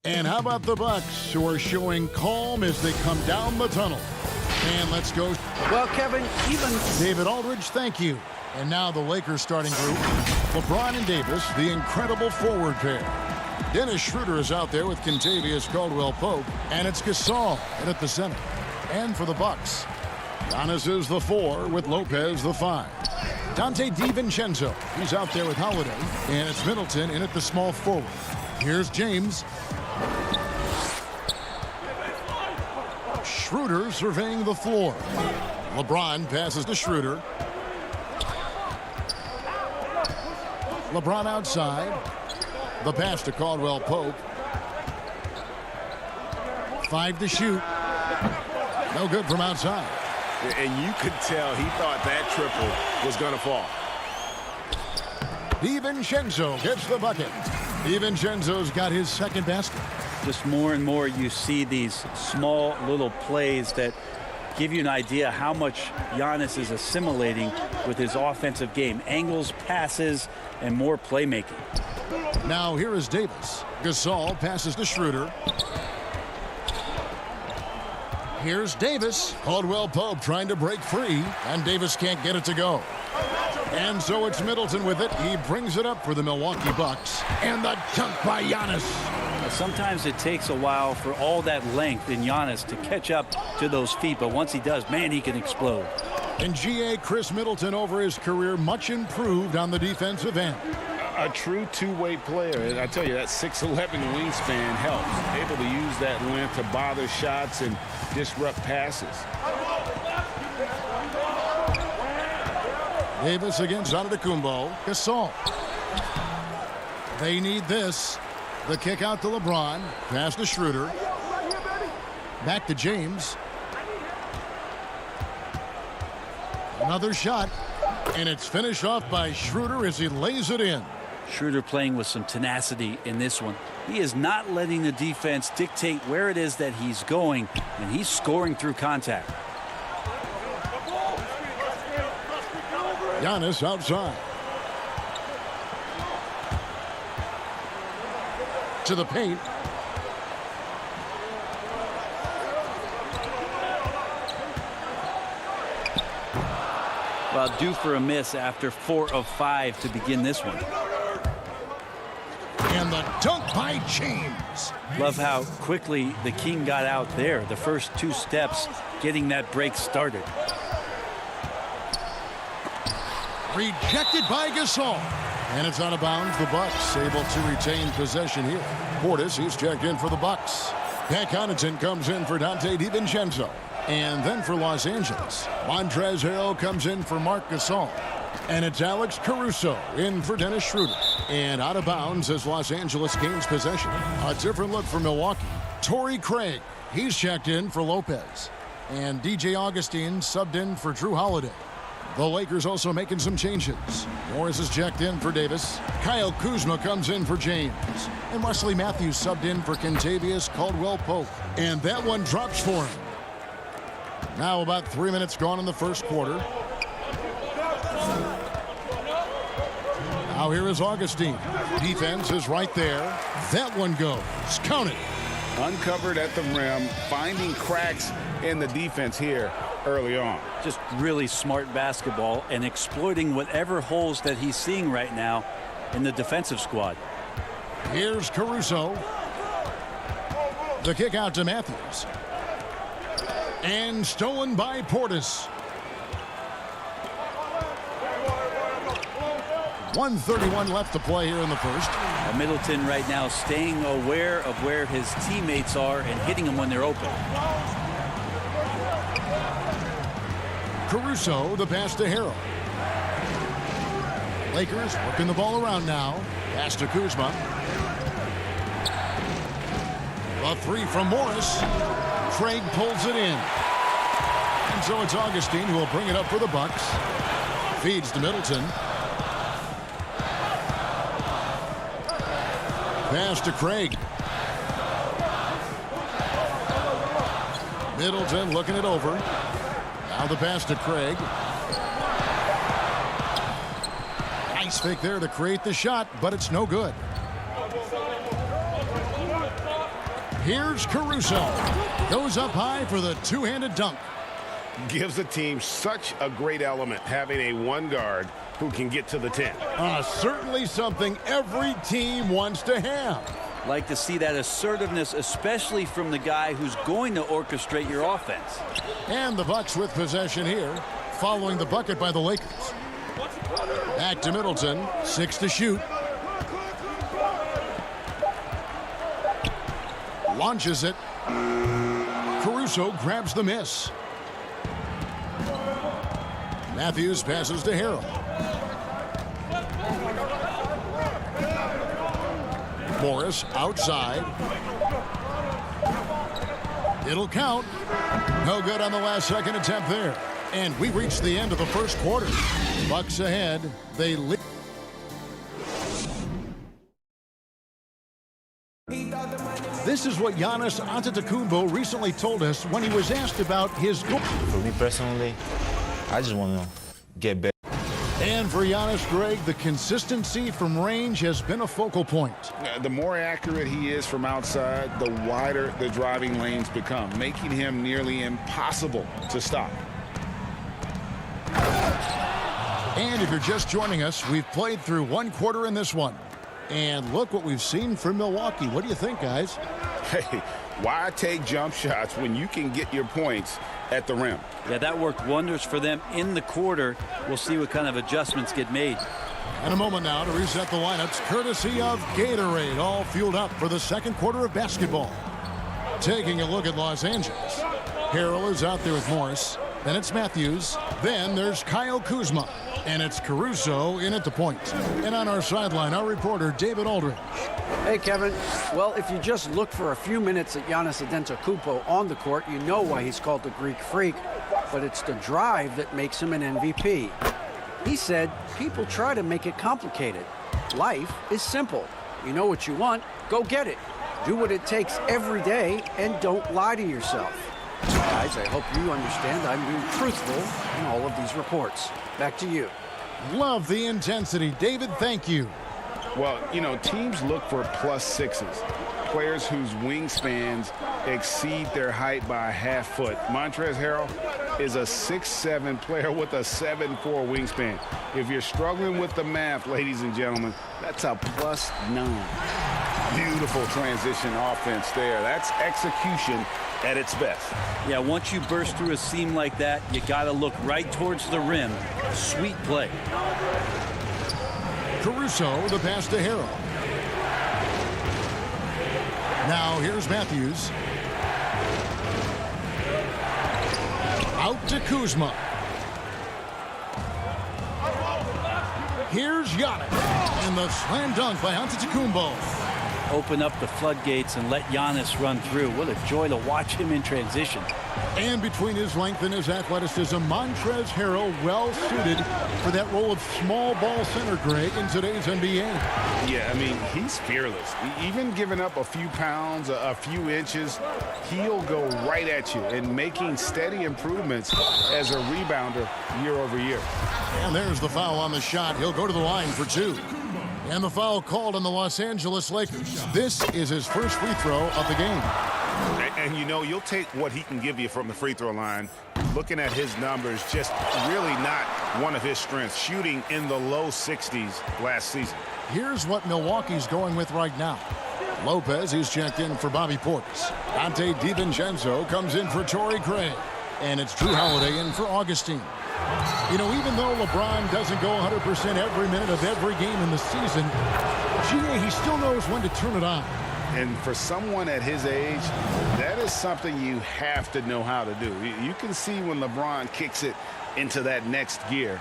And how about the Bucks, who are showing calm as they come down the tunnel? And let's go. Well, Kevin, even David Aldridge, thank you. And now the Lakers starting group. LeBron and Davis, the incredible forward pair. Dennis Schroeder is out there with Kentavious Caldwell-Pope. And it's Gasol in at the center. And for the Bucks, Giannis is the 4 with Lopez the 5. Dante DiVincenzo, he's out there with Holiday. And it's Middleton in at the small forward. Here's James. Schroeder surveying the floor. LeBron passes to Schroeder. LeBron outside. The pass to Caldwell-Pope. 5 to shoot. No good from outside. And you could tell he thought that triple was going to fall. DiVincenzo gets the bucket. DiVincenzo's got his second basket. Just more and more you see these small little plays that give you an idea how much Giannis is assimilating with his offensive game. Angles, passes, and more playmaking. Now here is Davis. Gasol passes to Schroeder. Here's Davis. Caldwell-Pope trying to break free, and Davis can't get it to go. And so it's Middleton with it. He brings it up for the Milwaukee Bucks. And the dunk by Giannis. Sometimes it takes a while for all that length in Giannis to catch up to those feet, but once he does, man, he can explode. And GA Chris Middleton over his career much improved on the defensive end. A true two-way player. And I tell you, that 6'11 wingspan helps. Able to use that length to bother shots and disrupt passes. Davis against Antetokounmpo. Gasol. They need this. The kick out to LeBron. Pass to Schroeder. Back to James. Another shot. And it's finished off by Schroeder as he lays it in. Schroeder playing with some tenacity in this one. He is not letting the defense dictate where it is that he's going, and he's scoring through contact. Giannis outside. To the paint. Well, due for a miss after 4 of 5 to begin this one. And the dunk by James. Love how quickly the King got out there. The first 2 steps getting that break started. Rejected by Gasol. And it's out of bounds. The Bucks able to retain possession here. Portis, he's checked in for the Bucks. Pat Connaughton comes in for Dante DiVincenzo. And then for Los Angeles, Montrezl Harrell comes in for Marc Gasol. And it's Alex Caruso in for Dennis Schroeder. And out of bounds as Los Angeles gains possession. A different look for Milwaukee. Torrey Craig, he's checked in for Lopez. And DJ Augustine subbed in for Drew Holiday. The Lakers also making some changes. Morris is checked in for Davis. Kyle Kuzma comes in for James. And Wesley Matthews subbed in for Kentavious Caldwell-Pope. And that one drops for him. Now about 3 minutes gone in the first quarter. Now here is Augustine. Defense is right there. That one goes. Count it. Uncovered at the rim, finding cracks in the defense here early on. Just really smart basketball and exploiting whatever holes that he's seeing right now in the defensive squad. Here's Caruso. The kick out to Matthews. And stolen by Portis. 1:31 left to play here in the first. Middleton right now staying aware of where his teammates are and hitting them when they're open. Caruso, the pass to Harrell. Lakers working the ball around now. Pass to Kuzma. A 3 from Morris. Craig pulls it in. And so it's Augustine who will bring it up for the Bucks. Feeds to Middleton. Pass to Craig. Middleton looking it over. Now the pass to Craig. Nice fake there to create the shot, but it's no good. Here's Caruso. Goes up high for the two-handed dunk. Gives a team such a great element having a one guard who can get to the 10. Certainly something every team wants to have. Like to see that assertiveness, especially from the guy who's going to orchestrate your offense. And the Bucks with possession here, following the bucket by the Lakers. Back to Middleton, 6 to shoot. Launches it. Caruso grabs the miss. Matthews passes to Harrell. Morris outside. It'll count. No good on the last second attempt there. And we reached the end of the first quarter. Bucks ahead. They lead. This is what Giannis Antetokounmpo recently told us when he was asked about his goal. For me personally, I just want to get better. And for Giannis, Greg, the consistency from range has been a focal point. The more accurate he is from outside, the wider the driving lanes become, making him nearly impossible to stop. And if you're just joining us, we've played through one quarter in this one. And look what we've seen from Milwaukee. What do you think, guys? Hey, why take jump shots when you can get your points at the rim? Yeah, that worked wonders for them in the quarter. We'll see what kind of adjustments get made. And a moment now to reset the lineups, courtesy of Gatorade, all fueled up for the second quarter of basketball. Taking a look at Los Angeles. Harrell is out there with Morris. Then it's Matthews. Then there's Kyle Kuzma. And it's Caruso in at the point. And on our sideline, our reporter, David Aldridge. Hey, Kevin. Well, if you just look for a few minutes at Giannis Antetokounmpo on the court, you know why he's called the Greek Freak. But it's the drive that makes him an MVP. He said, people try to make it complicated. Life is simple. You know what you want, go get it. Do what it takes every day, and don't lie to yourself. Guys, I hope you understand I'm being truthful in all of these reports. Back to you. Love the intensity. David, thank you. Well, you know, teams look for +6s, players whose wingspans exceed their height by a half foot. Montrezl Harrell is a 6'7" player with a 7'4" wingspan. If you're struggling with the math, ladies and gentlemen, that's a +9. Beautiful transition offense there. That's execution at its best. Yeah, once you burst through a seam like that, you got to look right towards the rim. Sweet play. Caruso, the pass to Harrell. Now here's Matthews. Out to Kuzma. Here's Giannis. And the slam dunk by Antetokounmpo. Open up the floodgates and let Giannis run through. What a joy to watch him in transition. And between his length and his athleticism, Montrezl Harrell well suited for that role of small ball center, Greg, in today's NBA. Yeah, I mean, he's fearless. Even giving up a few pounds, a few inches, he'll go right at you and making steady improvements as a rebounder year over year. And there's the foul on the shot. He'll go to the line for 2. And the foul called on the Los Angeles Lakers. This is his first free throw of the game. And you know, you'll take what he can give you from the free throw line. Looking at his numbers, just really not one of his strengths. Shooting in the low 60s last season. Here's what Milwaukee's going with right now. Lopez, he's checked in for Bobby Portis. Dante DiVincenzo comes in for Torrey Craig. And it's Drew Holiday in for Augustine. You know, even though LeBron doesn't go 100% every minute of every game in the season, GA, he still knows when to turn it on. And for someone at his age, that is something you have to know how to do. You can see when LeBron kicks it into that next gear.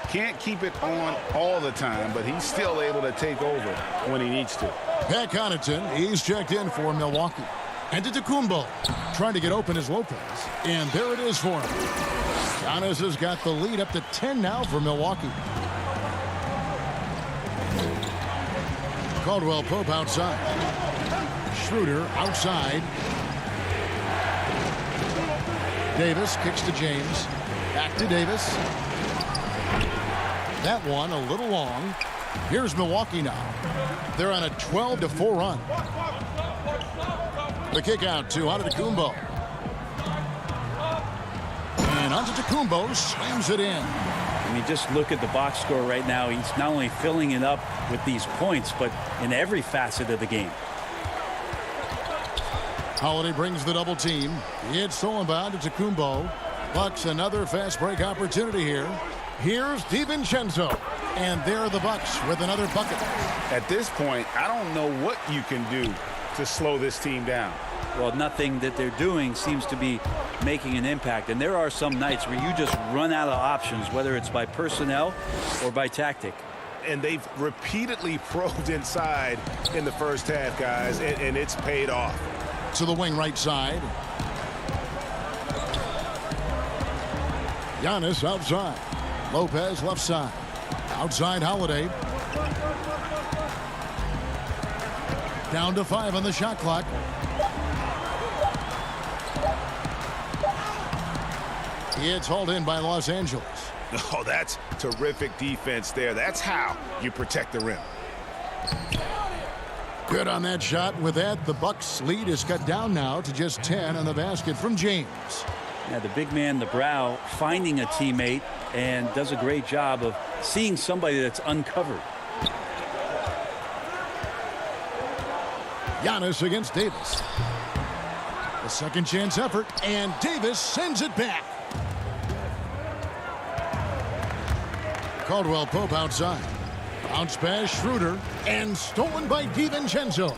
Can't keep it on all the time, but he's still able to take over when he needs to. Pat Connaughton, he's checked in for Milwaukee. Antetokounmpo trying to get open as Lopez. And there it is for him. Giannis has got the lead up to 10 now for Milwaukee. Caldwell Pope outside. Schroeder outside. Davis kicks to James. Back to Davis. That one a little long. Here's Milwaukee now. They're on a 12-4 run. The kick out to Antetokounmpo. And Antetokounmpo slams it in. I mean, just look at the box score right now. He's not only filling it up with these points, but in every facet of the game. Holiday brings the double team. It's stolen by Antetokounmpo. Bucks another fast break opportunity here. Here's DiVincenzo. And there are the Bucks with another bucket. At this point, I don't know what you can do to slow this team down. Well, nothing that they're doing seems to be making an impact. And there are some nights where you just run out of options, whether it's by personnel or by tactic. And they've repeatedly probed inside in the first half, guys, and it's paid off. To the wing right side. Giannis outside. Lopez left side. Outside Holiday. Down to 5 on the shot clock. It's hauled in by Los Angeles. Oh, that's terrific defense there. That's how you protect the rim. Good on that shot. With that, the Bucks lead is cut down now to just 10 on the basket from James. Yeah, the big man, the brow, finding a teammate and does a great job of seeing somebody that's uncovered. Giannis against Davis. A second chance effort, and Davis sends it back. Caldwell Pope outside. Bounce pass Schroeder, and stolen by DiVincenzo.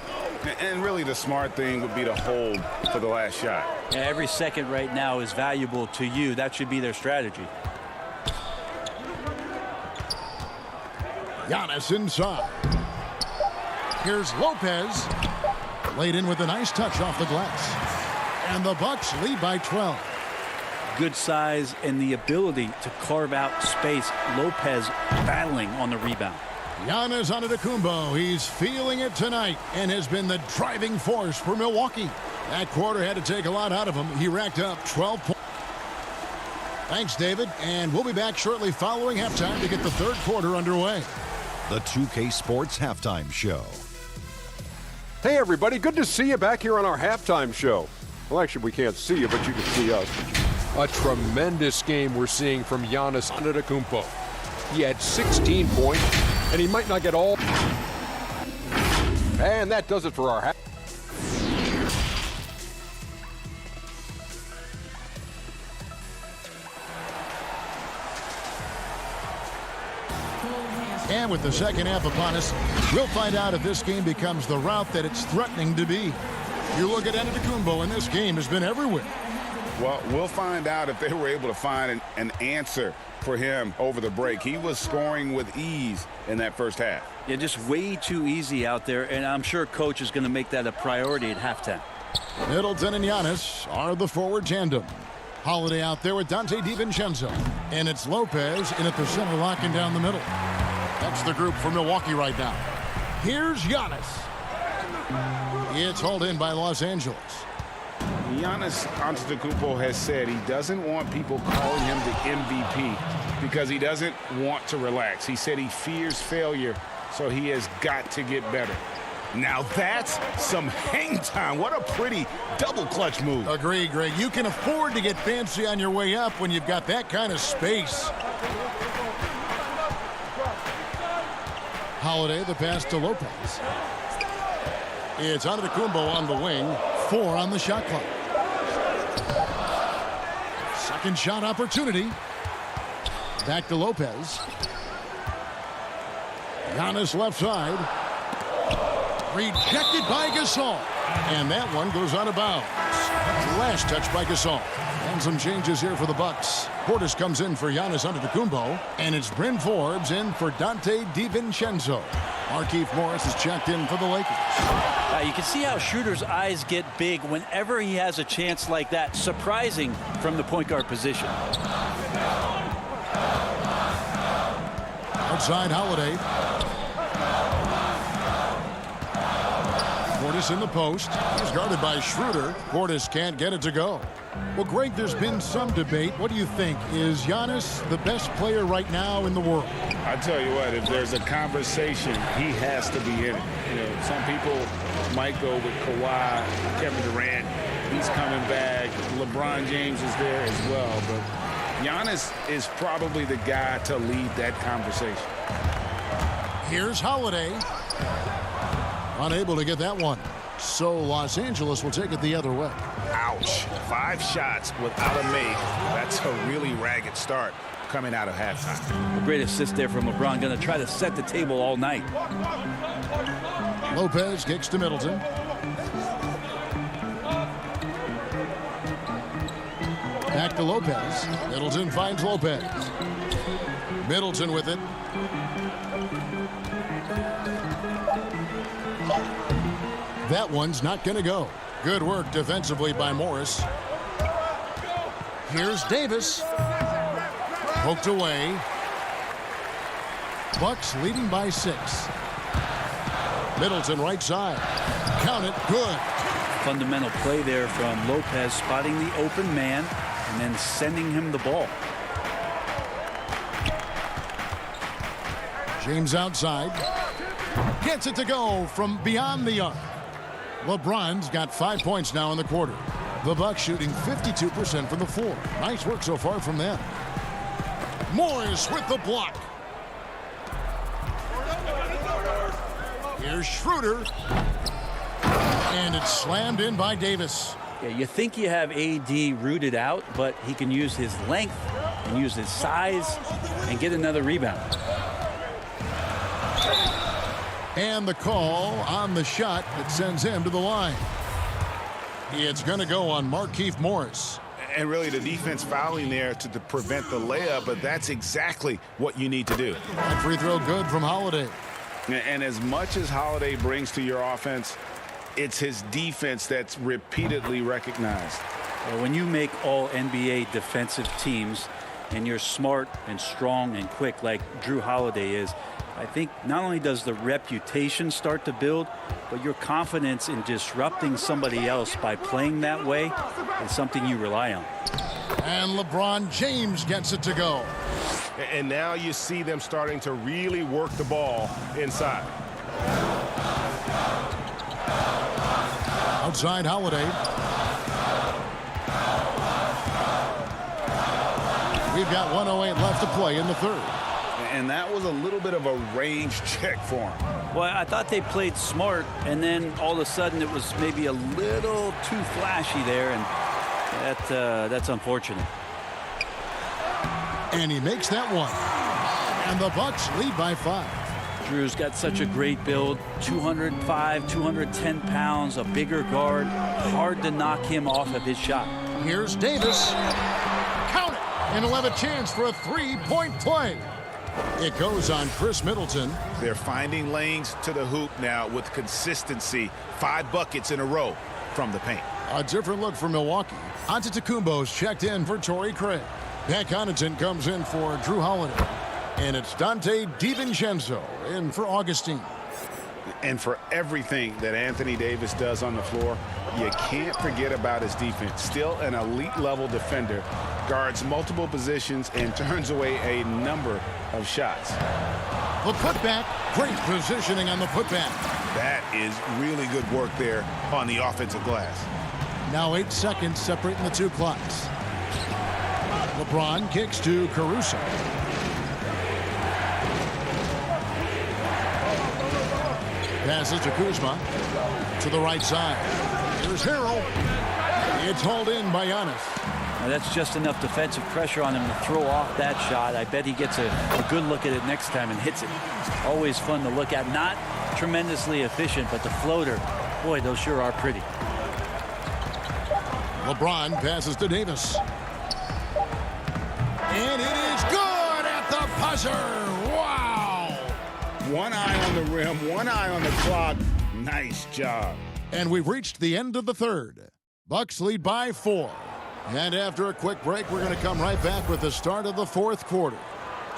And really the smart thing would be to hold for the last shot. Yeah, every second right now is valuable to you. That should be their strategy. Giannis inside. Here's Lopez. Laid in with a nice touch off the glass. And the Bucks lead by 12. Good size and the ability to carve out space. Lopez battling on the rebound. Giannis Antetokounmpo, he's feeling it tonight and has been the driving force for Milwaukee. That quarter had to take a lot out of him. He racked up 12 points. Thanks, David, and we'll be back shortly following halftime to get the third quarter underway. The 2K Sports Halftime Show. Hey, everybody. Good to see you back here on our halftime show. Well, actually, we can't see you, but you can see us. A tremendous game we're seeing from Giannis Antetokounmpo. He had 16 points, and he might not get all. And that does it for our half. And with the second half upon us, we'll find out if this game becomes the route that it's threatening to be. You look at Antetokounmpo, and this game has been everywhere. Well, we'll find out if they were able to find an answer for him over the break. He was scoring with ease in that first half. Yeah, just way too easy out there, and I'm sure coach is going to make that a priority at halftime. Middleton and Giannis are the forward tandem. Holiday out there with Dante DiVincenzo. And it's Lopez in at the center, locking down the middle. That's the group for Milwaukee right now. Here's Giannis. It's hauled in by Los Angeles. Giannis Antetokounmpo has said he doesn't want people calling him the MVP because he doesn't want to relax. He said he fears failure, so he has got to get better. Now that's some hang time. What a pretty double clutch move. Agreed, Greg. You can afford to get fancy on your way up when you've got that kind of space. Holiday, the pass to Lopez. It's Antetokounmpo on the wing. 4 on the shot clock. Second shot opportunity. Back to Lopez. Giannis left side. Rejected by Gasol. And that one goes out of bounds. Last touch by Gasol. And some changes here for the Bucks. Portis comes in for Giannis Antetokounmpo. And it's Bryn Forbes in for Dante DiVincenzo. Markieff Morris is checked in for the Lakers. You can see how Schroeder's eyes get big whenever he has a chance like that. Surprising from the point guard position. Outside Holiday. Davis in the post. He's guarded by Schroeder. Portis can't get it to go. Well, Greg, there's been some debate. What do you think? Is Giannis the best player right now in the world? I tell you what, if there's a conversation, he has to be in it. You know, some people might go with Kawhi, Kevin Durant. He's coming back. LeBron James is there as well. But Giannis is probably the guy to lead that conversation. Here's Holiday. Unable to get that one. So Los Angeles will take it the other way. Ouch. 5 shots without a make. That's a really ragged start coming out of halftime. A great assist there from LeBron. Going to try to set the table all night. Lopez kicks to Middleton. Back to Lopez. Middleton finds Lopez. Middleton with it. That one's not going to go. Good work defensively by Morris. Here's Davis. Poked away. Bucks leading by 6. Middleton right side. Count it. Good. Fundamental play there from Lopez, spotting the open man and then sending him the ball. James outside. Gets it to go from beyond the arc. LeBron's got 5 points now in the quarter. The Bucks shooting 52% from the floor. Nice work so far from them. Morris with the block. Here's Schroeder. And it's slammed in by Davis. Yeah, you think you have AD rooted out, but he can use his length and use his size and get another rebound. And the call on the shot that sends him to the line. It's going to go on Markieff Morris. And really the defense fouling there to prevent the layup, but that's exactly what you need to do. That free throw good from Holiday. And as much as Holiday brings to your offense, it's his defense that's repeatedly recognized. Well, when you make all NBA defensive teams and you're smart and strong and quick like Drew Holiday is, I think not only does the reputation start to build, but your confidence in disrupting somebody else by playing that way is something you rely on. And LeBron James gets it to go. And now you see them starting to really work the ball inside. Outside Holiday. We've got 1:08 left to play in the third. And that was a little bit of a range check for him. Well, I thought they played smart, and then all of a sudden it was maybe a little too flashy there, and that's unfortunate. And he makes that one. And the Bucks lead by 5. Drew's got such a great build, 205, 210 pounds, a bigger guard. Hard to knock him off of his shot. Here's Davis. Count it. And he'll have a chance for a 3-point play. It goes on Chris Middleton. They're finding lanes to the hoop now with consistency. 5 buckets in a row from the paint. A different look for Milwaukee. Antetokounmpo's checked in for Torrey Craig. Pat Connaughton comes in for Drew Holiday. And it's Dante DiVincenzo in for Augustine. And for everything that Anthony Davis does on the floor, you can't forget about his defense. Still an elite level defender, guards multiple positions and turns away a number of shots. The putback, great positioning on the putback. That is really good work there on the offensive glass. Now 8 seconds separating the 2 clocks. LeBron kicks to Caruso. Passes to Kuzma to the right side. Here's Harrell. It's hauled in by Giannis. Now that's just enough defensive pressure on him to throw off that shot. I bet he gets a good look at it next time and hits it. Always fun to look at. Not tremendously efficient, but the floater, boy, those sure are pretty. LeBron passes to Davis. And it is good at the buzzer. Wow. One eye on the rim, one eye on the clock. Nice job. And we've reached the end of the third. Bucks lead by 4. And after a quick break, we're going to come right back with the start of the 4th quarter.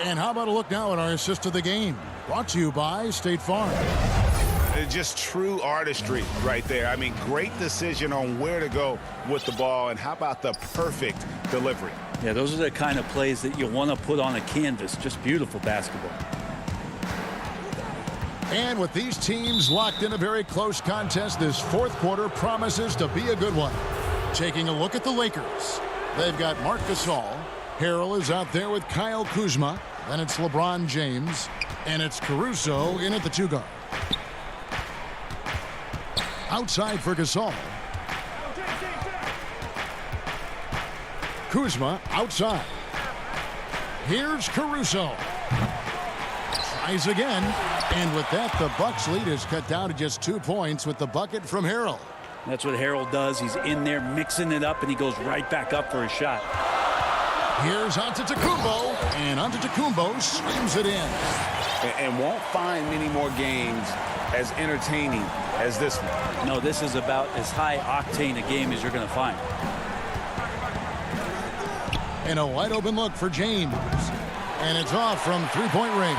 And how about a look now at our assist of the game? Brought to you by State Farm. Just true artistry right there. I mean, great decision on where to go with the ball, and how about the perfect delivery? Yeah, those are the kind of plays that you want to put on a canvas. Just beautiful basketball. And with these teams locked in a very close contest, this fourth quarter promises to be a good one. Taking a look at the Lakers. They've got Marc Gasol. Harrell is out there with Kyle Kuzma. Then it's LeBron James. And it's Caruso in at the 2 guard. Outside for Gasol. Kuzma outside. Here's Caruso. Tries again. And with that, the Bucks lead is cut down to just 2 points with the bucket from Harrell. That's what Harrell does. He's in there mixing it up, and he goes right back up for a shot. Here's Antetokounmpo, and Antetokounmpo slams it in. And won't find many more games as entertaining as this one. No, this is about as high octane a game as you're going to find. And a wide open look for James. And it's off from three-point range.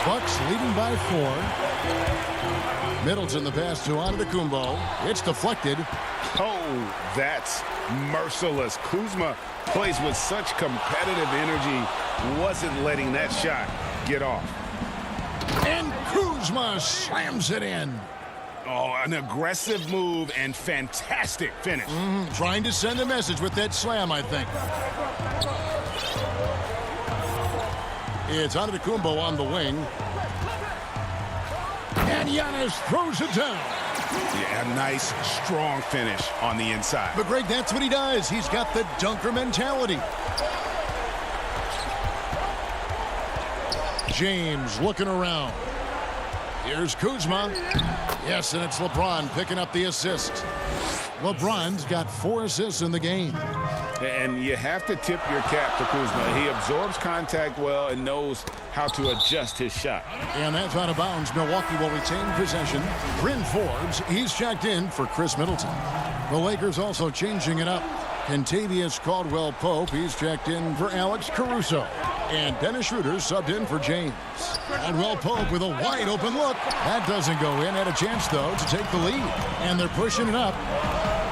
Bucks leading by 4. Middleton the pass to Antetokounmpo. It's deflected. Oh, that's merciless. Kuzma plays with such competitive energy. Wasn't letting that shot get off. And Kuzma slams it in. Oh, an aggressive move and fantastic finish. Trying to send a message with that slam, I think. It's Antetokounmpo on the wing. And Giannis throws it down. Yeah, a nice, strong finish on the inside. But, Greg, that's what he does. He's got the dunker mentality. James looking around. Here's Kuzma. Yes, and it's LeBron picking up the assist. LeBron's got 4 assists in the game. And you have to tip your cap to Kuzma. He absorbs contact well and knows how to adjust his shot. And that's out of bounds. Milwaukee will retain possession. Bryn Forbes, he's checked in for Chris Middleton. The Lakers also changing it up. Kentavious Caldwell-Pope, he's checked in for Alex Caruso. And Dennis Schroeder subbed in for James. Caldwell-Pope with a wide open look. That doesn't go in. Had a chance, though, to take the lead. And they're pushing it up.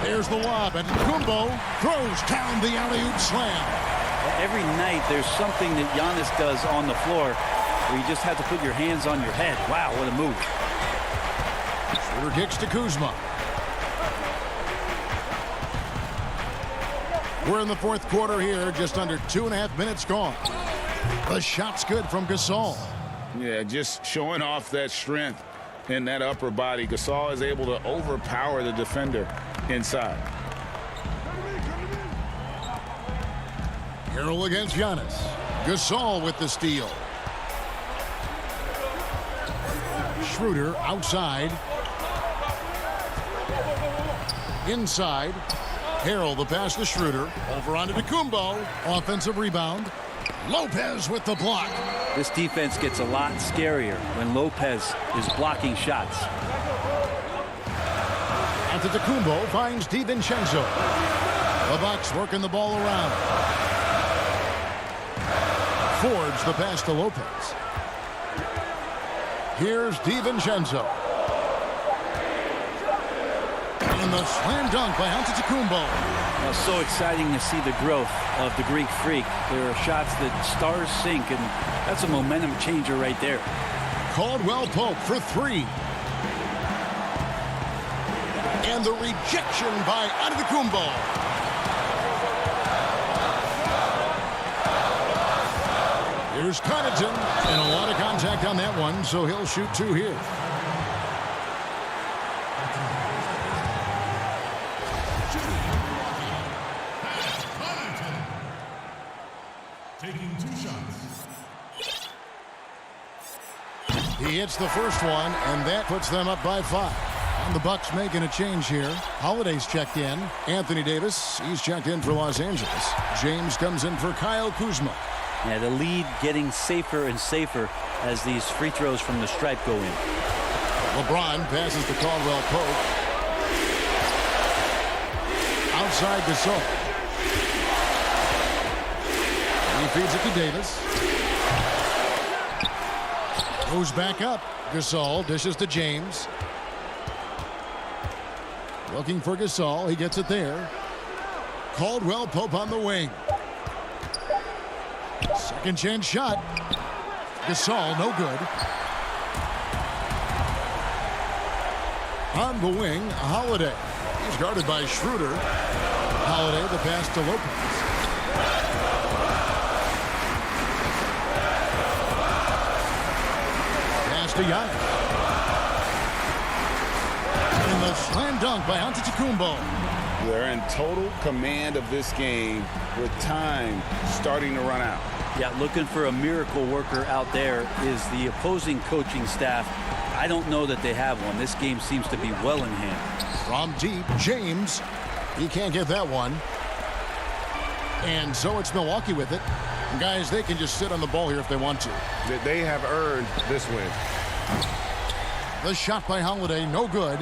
There's the lob. And Kumbo throws down the alley-oop slam. Every night there's something that Giannis does on the floor where you just have to put your hands on your head. Wow, what a move. Schroeder kicks to Kuzma. We're in the fourth quarter here. Just under 2.5 minutes gone. The shot's good from Gasol. Yeah, just showing off that strength in that upper body. Gasol is able to overpower the defender inside. Harrell against Giannis. Gasol with the steal. Schroeder outside. Inside. Harrell the pass to Schroeder. Over onto Antetokounmpo. Offensive rebound. Lopez with the block. This defense gets a lot scarier when Lopez is blocking shots. Antetokounmpo finds DiVincenzo. The Bucks working the ball around. Forbes the pass to Lopez. Here's DiVincenzo. And the slam dunk by Antetokounmpo. Well, so exciting to see the growth of the Greek Freak. There are shots that stars sink, and that's a momentum changer right there. Caldwell-Pope for 3. And the rejection by Antetokounmpo. Here's Connaughton, and a lot of contact on that one, so he'll shoot 2 here. Taking 2 shots. He hits the first one, and that puts them up by 5. And the Bucks making a change here. Holiday's checked in. Anthony Davis, he's checked in for Los Angeles. James comes in for Kyle Kuzma. Yeah, the lead getting safer and safer as these free throws from the stripe go in. LeBron passes to Caldwell-Pope. Outside Gasol. He feeds it to Davis. Goes back up. Gasol dishes to James. Looking for Gasol. He gets it there. Caldwell Pope on the wing. Second chance shot. Gasol, no good. On the wing, Holiday. He's guarded by Schroeder. Holiday, the pass to Lopez. Pass to Giannis. And the slam dunk by Antetokounmpo. They're in total command of this game with time starting to run out. Yeah, looking for a miracle worker out there is the opposing coaching staff. I don't know that they have one. This game seems to be well in hand. From deep, James. He can't get that one. And so it's Milwaukee with it. And guys, they can just sit on the ball here if they want to. They have earned this win. The shot by Holiday, no good.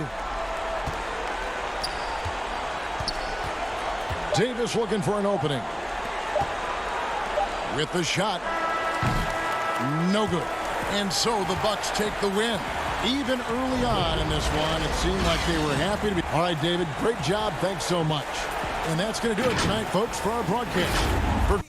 Davis looking for an opening. With the shot. No good. And so the Bucks take the win. Even early on in this one, it seemed like they were happy to be. All right, David, great job. Thanks so much. And that's going to do it tonight, folks, for our broadcast.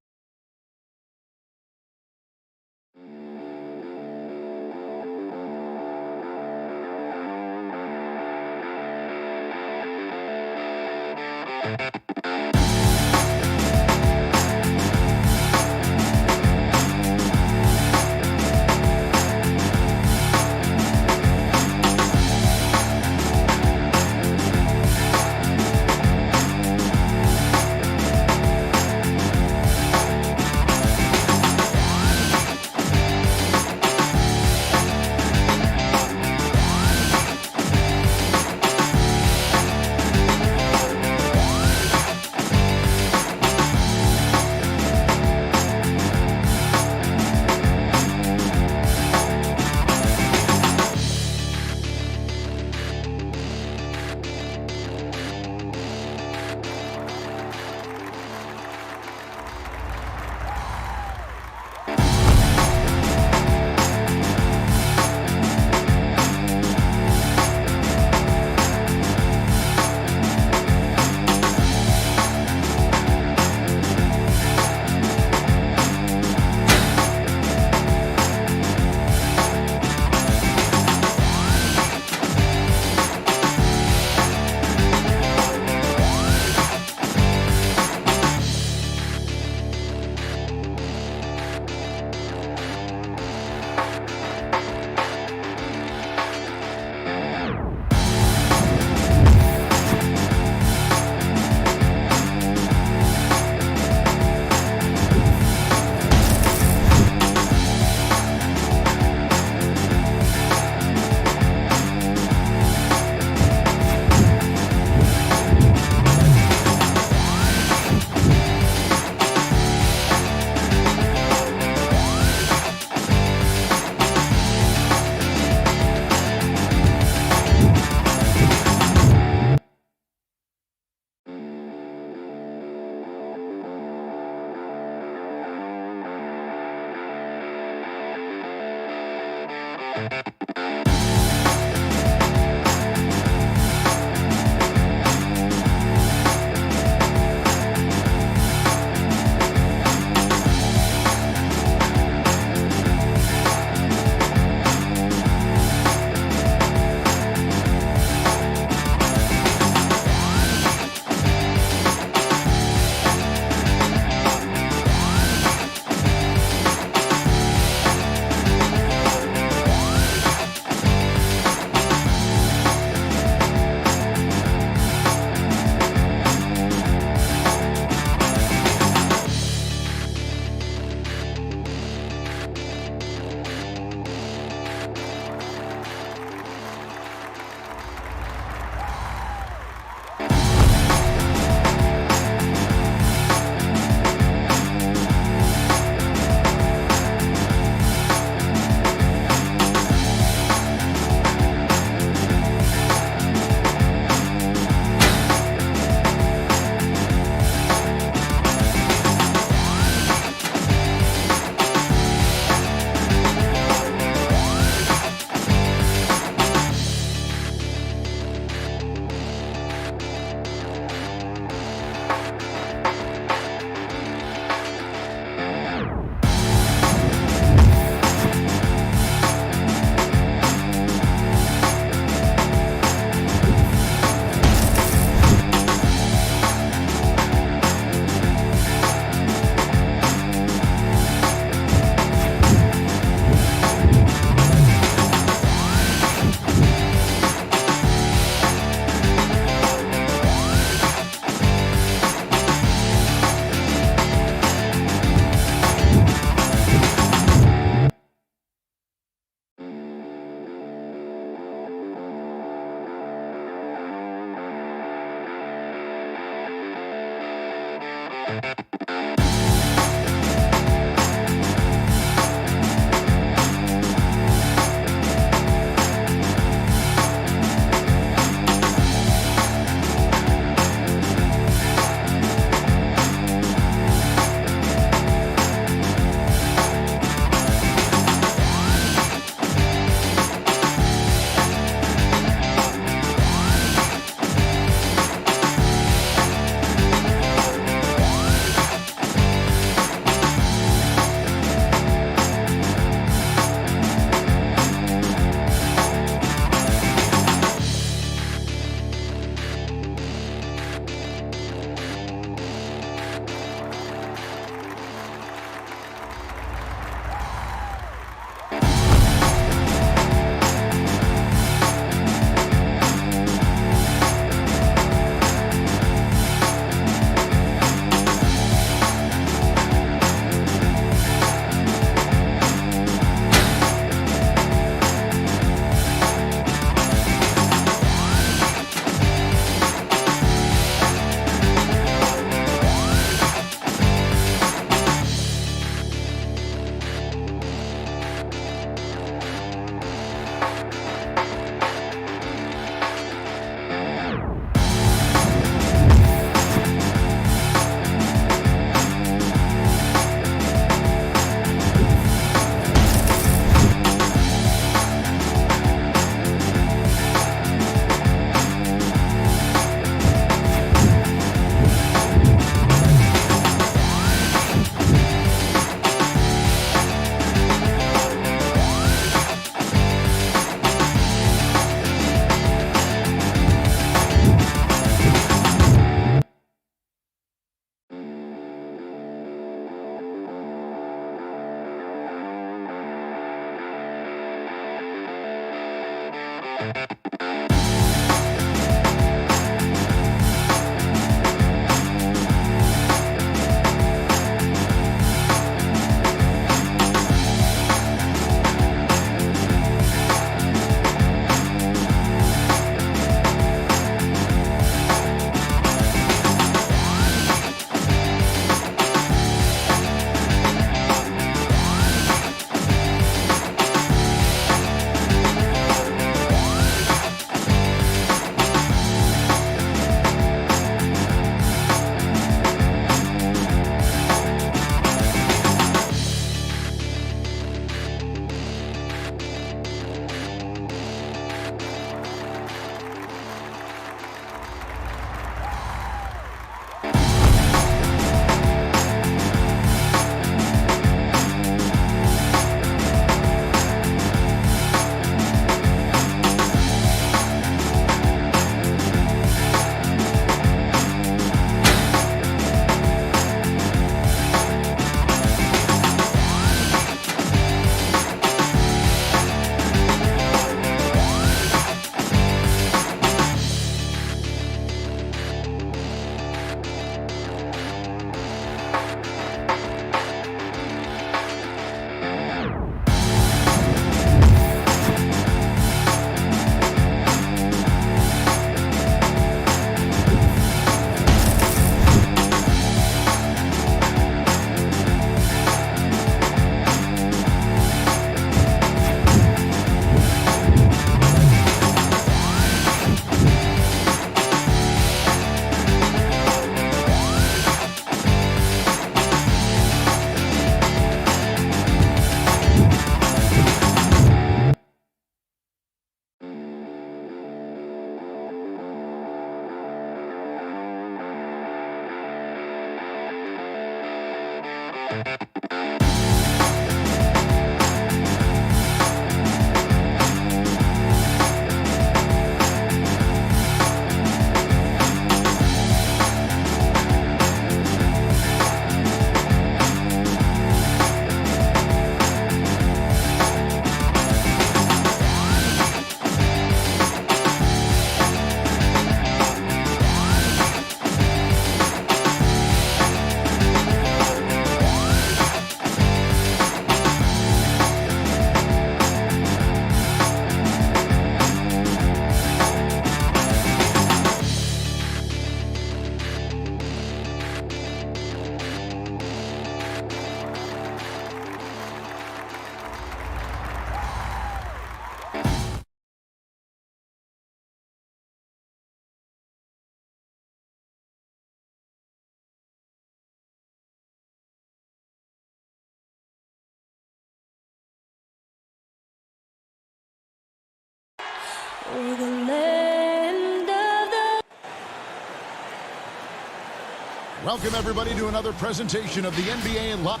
Welcome, everybody, to another presentation of the NBA Live.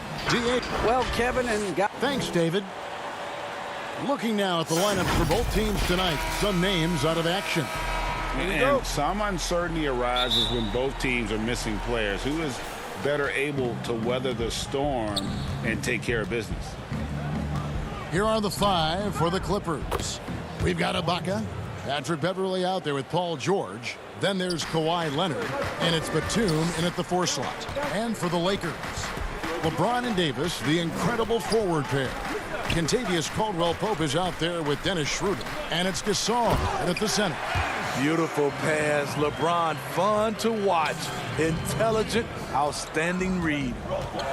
Well, Kevin and Thanks, David. Looking now at the lineup for both teams tonight. Some names out of action. And some uncertainty arises when both teams are missing players. Who is better able to weather the storm and take care of business? Here are the five for the Clippers. We've got Ibaka, Patrick Beverley out there with Paul George. Then there's Kawhi Leonard, and it's Batum in at the 4 slot. And for the Lakers, LeBron and Davis, the incredible forward pair. Kentavious Caldwell-Pope is out there with Dennis Schroeder, and it's Gasol at the center. Beautiful pass, LeBron, fun to watch. Intelligent, outstanding read.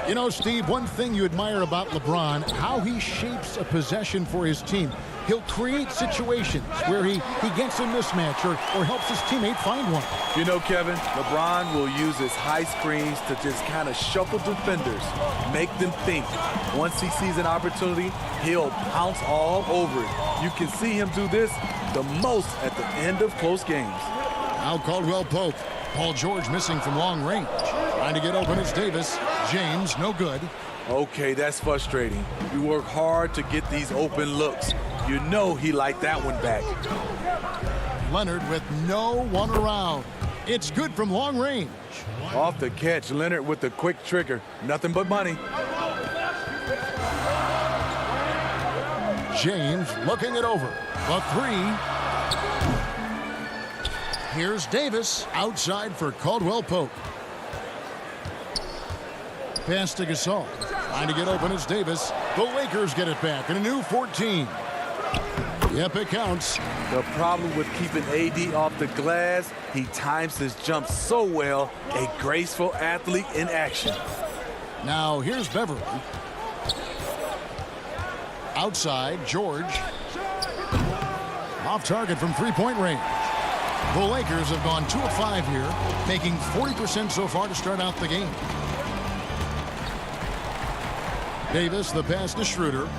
You know, Steve, one thing you admire about LeBron, how he shapes a possession for his team. He'll create situations where he gets a mismatch or helps his teammate find one. You know, Kevin, LeBron will use his high screens to just kind of shuffle defenders, make them think. Once he sees an opportunity, he'll pounce all over it. You can see him do this the most at the end of close games. Now Caldwell-Pope. Paul George missing from long range. Trying to get open, it's Davis. James, no good. Okay, that's frustrating. We work hard to get these open looks. You know he liked that one back. Leonard with no one around. It's good from long range. Off the catch, Leonard with the quick trigger. Nothing but money. James looking it over. The 3, Here's Davis outside for Caldwell Pope. Pass to Gasol. Trying to get open is Davis. The Lakers get it back in a new 14. Yep, it counts. The problem with keeping AD off the glass, he times his jump so well, a graceful athlete in action. Now here's Beverly. Outside, George. Off target from three-point range. The Lakers have gone 2 of 5 here, making 40% so far to start out the game. Davis, the pass to Schroeder.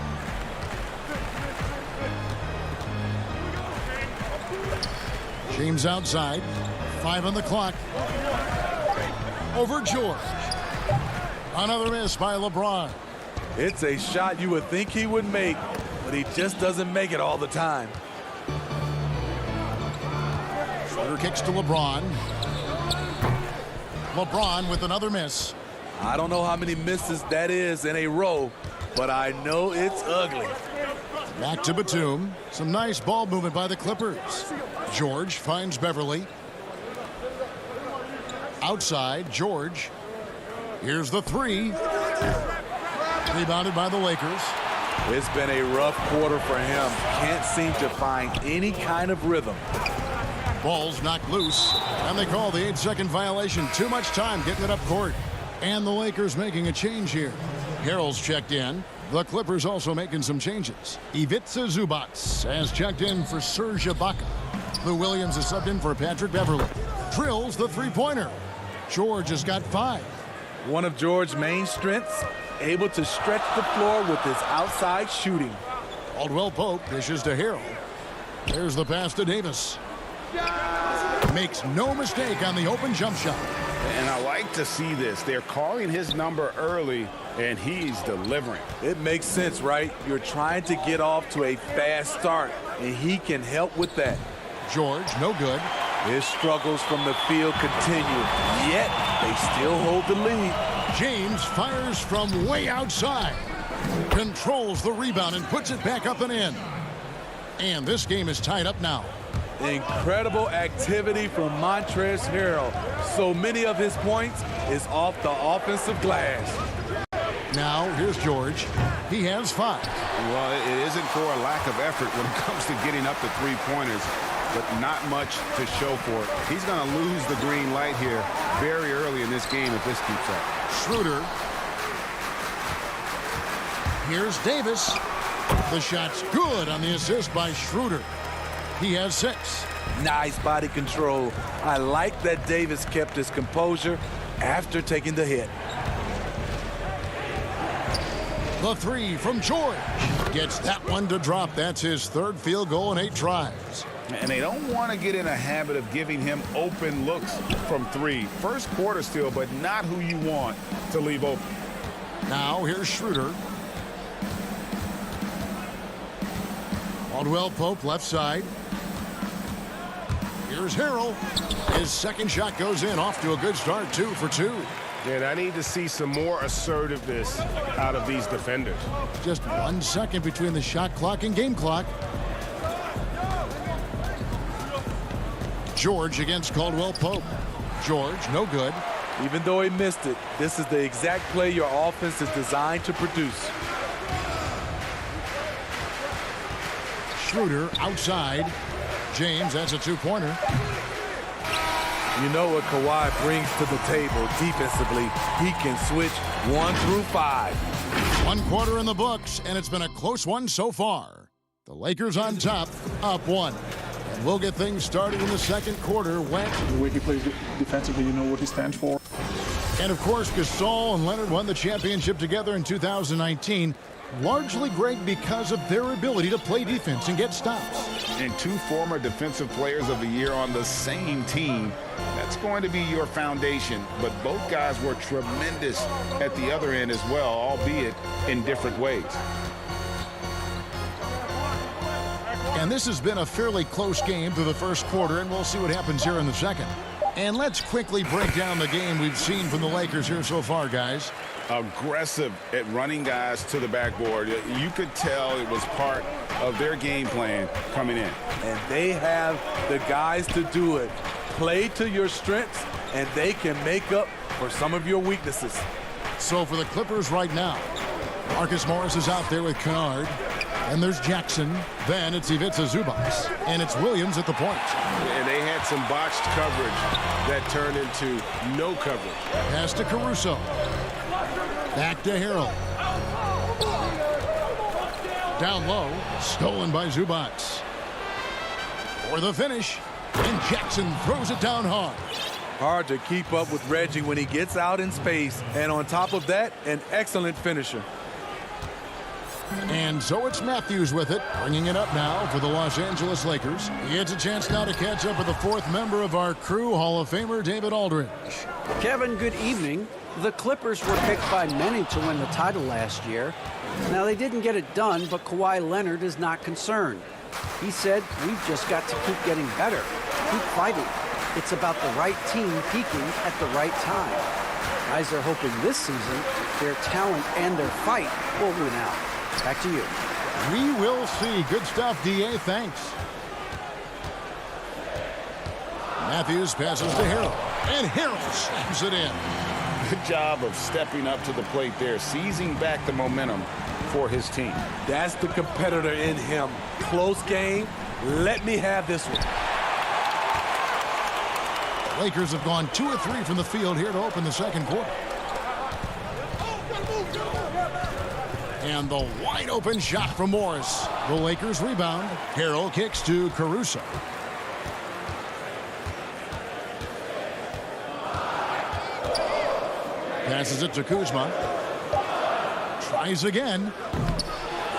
James outside. 5 on the clock. Over George. Another miss by LeBron. It's a shot you would think he would make, but he just doesn't make it all the time. Schroeder kicks to LeBron. LeBron with another miss. I don't know how many misses that is in a row, but I know it's ugly. Back to Batum. Some nice ball movement by the Clippers. George finds Beverly. Outside, George. Here's the three. Rebounded by the Lakers. It's been a rough quarter for him. Can't seem to find any kind of rhythm. Ball's knocked loose, and they call the 8-second violation. Too much time getting it up court. And the Lakers making a change here. Harrell's checked in. The Clippers also making some changes. Ivica Zubac has checked in for Serge Ibaka. Lou Williams is subbed in for Patrick Beverly. Drills the three-pointer. George has got 5. One of George's main strengths, able to stretch the floor with his outside shooting. Caldwell Pope dishes to Harrell. There's the pass to Davis. Makes no mistake on the open jump shot. And I like to see this. They're calling his number early, and he's delivering. It makes sense, right? You're trying to get off to a fast start, and he can help with that. George, no good. His struggles from the field continue, yet they still hold the lead. James fires from way outside. Controls the rebound and puts it back up and in. And this game is tied up now. Incredible activity from Montrezl Harrell. So many of his points is off the offensive glass. Now, here's George. He has 5. Well, it isn't for a lack of effort when it comes to getting up the three-pointers, but not much to show for it. He's going to lose the green light here very early in this game if this keeps up. Schroeder. Here's Davis. The shot's good on the assist by Schroeder. He has 6. Nice body control. I like that Davis kept his composure after taking the hit. The 3 from George. Gets that one to drop. That's his 3rd field goal in 8 tries. And they don't want to get in a habit of giving him open looks from 3. First quarter still, but not who you want to leave open. Now here's Schroeder. Caldwell Pope left side. Here's Harrell. His second shot goes in. Off to a good start. 2 for 2. And I need to see some more assertiveness out of these defenders. Just 1 second between the shot clock and game clock. George against Caldwell Pope. George, no good. Even though he missed it, this is the exact play your offense is designed to produce. Schroeder outside. James, that's a 2-pointer. You know what Kawhi brings to the table defensively. He can switch 1 through 5. 1 quarter in the books, and it's been a close one so far. The Lakers on top, up 1. And we'll get things started in the second quarter when... The way he plays defensively, you know what he stands for. And of course, Gasol and Leonard won the championship together in 2019. Largely great because of their ability to play defense and get stops. And 2 former defensive players of the year on the same team. That's going to be your foundation. But both guys were tremendous at the other end as well, albeit in different ways. And this has been a fairly close game through the first quarter, and we'll see what happens here in the second. And let's quickly break down the game we've seen from the Lakers here so far, guys. Aggressive at running guys to the backboard. You could tell it was part of their game plan coming in. And they have the guys to do it. Play to your strengths, and they can make up for some of your weaknesses. So for the Clippers right now, Marcus Morris is out there with Kennard. And there's Jackson. Then it's Ivica Zubac. And it's Williams at the point. And they had some botched coverage that turned into no coverage. Pass to Caruso. Back to Harrell. Down low. Stolen by Zubac. For the finish. And Jackson throws it down hard. Hard to keep up with Reggie when he gets out in space. And on top of that, an excellent finisher. And so it's Matthews with it, bringing it up now for the Los Angeles Lakers. He gets a chance now to catch up with the fourth member of our crew, Hall of Famer David Aldridge. Kevin, good evening. The Clippers were picked by many to win the title last year. Now, they didn't get it done, but Kawhi Leonard is not concerned. He said, "We've just got to keep getting better, keep fighting. It's about the right team peaking at the right time." Guys are hoping this season their talent and their fight will win out. Back to you. We will see. Good stuff, D.A. Thanks. Matthews passes to Harrell. And Harrell slams it in. Good job of stepping up to the plate there, seizing back the momentum for his team. That's the competitor in him. Close game. Let me have this one. Lakers have gone 2 of 3 from the field here to open the second quarter. And the wide open shot from Morris. The Lakers rebound. Harrell kicks to Caruso. Passes it to Kuzma. Tries again.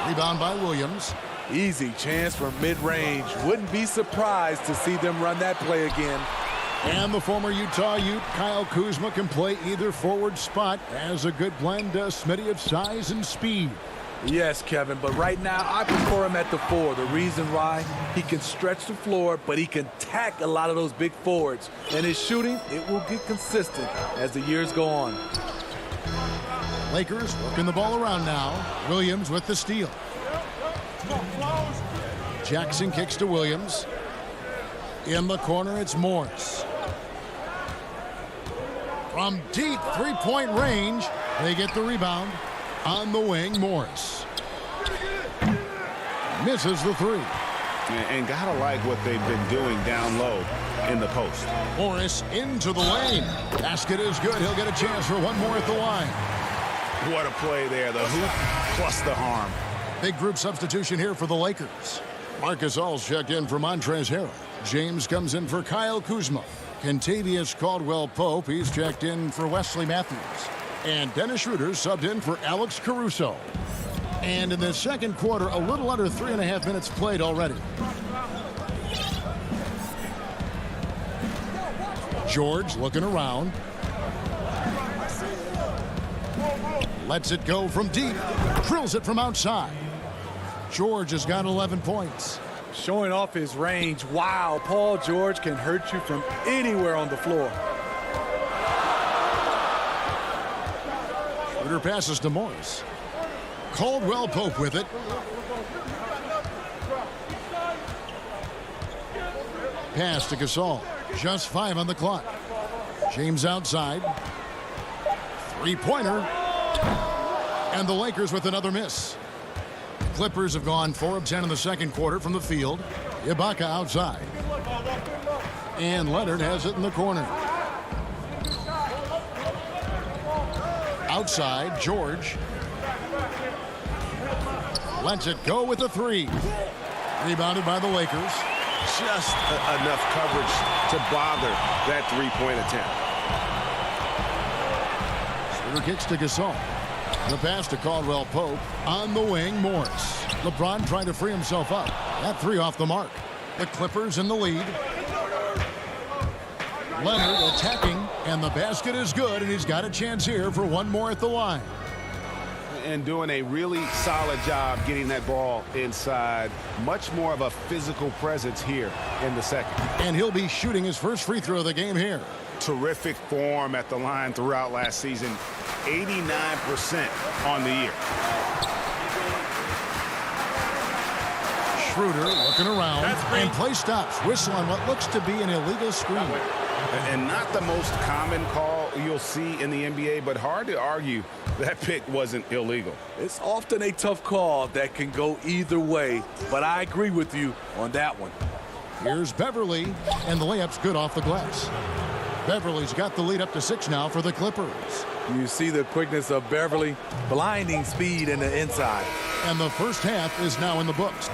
Rebound by Williams. Easy chance from mid-range. Wouldn't be surprised to see them run that play again. And the former Utah Ute, Kyle Kuzma, can play either forward spot. Has a good blend, Smitty, of size and speed. Yes, Kevin, but right now I prefer him at the 4. The reason why, he can stretch the floor, but he can tack a lot of those big forwards. And his shooting, it will get consistent as the years go on. Lakers working the ball around now. Williams with the steal. Jackson kicks to Williams. In the corner, it's Morris. From deep three-point range, they get the rebound. On the wing, Morris. Misses the 3. And gotta like what they've been doing down low in the post. Morris into the lane. Basket is good. He'll get a chance for one more at the line. What a play there. The hoop plus the harm. Big group substitution here for the Lakers. Marcus All's checked in for Montrezl Harrell. James comes in for Kyle Kuzma. Kentavious Caldwell-Pope, he's checked in for Wesley Matthews. And Dennis Schroeder subbed in for Alex Caruso. And in the second quarter, a little under 3.5 minutes played already. George looking around. Lets it go from deep. Drills it from outside. George has got 11 points. Showing off his range. Wow, Paul George can hurt you from anywhere on the floor. Schroeder passes to Morris. Caldwell-Pope with it. Pass to Gasol. Just 5 on the clock. James outside. Three-pointer. And the Lakers with another miss. Clippers have gone 4 of 10 in the second quarter from the field. Ibaka outside. And Leonard has it in the corner. Outside, George. Lets it go with the 3. Rebounded by the Lakers. Just enough coverage to bother that three-point attempt. Schroeder kicks to Gasol. The pass to Caldwell-Pope. On the wing, Morris. LeBron trying to free himself up. That 3 off the mark. The Clippers in the lead. Leonard attacking, and the basket is good, and he's got a chance here for one more at the line. And doing a really solid job getting that ball inside. Much more of a physical presence here in the second. And he'll be shooting his first free throw of the game here. Terrific form at the line throughout last season. 89% on the year. Schroeder looking around and play stops. Whistle on what looks to be an illegal screen. And not the most common call you'll see in the NBA, but hard to argue that pick wasn't illegal. It's often a tough call that can go either way, but I agree with you on that one. Here's Beverly, and the layup's good off the glass. Beverly's got the lead up to 6 now for the Clippers. You see the quickness of Beverly, blinding speed in the inside. And the first half is now in the books.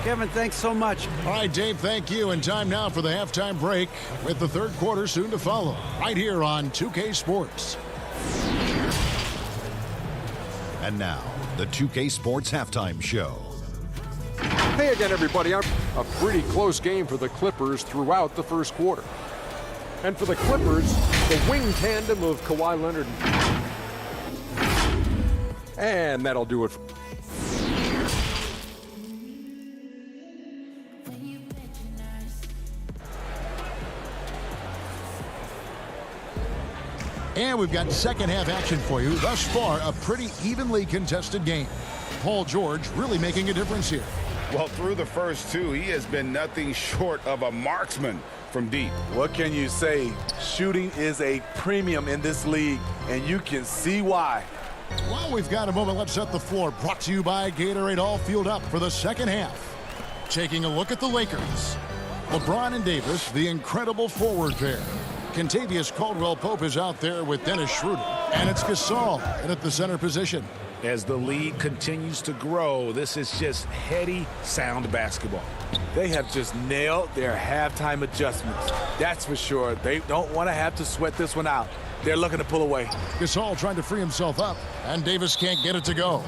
Kevin, thanks so much. All right, Dave, thank you. And time now for the halftime break with the third quarter soon to follow. Right here on 2K Sports. And now, the 2K Sports Halftime Show. Hey again, everybody. A pretty close game for the Clippers throughout the first quarter. And for the Clippers, the wing tandem of Kawhi Leonard. And that'll do it. And we've got second half action for you. Thus far, a pretty evenly contested game. Paul George really making a difference here. Well, through the first two, he has been nothing short of a marksman from deep. What can you say? Shooting is a premium in this league, and you can see why. Well, we've got a moment. Let's set the floor. Brought to you by Gatorade. All fueled up for the second half. Taking a look at the Lakers. LeBron and Davis, the incredible forward pair. Kentavious Caldwell-Pope is out there with Dennis Schroeder. And it's Gasol at the center position. As the lead continues to grow, this is just heady, sound basketball. They have just nailed their halftime adjustments. That's for sure. They don't want to have to sweat this one out. They're looking to pull away. Gasol trying to free himself up, and Davis can't get it to go.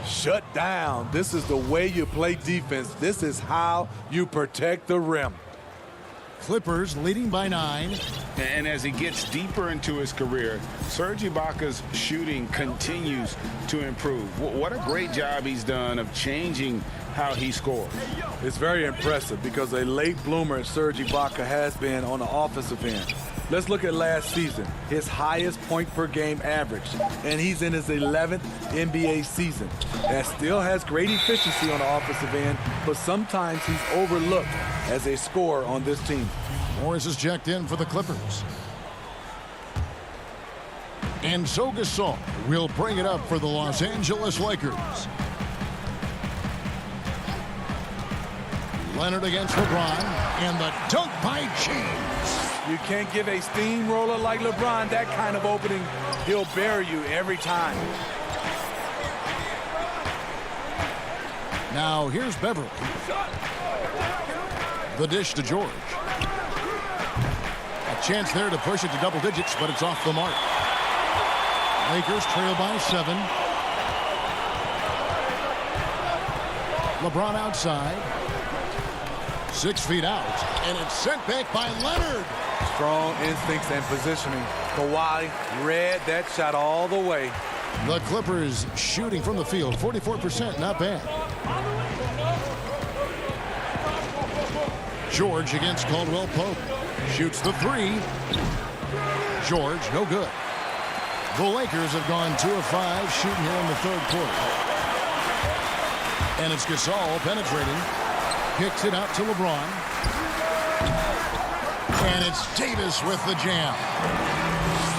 Shut down. This is the way you play defense. This is how you protect the rim. Clippers leading by 9. And as he gets deeper into his career, Serge Ibaka's shooting continues to improve. What a great job he's done of changing how he scores. It's very impressive because a late bloomer Serge Ibaka has been on the offensive end. Let's look at last season, his highest point per game average, and he's in his 11th NBA season. That still has great efficiency on the offensive end, but sometimes he's overlooked as a scorer on this team. Morris is checked in for the Clippers. And so Gasol will bring it up for the Los Angeles Lakers. Leonard against LeBron, and the dunk by James. You can't give a steamroller like LeBron that kind of opening. He'll bury you every time. Now here's Beverly. The dish to George. A chance there to push it to double digits, but it's off the mark. Lakers trail by 7. LeBron outside. 6 feet out, and it's sent back by Leonard. Strong instincts and positioning. Kawhi read that shot all the way. The Clippers shooting from the field, 44%, not bad. George against Caldwell-Pope. Shoots the 3. George, no good. The Lakers have gone 2 of 5 shooting here in the third quarter. And it's Gasol penetrating. Kicks it out to LeBron. And it's Davis with the jam.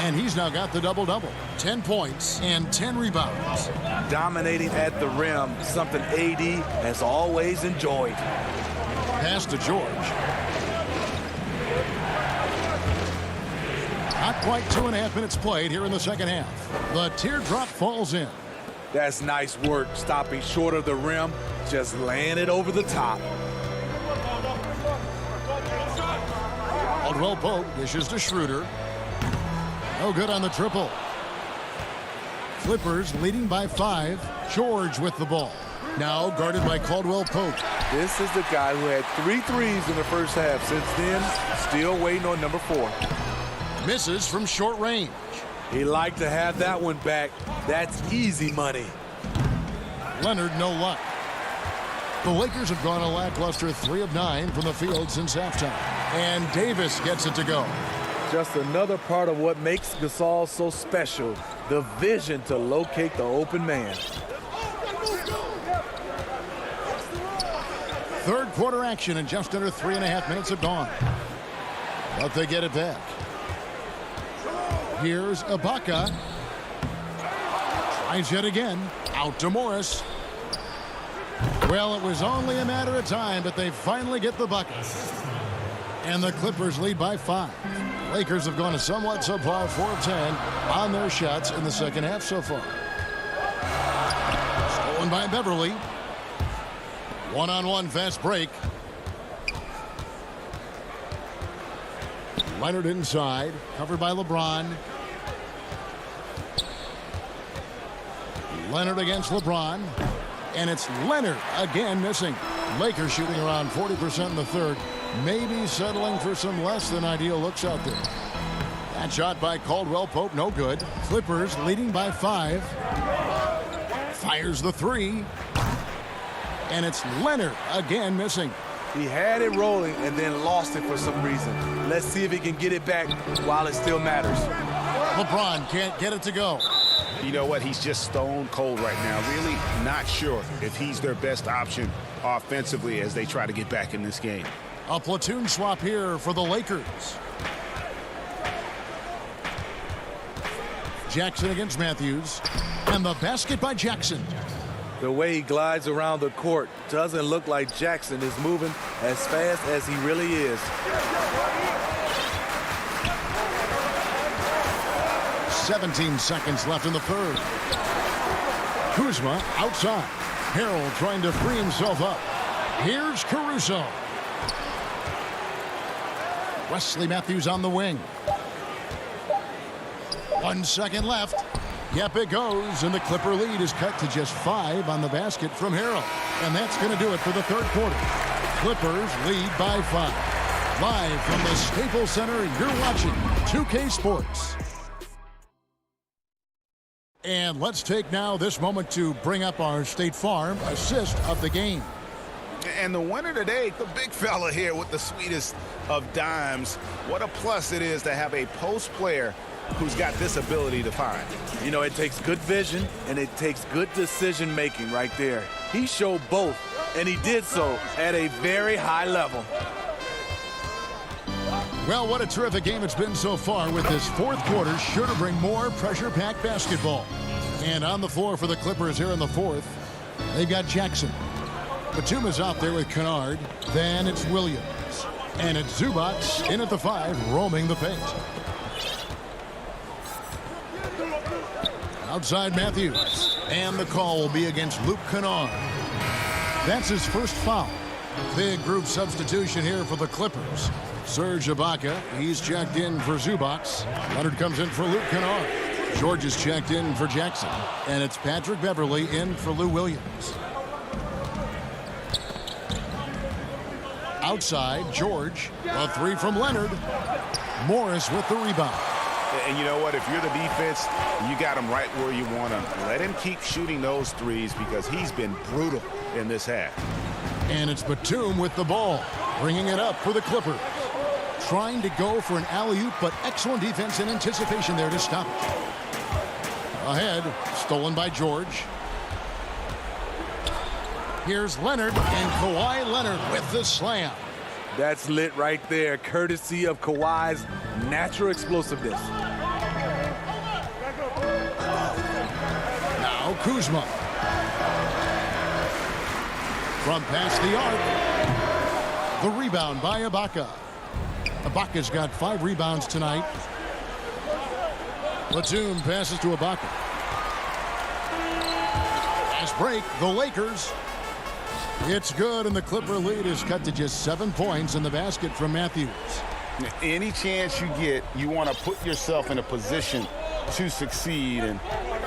And he's now got the double-double. 10 points and 10 rebounds. Dominating at the rim, something AD has always enjoyed. Pass to George. Not quite 2.5 minutes played here in the second half. The teardrop falls in. That's nice work, stopping short of the rim, just laying it over the top. Caldwell-Pope dishes to Schroeder. No good on the triple. Clippers leading by 5. George with the ball. Now guarded by Caldwell-Pope. This is the guy who had 3 threes in the first half. Since then, still waiting on number 4. Misses from short range. He'd like to have that one back. That's easy money. Leonard, no luck. The Lakers have gone a lackluster 3 of 9 from the field since halftime. And Davis gets it to go. Just another part of what makes Gasol so special, the vision to locate the open man. Third quarter action in just under 3.5 minutes have gone. But they get it back. Here's Ibaka. Tries yet again. Out to Morris. Well, it was only a matter of time, but they finally get the bucket. And the Clippers lead by 5. Lakers have gone a somewhat subpar 4 of 10 on their shots in the second half so far. Stolen by Beverly. One-on-one fast break. Leonard inside, covered by LeBron. Leonard against LeBron. And it's Leonard again missing. Lakers shooting around 40% in the third. Maybe settling for some less than ideal looks out there. That shot by Caldwell Pope, no good. Clippers leading by 5. Fires the 3. And it's Leonard again missing. He had it rolling and then lost it for some reason. Let's see if he can get it back while it still matters. LeBron can't get it to go. You know what? He's just stone cold right now. Really not sure if he's their best option offensively as they try to get back in this game. A platoon swap here for the Lakers. Jackson against Matthews. And the basket by Jackson. The way he glides around the court doesn't look like Jackson is moving as fast as he really is. 17 seconds left in the third. Kuzma outside. Harrell trying to free himself up. Here's Caruso. Wesley Matthews on the wing. 1 second left. Yep, it goes, and the Clipper lead is cut to just 5 on the basket from Harrell. And that's going to do it for the third quarter. Clippers lead by 5. Live from the Staples Center, you're watching 2K Sports. And let's take now this moment to bring up our State Farm assist of the game. And the winner today, the big fella here with the sweetest of dimes. What a plus it is to have a post player who's got this ability to find. You know, it takes good vision and it takes good decision making right there. He showed both, and he did so at a very high level. Well, what a terrific game it's been so far, with this fourth quarter sure to bring more pressure-packed basketball. And on the floor for the Clippers here in the fourth, they've got Jackson. Batum is out there with Kennard. Then it's Williams. And it's Zubac in at the 5, roaming the paint. Outside Matthews. And the call will be against Luke Kennard. That's his first foul. Big group substitution here for the Clippers. Serge Ibaka, he's checked in for Zubac. Leonard comes in for Luke Kennard. George is checked in for Jackson. And it's Patrick Beverly in for Lou Williams. Outside, George. A 3 from Leonard. Morris with the rebound. And you know what? If you're the defense, you got him right where you want him. Let him keep shooting those threes because he's been brutal in this half. And it's Batum with the ball, bringing it up for the Clippers. Trying to go for an alley-oop, but excellent defense and anticipation there to stop it. Ahead, stolen by George. Here's Leonard, and Kawhi Leonard with the slam. That's lit right there, courtesy of Kawhi's natural explosiveness. Now Kuzma. From past the arc. The rebound by Ibaka. Ibaka's got 5 rebounds tonight. Batum passes to Ibaka. Fast break, the Lakers. It's good, and the Clipper lead is cut to just 7 points in the basket from Matthews. Any chance you get, you want to put yourself in a position to succeed, and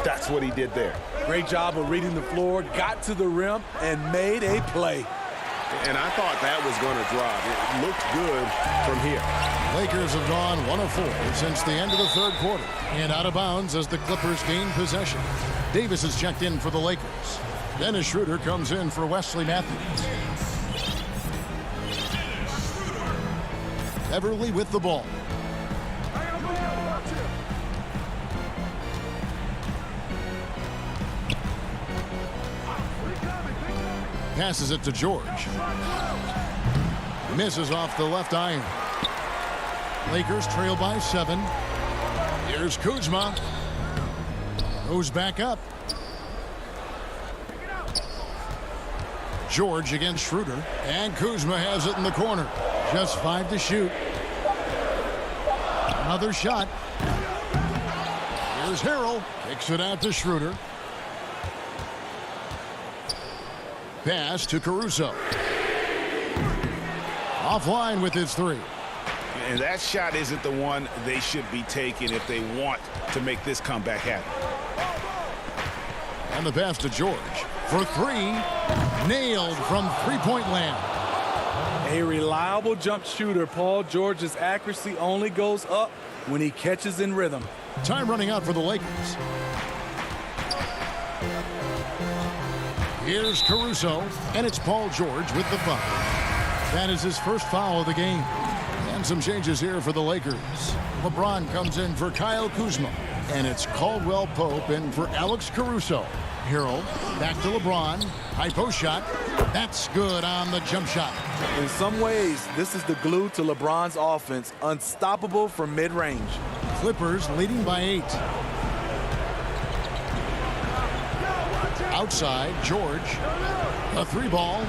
that's what he did there. Great job of reading the floor, got to the rim, and made a play. And I thought that was going to drop. It looked good from here. Lakers have gone 1 of 4 since the end of the third quarter. And out of bounds as the Clippers gain possession. Davis is checked in for the Lakers. Dennis Schroeder comes in for Wesley Matthews. Beverly with the ball. Passes it to George. Misses off the left iron. Lakers trail by 7. Here's Kuzma. Goes back up. George against Schroeder. And Kuzma has it in the corner. Just 5 to shoot. Another shot. Here's Harrell. Kicks it out to Schroeder. Pass to Caruso. Offline with his 3. And that shot isn't the one they should be taking if they want to make this comeback happen. And the pass to George for 3. Nailed from three-point land. A reliable jump shooter. Paul George's accuracy only goes up when he catches in rhythm. Time running out for the Lakers. Here's Caruso, and it's Paul George with the foul. That is his first foul of the game. And some changes here for the Lakers. LeBron comes in for Kyle Kuzma, and it's Caldwell Pope in for Alex Caruso. Harrell back to LeBron. High post shot. That's good on the jump shot. In some ways, this is the glue to LeBron's offense. Unstoppable from mid-range. Clippers leading by 8. Outside, George. A 3-ball.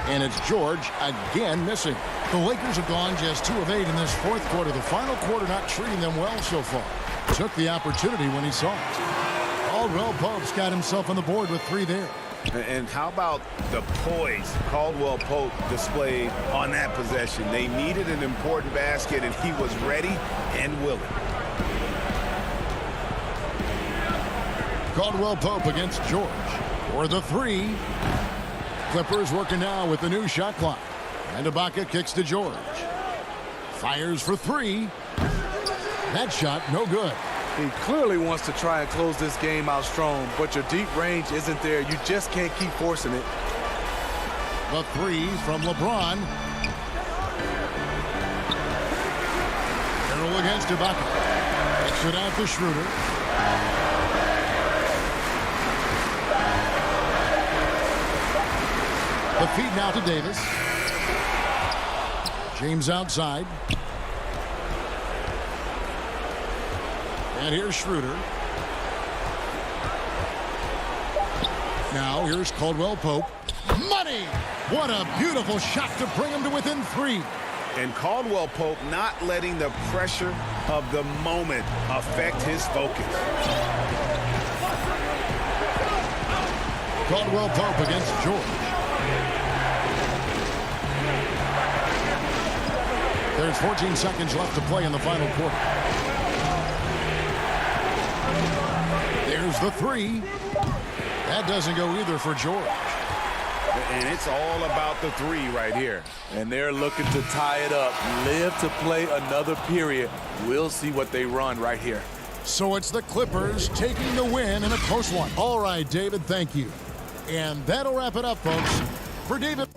And it's George again missing. The Lakers have gone just 2 of 8 in this fourth quarter. The final quarter not treating them well so far. Took the opportunity when he saw it. Caldwell Pope's got himself on the board with 3 there. And how about the poise Caldwell Pope displayed on that possession? They needed an important basket, and he was ready and willing. Caldwell Pope against George for the 3. Clippers working now with the new shot clock. And Ibaka kicks to George. Fires for 3. That shot no good. He clearly wants to try and close this game out strong, but your deep range isn't there. You just can't keep forcing it. The 3 from LeBron. Harrell against Ibaka. Kicks it out to Schroeder. The feed now to Davis. James outside. And here's Schroeder. Now here's Caldwell Pope. Money! What a beautiful shot to bring him to within 3. And Caldwell Pope not letting the pressure of the moment affect his focus. Caldwell Pope against George. There's 14 seconds left to play in the final quarter. There's the 3. That doesn't go either for George. And it's all about the 3 right here. And they're looking to tie it up. Live to play another period. We'll see what they run right here. So it's the Clippers taking the win in a close one. All right, David, thank you. And that'll wrap it up, folks. For David.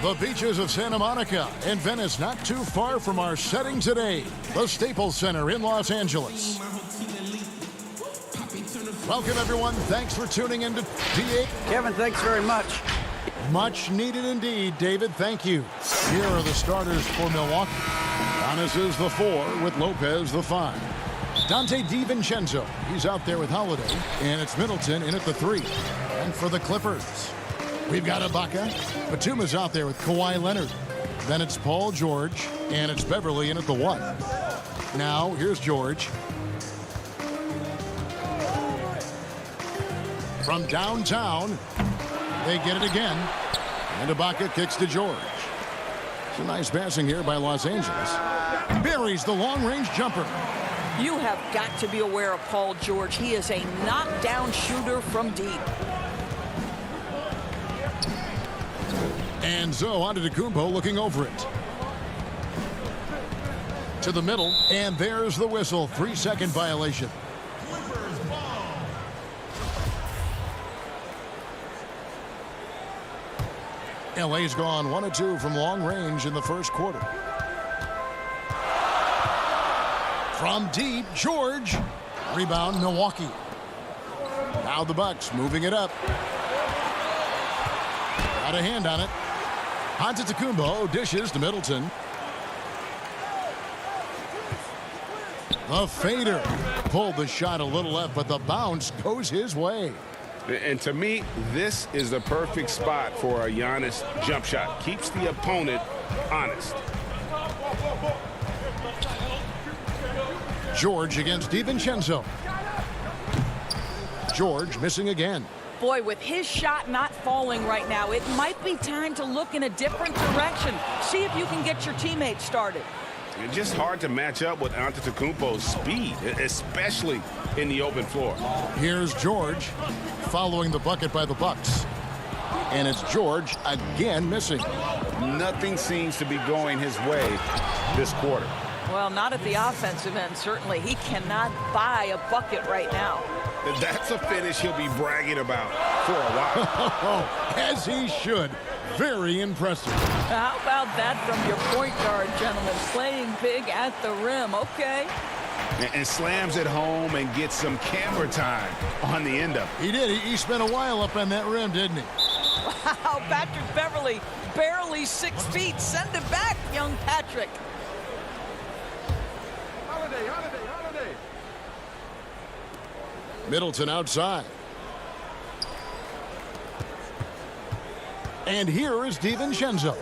The beaches of Santa Monica and Venice, not too far from our setting today, the Staples Center in Los Angeles. Welcome, everyone. Thanks for tuning in to DA. Kevin, thanks very much. Much needed indeed, David. Thank you. Here are the starters for Milwaukee. Giannis is the 4 with Lopez the 5. Dante DiVincenzo, he's out there with Holiday, and it's Middleton in at the 3. And for the Clippers, we've got Ibaka. Batuma's out there with Kawhi Leonard. Then it's Paul George, and it's Beverly in at the 1. Now, here's George. From downtown, they get it again. And Ibaka kicks to George. It's a nice passing here by Los Angeles. Buries the long-range jumper. You have got to be aware of Paul George. He is a knockdown shooter from deep. And so Antetokounmpo looking over it. To the middle, and there's the whistle. 3-second violation. LA's gone 1 of 2 from long range in the first quarter. From deep, George. Rebound, Milwaukee. Now the Bucks moving it up. Got a hand on it. Antetokounmpo dishes to Middleton. The fader. Pulled the shot a little left, but the bounce goes his way. And to me, this is the perfect spot for a Giannis jump shot. Keeps the opponent honest. George against DiVincenzo. George missing again. Boy, with his shot not falling right now, it might be time to look in a different direction. See if you can get your teammates started. It's just hard to match up with Antetokounmpo's speed, especially in the open floor. Here's George following the bucket by the Bucks. And it's George again missing. Nothing seems to be going his way this quarter. Well, not at the offensive end, certainly. He cannot buy a bucket right now. That's a finish he'll be bragging about for a while. As he should. Very impressive. How about that from your point guard, gentlemen? Playing big at the rim. Okay. And slams it home and gets some camera time on the end of it. He did. He spent a while up on that rim, didn't he? Wow, Patrick Beverly, barely 6 feet. Send it back, young Patrick. Holiday. Middleton outside. And here is DiVincenzo.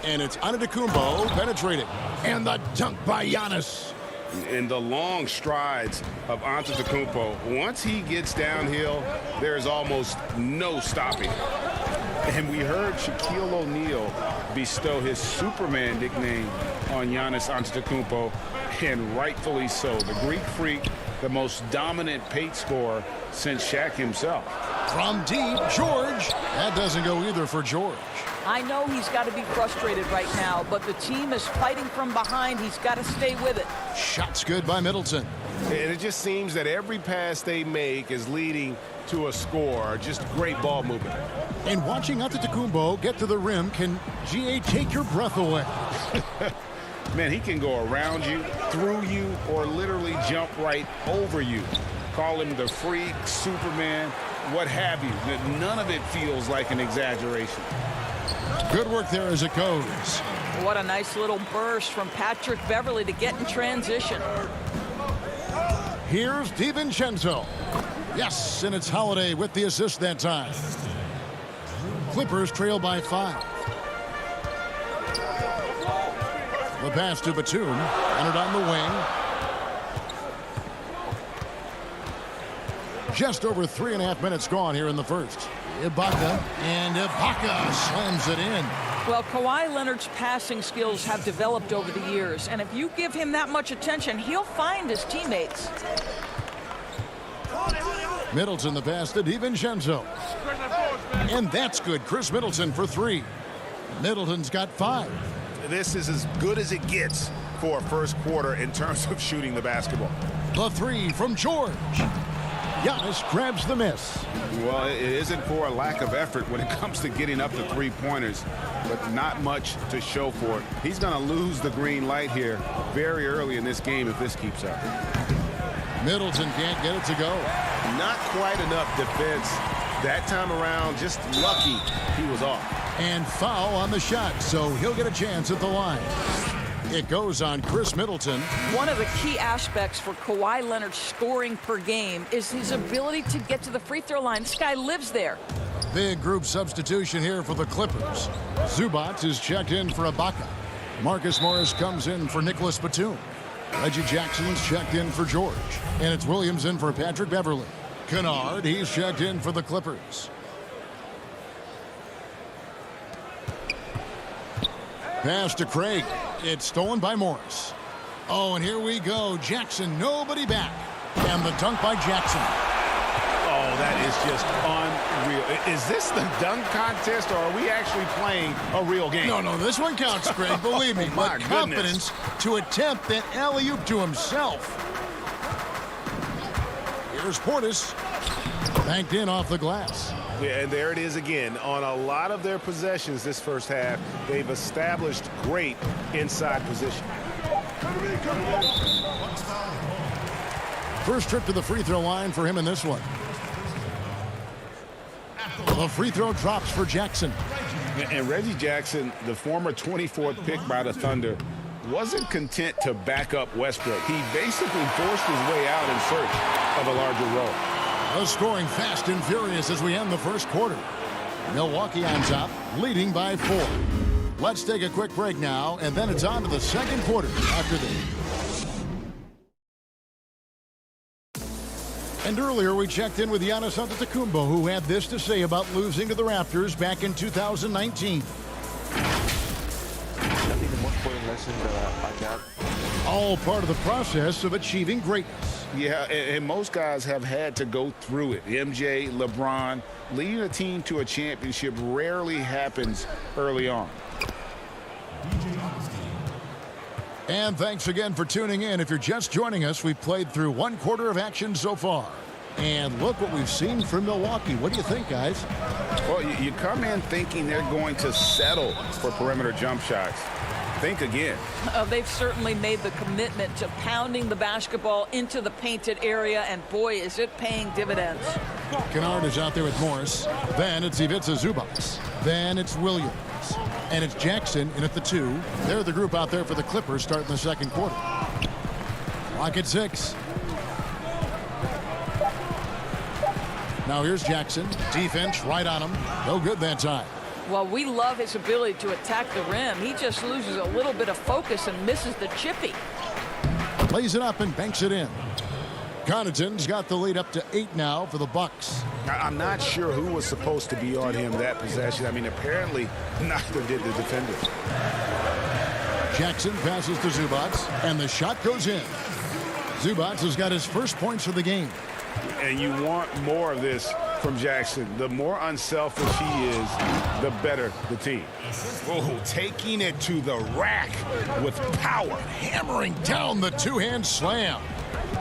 And it's Antetokounmpo penetrating. And the dunk by Giannis. And the long strides of Antetokounmpo. Once he gets downhill, there's almost no stopping. And we heard Shaquille O'Neal bestow his Superman nickname on Giannis Antetokounmpo, and rightfully so. The Greek Freak, the most dominant paint scorer since Shaq himself. From deep, George. That doesn't go either for George. I know he's got to be frustrated right now, but the team is fighting from behind. He's got to stay with it. Shot's good by Middleton. And it just seems that every pass they make is leading to a score. Just great ball movement. And watching Antetokounmpo get to the rim can, GA, take your breath away. Man, he can go around you, through you, or literally jump right over you. Call him the freak, Superman, what have you. None of it feels like an exaggeration. Good work there as it goes. What a nice little burst from Patrick Beverly to get in transition. Here's DiVincenzo. Yes, and it's Holiday with the assist that time. Clippers trail by 5. The pass to Batum. Entered on the wing. Just over 3.5 minutes gone here in the first. Ibaka, and Ibaka slams it in. Well, Kawhi Leonard's passing skills have developed over the years, and if you give him that much attention, he'll find his teammates. Middleton the pass to DiVincenzo. And that's good. Chris Middleton for 3. Middleton's got 5. This is as good as it gets for a first quarter in terms of shooting the basketball. The 3 from George. Giannis grabs the miss. Well, it isn't for a lack of effort when it comes to getting up the three-pointers, but not much to show for it. He's going to lose the green light here very early in this game if this keeps up. Middleton can't get it to go. Not quite enough defense that time around. Just lucky he was off. And foul on the shot, so he'll get a chance at the line. It goes on Chris Middleton. One of the key aspects for Kawhi Leonard's scoring per game is his ability to get to the free throw line. This guy lives there. Big group substitution here for the Clippers. Zubac is checked in for Ibaka. Marcus Morris comes in for Nicholas Batum. Reggie Jackson's checked in for George. And it's Williams in for Patrick Beverly. Kennard, he's checked in for the Clippers. Pass to Craig. It's stolen by Morris. Oh, and here we go. Jackson, nobody back. And the dunk by Jackson. Oh, that is just unreal. Is this the dunk contest, or are we actually playing a real game? No, this one counts, Greg. Believe me. My But confidence to attempt that alley-oop to himself. Here's Portis. Banked in off the glass. Yeah, and there it is again. On a lot of their possessions this first half, they've established great inside position. First trip to the free throw line for him in this one. The free throw drops for Jackson. And Reggie Jackson, the former 24th pick by the Thunder, wasn't content to back up Westbrook. He basically forced his way out in search of a larger role. The scoring fast and furious as we end the first quarter. Milwaukee on top, leading by 4. Let's take a quick break now, and then it's on to the second quarter after this. And earlier we checked in with Giannis Antetokounmpo, who had this to say about losing to the Raptors back in 2019. I think the most important lesson that I got. All part of the process of achieving greatness. Yeah, and most guys have had to go through it. MJ, LeBron, leading a team to a championship rarely happens early on. And thanks again for tuning in. If you're just joining us, we've played through one quarter of action so far. And look what we've seen from Milwaukee. What do you think, guys? Well, you come in thinking they're going to settle for perimeter jump shots. Think again. They've certainly made the commitment to pounding the basketball into the painted area, and boy, is it paying dividends. Kennard is out there with Morris. Then it's Ivica Zubac. Then it's Williams. And it's Jackson in at the 2. They're the group out there for the Clippers starting the second quarter. Clock at 6. Now here's Jackson. Defense right on him. No good that time. Well, we love his ability to attack the rim. He just loses a little bit of focus and misses the chippy. Lays it up and banks it in. Connaughton's got the lead up to 8 now for the Bucks. I'm not sure who was supposed to be on him that possession. I mean, apparently neither did the defenders. Jackson passes to Zubac, and the shot goes in. Zubac has got his first points of the game. And you want more of this from Jackson. The more unselfish he is, the better the team. Oh, taking it to the rack with power, hammering down the two-hand slam.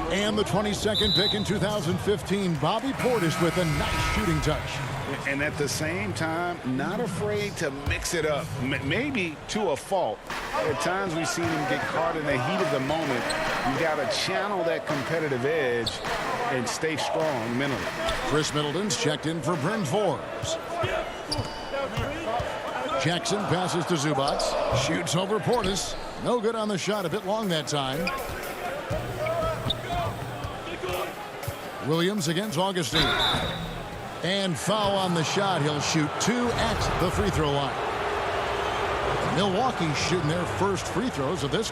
And the 22nd pick in 2015, Bobby Portis with a nice shooting touch. And at the same time, not afraid to mix it up, maybe to a fault. At times we've seen him get caught in the heat of the moment. You got to channel that competitive edge and stay strong mentally. Chris Middleton's checked in for Bryn Forbes. Jackson passes to Zubac. Shoots over Portis. No good on the shot. A bit long that time. Williams against Augustine. And foul on the shot. He'll shoot 2 at the free throw line. Milwaukee's shooting their first free throws of this.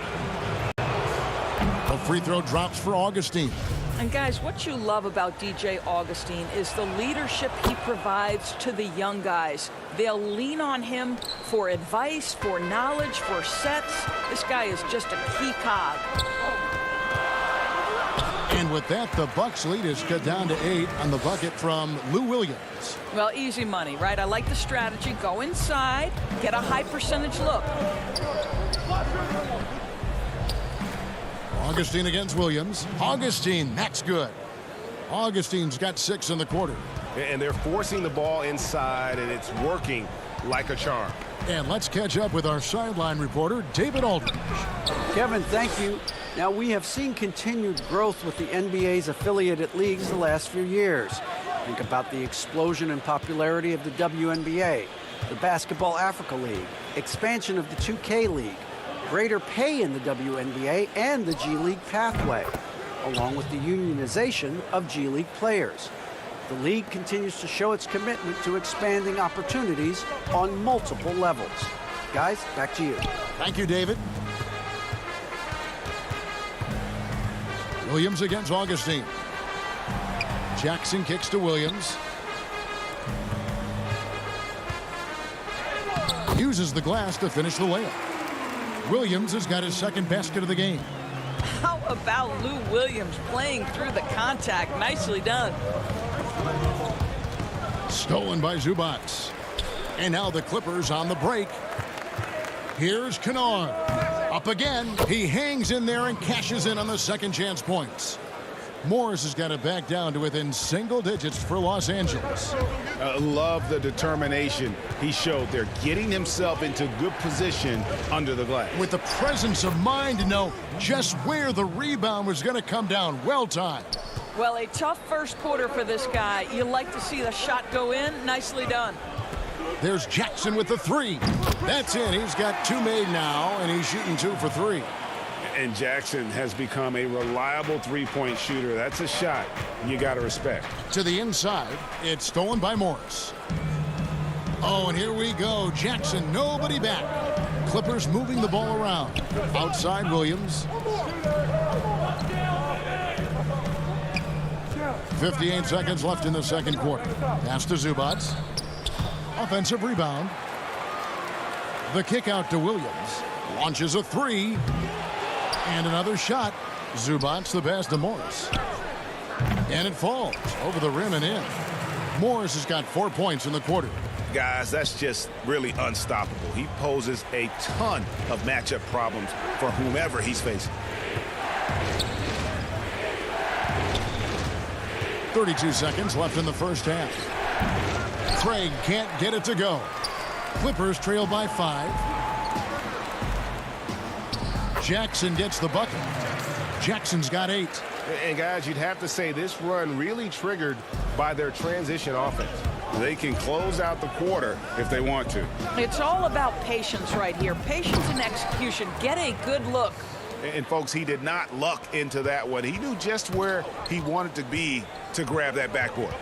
The free throw drops for Augustine. And guys, what you love about DJ Augustine is the leadership he provides to the young guys. They'll lean on him for advice, for knowledge, for sets. This guy is just a key cog. And with that, the Bucks lead is cut down to 8 on the bucket from Lou Williams. Well, easy money, right? I like the strategy. Go inside, get a high percentage look. Augustine against Williams. Augustine, that's good. Augustine's got 6 in the quarter. And they're forcing the ball inside, and it's working like a charm. And let's catch up with our sideline reporter, David Aldridge. Kevin, thank you. Now, we have seen continued growth with the NBA's affiliated leagues the last few years. Think about the explosion in popularity of the WNBA, the Basketball Africa League, expansion of the 2K League, greater pay in the WNBA and the G League pathway, along with the unionization of G League players. The league continues to show its commitment to expanding opportunities on multiple levels. Guys, back to you. Thank you, David. Williams against Augustine. Jackson kicks to Williams. Uses the glass to finish the layup. Williams has got his second basket of the game. How about Lou Williams playing through the contact? Nicely done. Stolen by Zubac. And now the Clippers on the break. Here's Kennard. Up again. He hangs in there and cashes in on the second chance points. Morris has got it back down to within single digits for Los Angeles. Love the determination he showed there, getting himself into good position under the glass. With the presence of mind to know just where the rebound was going to come down. Well timed. Well, a tough first quarter for this guy. You like to see the shot go in. Nicely done. There's Jackson with the three. That's in. He's got 2 made now, and he's shooting 2 for 3. And Jackson has become a reliable three-point shooter. That's a shot you got to respect. To the inside, it's stolen by Morris. Oh, and here we go. Jackson, nobody back. Clippers moving the ball around. Outside Williams. 58 seconds left in the second quarter. Pass to Zubac. Offensive rebound. The kick out to Williams. Launches a 3. And another shot. Zubac the pass to Morris. And it falls over the rim and in. Morris has got 4 points in the quarter. Guys, that's just really unstoppable. He poses a ton of matchup problems for whomever he's facing. 32 seconds left in the first half. Craig can't get it to go. Clippers trail by 5. Jackson gets the bucket. Jackson's got 8. And guys, you'd have to say this run really triggered by their transition offense. They can close out the quarter if they want to. It's all about patience right here. Patience and execution. Get a good look. And folks, he did not luck into that one. He knew just where he wanted to be to grab that backboard.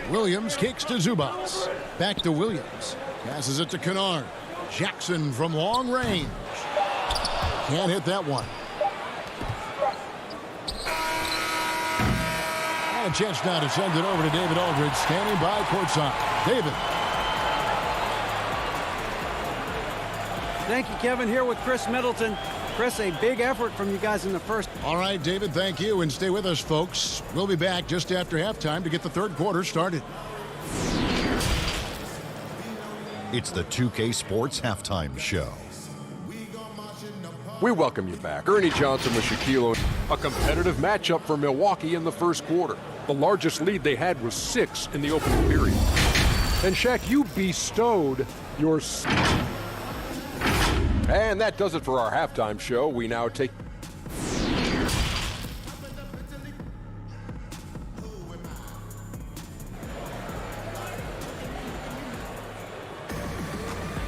Williams kicks to Zubac. Back to Williams. Passes it to Kennard. Jackson from long range. Can't hit that one. And a chance now to send it over to David Aldridge, standing by courtside. David. Thank you, Kevin. Here with Chris Middleton. Chris, a big effort from you guys in the first. All right, David, thank you. And stay with us, folks. We'll be back just after halftime to get the third quarter started. It's the 2K Sports Halftime Show. We welcome you back. Ernie Johnson with Shaquille O'Neal. A competitive matchup for Milwaukee in the first quarter. The largest lead they had was 6 in the opening period. And Shaq, you bestowed your... And that does it for our halftime show. We now take...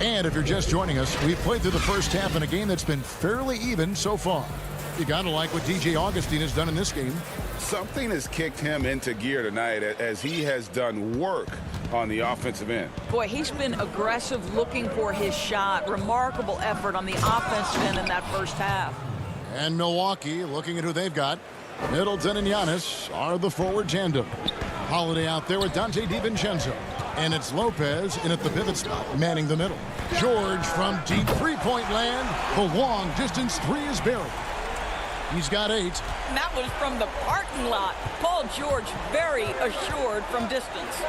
And if you're just joining us, we've played through the first half in a game that's been fairly even so far. You got to like what DJ Augustine has done in this game. Something has kicked him into gear tonight as he has done work on the offensive end. Boy, he's been aggressive looking for his shot. Remarkable effort on the offensive end in that first half. And Milwaukee, looking at who they've got, Middleton and Giannis are the forward tandem. Holiday out there with Dante DiVincenzo. And it's Lopez in at the pivot spot, manning the middle. George from deep three-point land. The long distance 3 is buried. He's got 8. And that was from the parking lot. Paul George very assured from distance.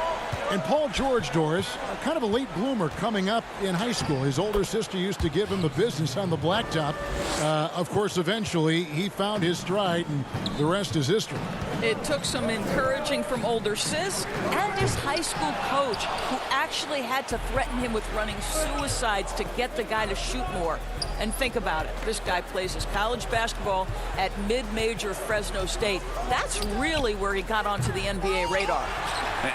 And Paul George, Doris, kind of a late bloomer coming up in high school. His older sister used to give him the business on the blacktop. Of course, eventually he found his stride, and the rest is history. It took some encouraging from older sis and his high school coach, who actually had to threaten him with running suicides to get the guy to shoot more. And think about it. This guy plays his college basketball at mid-major Fresno State. That's really where he got onto the NBA radar.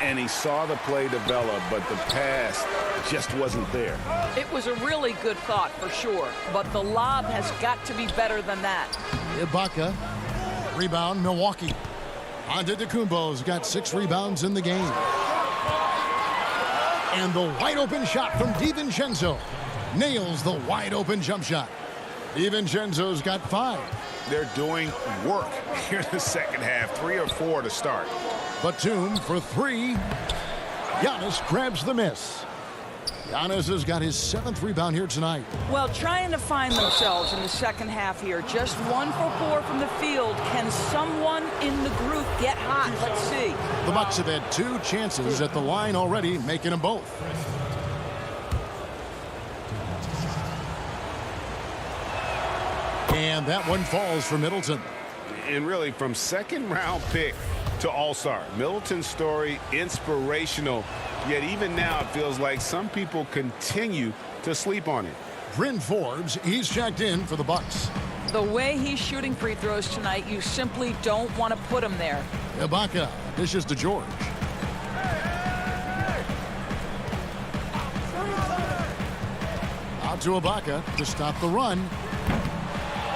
And he saw the play develop, but the pass just wasn't there. It was a really good thought for sure, but the lob has got to be better than that. Ibaka, rebound, Milwaukee. Antetokounmpo's got 6 rebounds in the game. And the wide open shot from DiVincenzo. Nails the wide open jump shot. DiVincenzo's got 5. They're doing work here in the second half. 3 or 4 to start. Batum for 3. Giannis grabs the miss. Giannis has got his 7th rebound here tonight. Well, trying to find themselves in the second half here. Just 1 for 4 from the field. Can someone in the group get hot? Let's see. The Bucks have had 2 chances at the line already, making them both. And that one falls for Middleton. And really, from second-round pick to All-Star, Middleton's story inspirational. Yet even now, it feels like some people continue to sleep on it. Bryn Forbes, he's checked in for the Bucks. The way he's shooting free throws tonight, you simply don't want to put him there. Ibaka dishes to George. Out to Ibaka to stop the run.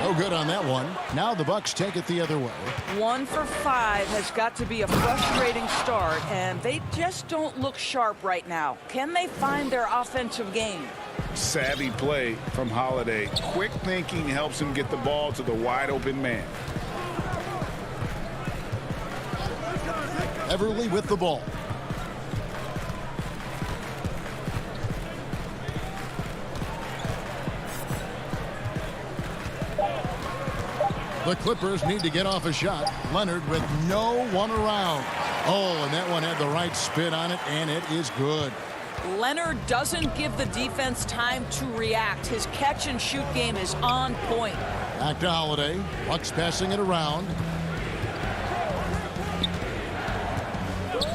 No good on that one. Now the Bucks take it the other way. 1 for 5 has got to be a frustrating start, and they just don't look sharp right now. Can they find their offensive game? Savvy play from Holiday. Quick thinking helps him get the ball to the wide open man. Everly with the ball. The Clippers need to get off a shot. Leonard with no one around. Oh, and that one had the right spin on it, and it is good. Leonard doesn't give the defense time to react. His catch-and-shoot game is on point. Back to Holiday. Bucks passing it around.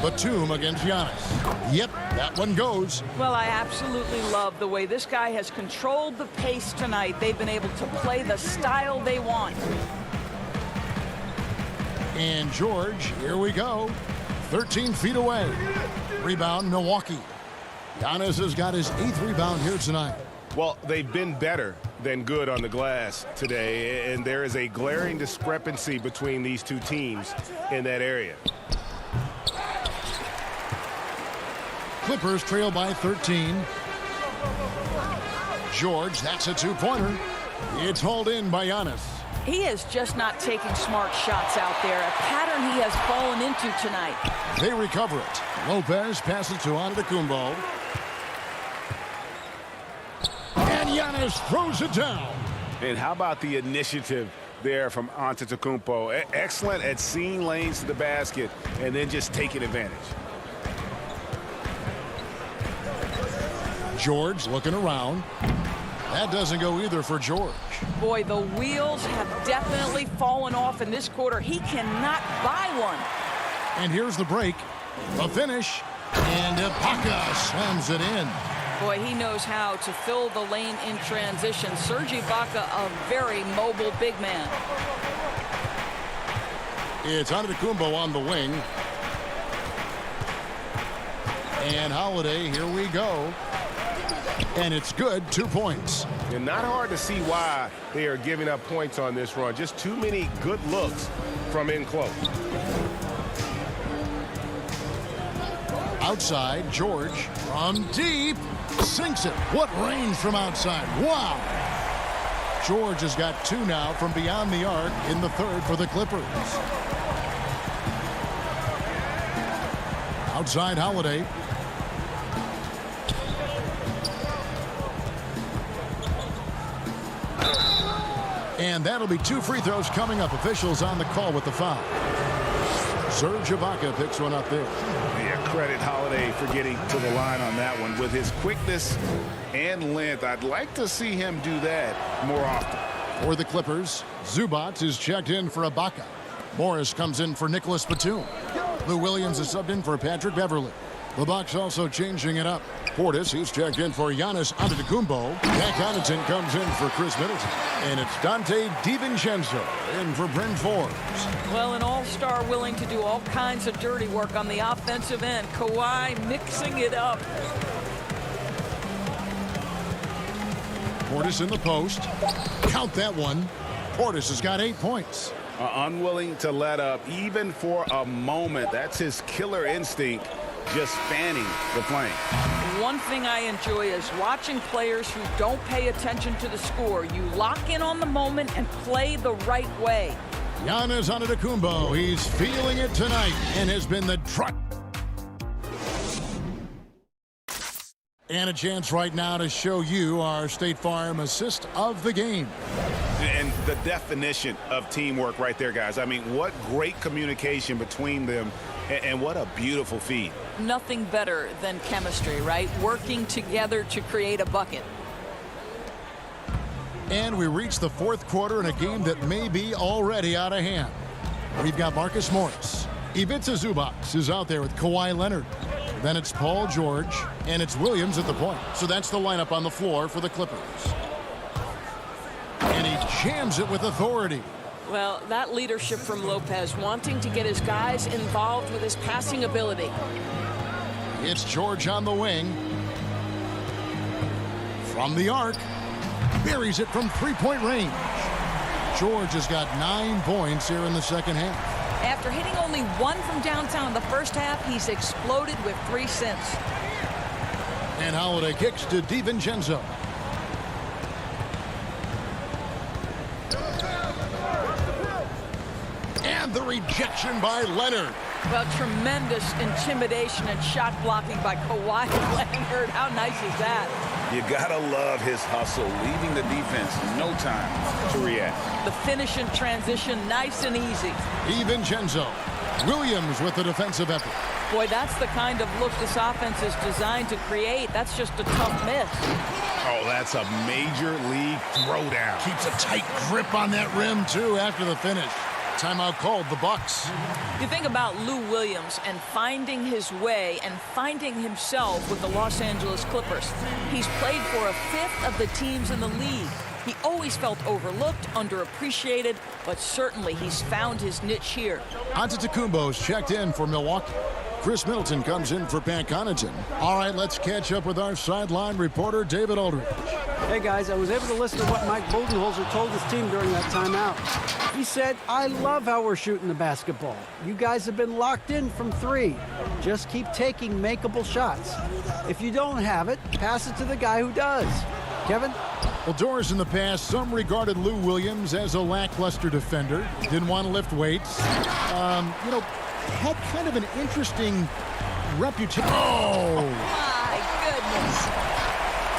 Batum against Giannis. Yep, that one goes. Well, I absolutely love the way this guy has controlled the pace tonight. They've been able to play the style they want. And George, here we go. 13 feet away. Rebound, Milwaukee. Giannis has got his 8th rebound here tonight. Well, they've been better than good on the glass today, and there is a glaring discrepancy between these two teams in that area. Clippers trail by 13. George, that's a 2-pointer. It's hauled in by Giannis. He is just not taking smart shots out there, a pattern he has fallen into tonight. They recover it. Lopez passes to Antetokounmpo. And Giannis throws it down. And how about the initiative there from Antetokounmpo? Excellent at seeing lanes to the basket and then just taking advantage. George looking around. That doesn't go either for George. Boy, the wheels have definitely fallen off in this quarter. He cannot buy one. And here's the break. The finish. And Ibaka slams it in. Boy, he knows how to fill the lane in transition. Serge Ibaka, a very mobile big man. It's Antetokounmpo on the wing. And Holiday, here we go. And it's good, 2 points. And not hard to see why they are giving up points on this run. Just too many good looks from in close. Outside, George from deep sinks it. What range from outside. Wow. George has got 2 now from beyond the arc in the 3rd for the Clippers. Outside, Holiday. And that'll be 2 free throws coming up. Officials on the call with the foul. Serge Ibaka picks one up there. Yeah, credit Holiday for getting to the line on that one. With his quickness and length, I'd like to see him do that more often. For the Clippers, Zubac is checked in for Ibaka. Morris comes in for Nicholas Batum. Lou Williams is subbed in for Patrick Beverly. The Bucks also changing it up. Portis, he's checked in for Giannis Antetokounmpo. Pat Connaughton comes in for Chris Middleton. And it's Dante DiVincenzo in for Bryn Forbes. Well, an all-star willing to do all kinds of dirty work on the offensive end. Kawhi mixing it up. Portis in the post. Count that one. Portis has got 8 points. Unwilling to let up even for a moment. That's his killer instinct, just fanning the flame. One thing I enjoy is watching players who don't pay attention to the score. You lock in on the moment and play the right way. Giannis Antetokounmpo, he's feeling it tonight and has been the truck. And a chance right now to show you our State Farm assist of the game. And the definition of teamwork right there, guys. I mean, what great communication between them, and what a beautiful feed. Nothing better than chemistry, right? Working together to create a bucket. And we reach the fourth quarter in a game that may be already out of hand. We've got Marcus Morris. Ivica Zubac is out there with Kawhi Leonard. Then it's Paul George, and it's Williams at the point. So that's the lineup on the floor for the Clippers. And he jams it with authority. Well, that leadership from Lopez, wanting to get his guys involved with his passing ability. It's George on the wing. From the arc. Buries it from three-point range. George has got 9 points here in the second half. After hitting only 1 from downtown in the first half, he's exploded with 3 since. And Holiday kicks to DiVincenzo. And the rejection by Leonard. Well, tremendous intimidation and shot blocking by Kawhi Leonard. How nice is that? You gotta love his hustle, leaving the defense no time to react. The finish in transition, nice and easy. DiVincenzo. Williams with the defensive effort. Boy, that's the kind of look this offense is designed to create. That's just a tough miss. Oh, that's a major league throwdown. Keeps a tight grip on that rim, too, after the finish. Timeout called, the Bucks. You think about Lou Williams and finding his way and finding himself with the Los Angeles Clippers. He's played for a fifth of the teams in the league. He always felt overlooked, underappreciated, but certainly he's found his niche here. Antetokounmpo's checked in for Milwaukee. Chris Middleton comes in for Pat Connaughton. All right, let's catch up with our sideline reporter, David Aldridge. Hey, guys, I was able to listen to what Mike Budenholzer told his team during that timeout. He said, I love how we're shooting the basketball. You guys have been locked in from 3. Just keep taking makeable shots. If you don't have it, pass it to the guy who does. Kevin? Well, Doris, in the past, some regarded Lou Williams as a lackluster defender. Didn't want to lift weights. Had kind of an interesting reputation. Oh! My goodness.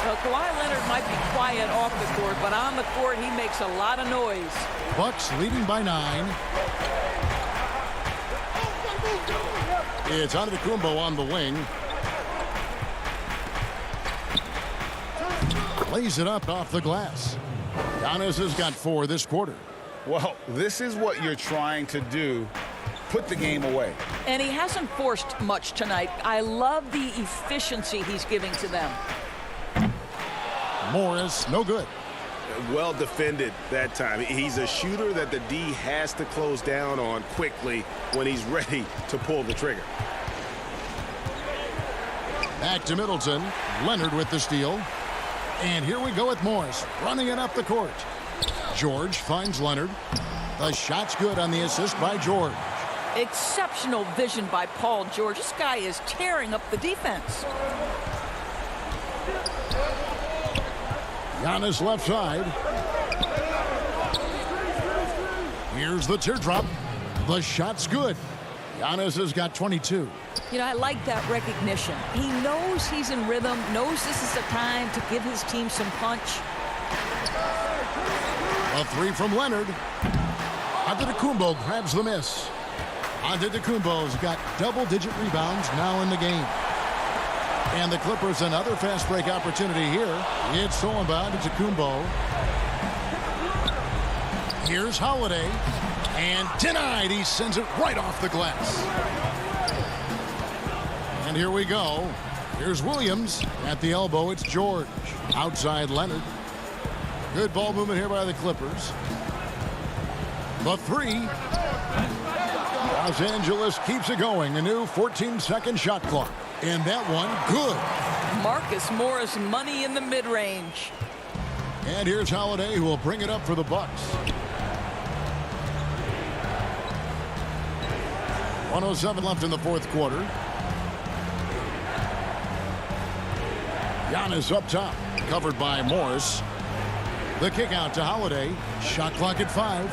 Well, Kawhi Leonard might be quiet off the court, but on the court, he makes a lot of noise. Bucks leading by 9. It's Antetokounmpo on the wing. Lays it up off the glass. Giannis has got 4 this quarter. Well, this is what you're trying to do. Put the game away. And he hasn't forced much tonight. I love the efficiency he's giving to them. Morris, no good. Well defended that time. He's a shooter that the D has to close down on quickly when he's ready to pull the trigger. Back to Middleton. Leonard with the steal. And here we go with Morris, running it up the court. George finds Leonard. The shot's good on the assist by George. Exceptional vision by Paul George. This guy is tearing up the defense. Giannis left side. Here's the teardrop. The shot's good. Giannis has got 22. You know, I like that recognition. He knows he's in rhythm, knows this is the time to give his team some punch. A 3 from Leonard. Antetokounmpo grabs the miss. Antetokounmpo's got double-digit rebounds now in the game. And the Clippers another fast break opportunity here. It's stolen by Antetokounmpo. Here's Holiday. And denied. He sends it right off the glass. And here we go. Here's Williams. At the elbow, it's George. Outside Leonard. Good ball movement here by the Clippers. The 3. Los Angeles keeps it going. A new 14-second shot clock. And that one, good. Marcus Morris, money in the mid-range. And here's Holiday, who will bring it up for the Bucks. 1:07 left in the fourth quarter. Giannis up top, covered by Morris. The kick out to Holiday. Shot clock at 5.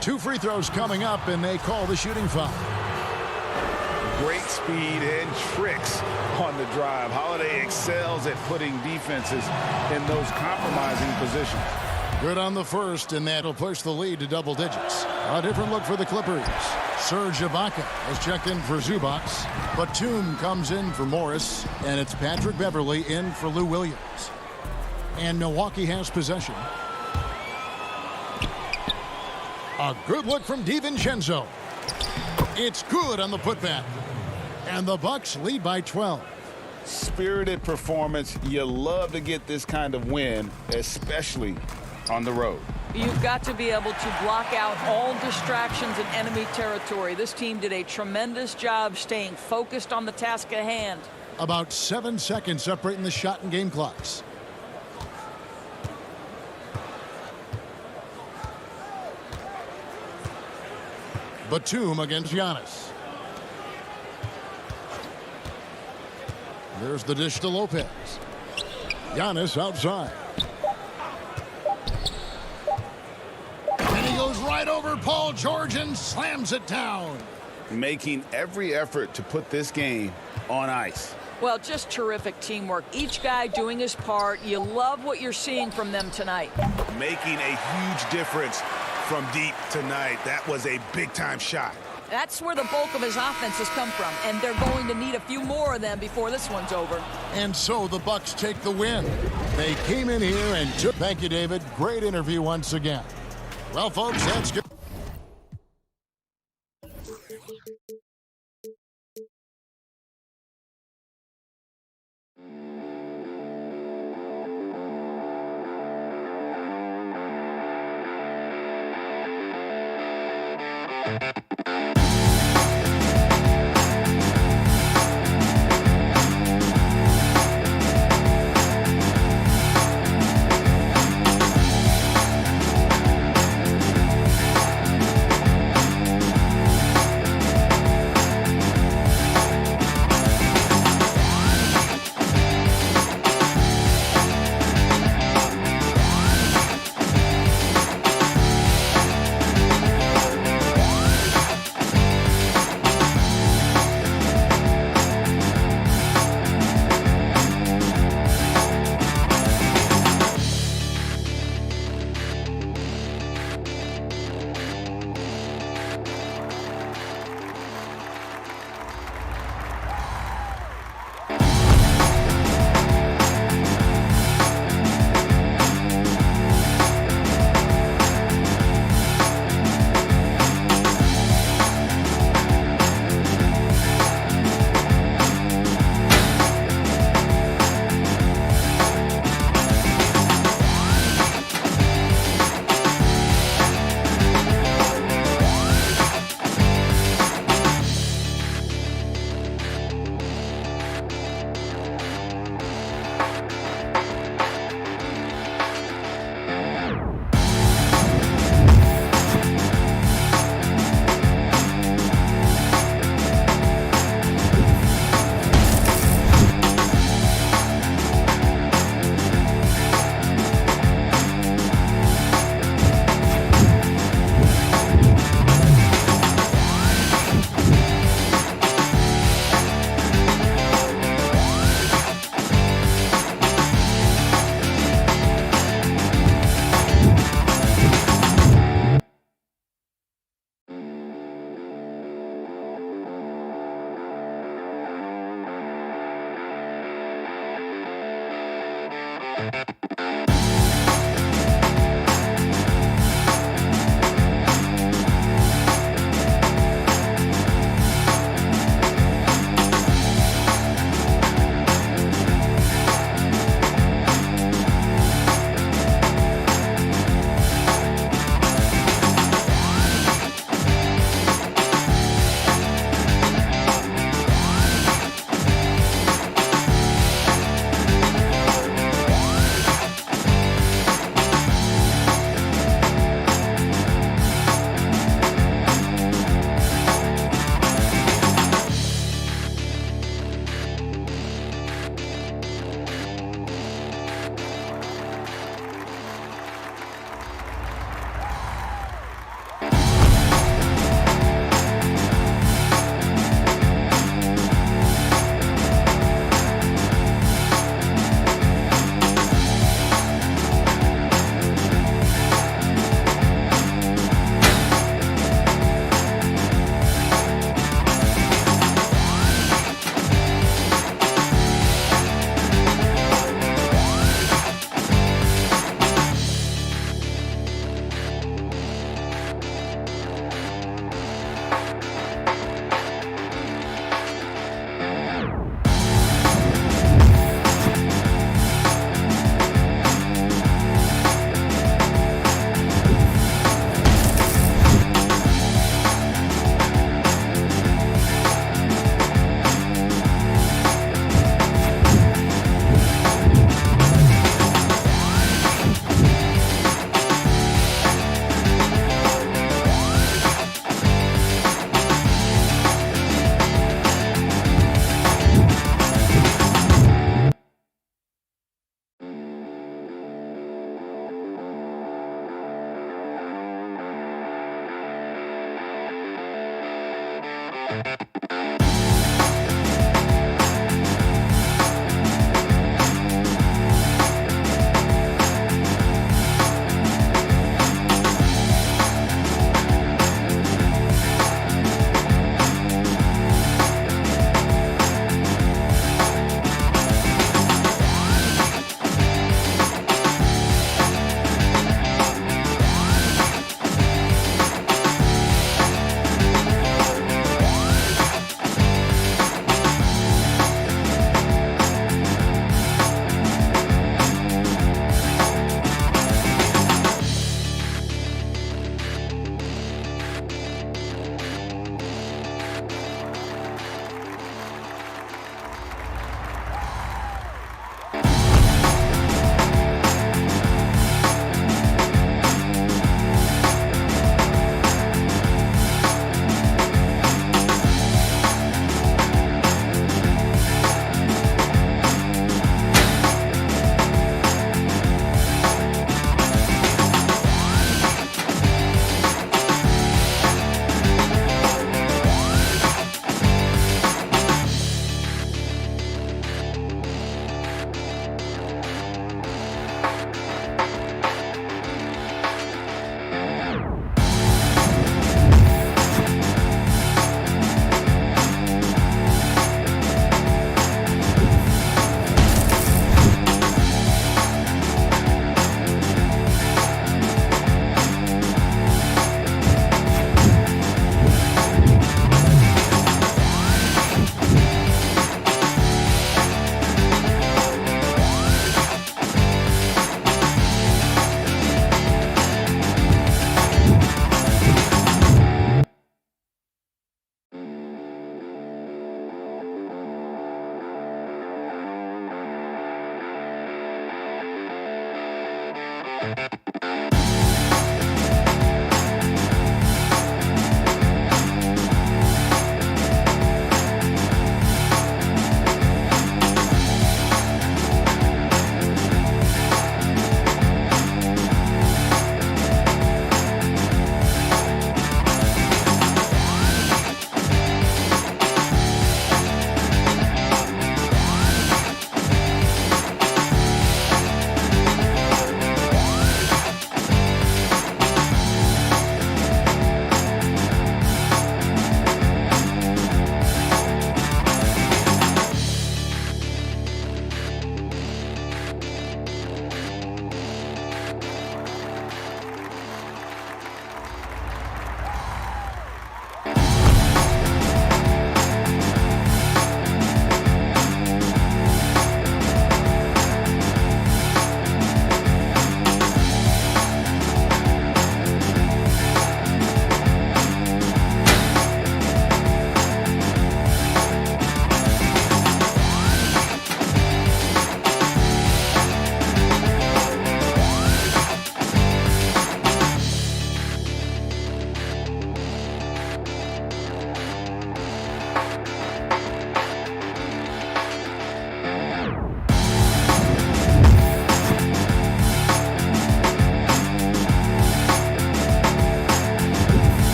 2 free throws coming up, and they call the shooting foul. Great speed and tricks on the drive. Holiday excels at putting defenses in those compromising positions. Good on the first, and that'll push the lead to double digits. A different look for the Clippers. Serge Ibaka has checked in for Zubac. Batum comes in for Morris, and it's Patrick Beverley in for Lou Williams. And Milwaukee has possession. A good look from DiVincenzo. It's good on the putback. And the Bucks lead by 12. Spirited performance. You love to get this kind of win, especially on the road. You've got to be able to block out all distractions in enemy territory. This team did a tremendous job staying focused on the task at hand. About 7 seconds separating the shot and game clocks. Batum against Giannis. There's the dish to Lopez. Giannis outside. And he goes right over Paul George and slams it down. Making every effort to put this game on ice. Well, just terrific teamwork. Each guy doing his part. You love what you're seeing from them tonight. Making a huge difference from deep tonight. That was a big-time shot. That's where the bulk of his offense has come from, and they're going to need a few more of them before this one's over. And so the Bucks take the win. They came in here and took. Thank you, David. Great interview once again. Well, folks, that's good.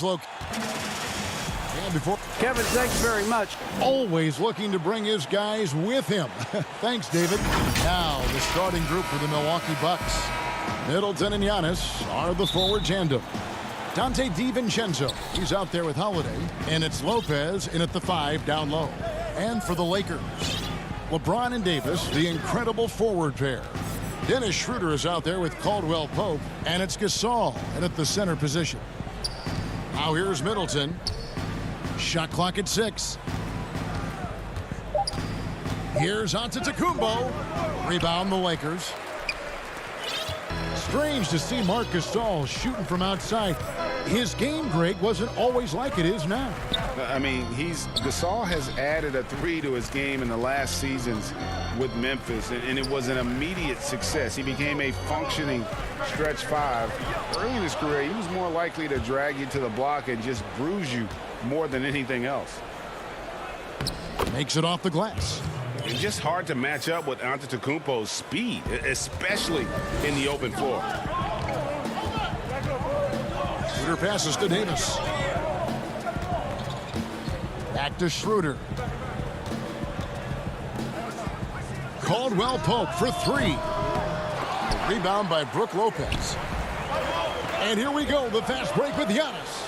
location. And before Kevin, thanks very much. Always looking to bring his guys with him. Thanks, David. Now, the starting group for the Milwaukee Bucks. Middleton and Giannis are the forward tandem. Dante DiVincenzo, he's out there with Holiday. And it's Lopez in at the 5 down low. And for the Lakers, LeBron and Davis, the incredible forward pair. Dennis Schroeder is out there with Caldwell Pope. And it's Gasol in at the center position. Now here's Middleton. Shot clock at 6. Here's Antetokounmpo. Rebound the Lakers. Strange to see Marc Gasol shooting from outside. His game, Greg, wasn't always like it is now. I mean, Gasol has added a 3 to his game in the last seasons with Memphis, and it was an immediate success. He became a functioning stretch 5. Early in his career, he was more likely to drag you to the block and just bruise you more than anything else. Makes it off the glass. It's just hard to match up with Antetokounmpo's speed, especially in the open floor. Schroeder passes to Davis. Back to Schroeder. Caldwell Pope for 3. Rebound by Brook Lopez. And here we go, the fast break with Giannis.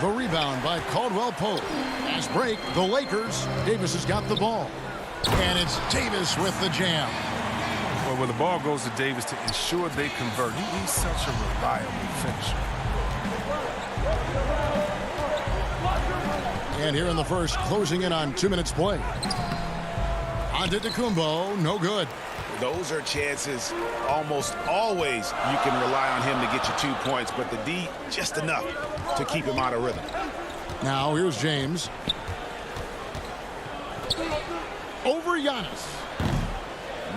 The rebound by Caldwell Pope. Fast break, the Lakers. Davis has got the ball. And it's Davis with the jam. Well, when the ball goes to Davis to ensure they convert, he's such a reliable finisher. And here in the first, closing in on 2 minutes play. Antetokounmpo, no good. Those are chances almost always you can rely on him to get you 2 points, but the D just enough to keep him out of rhythm. Now here's James. Over Giannis.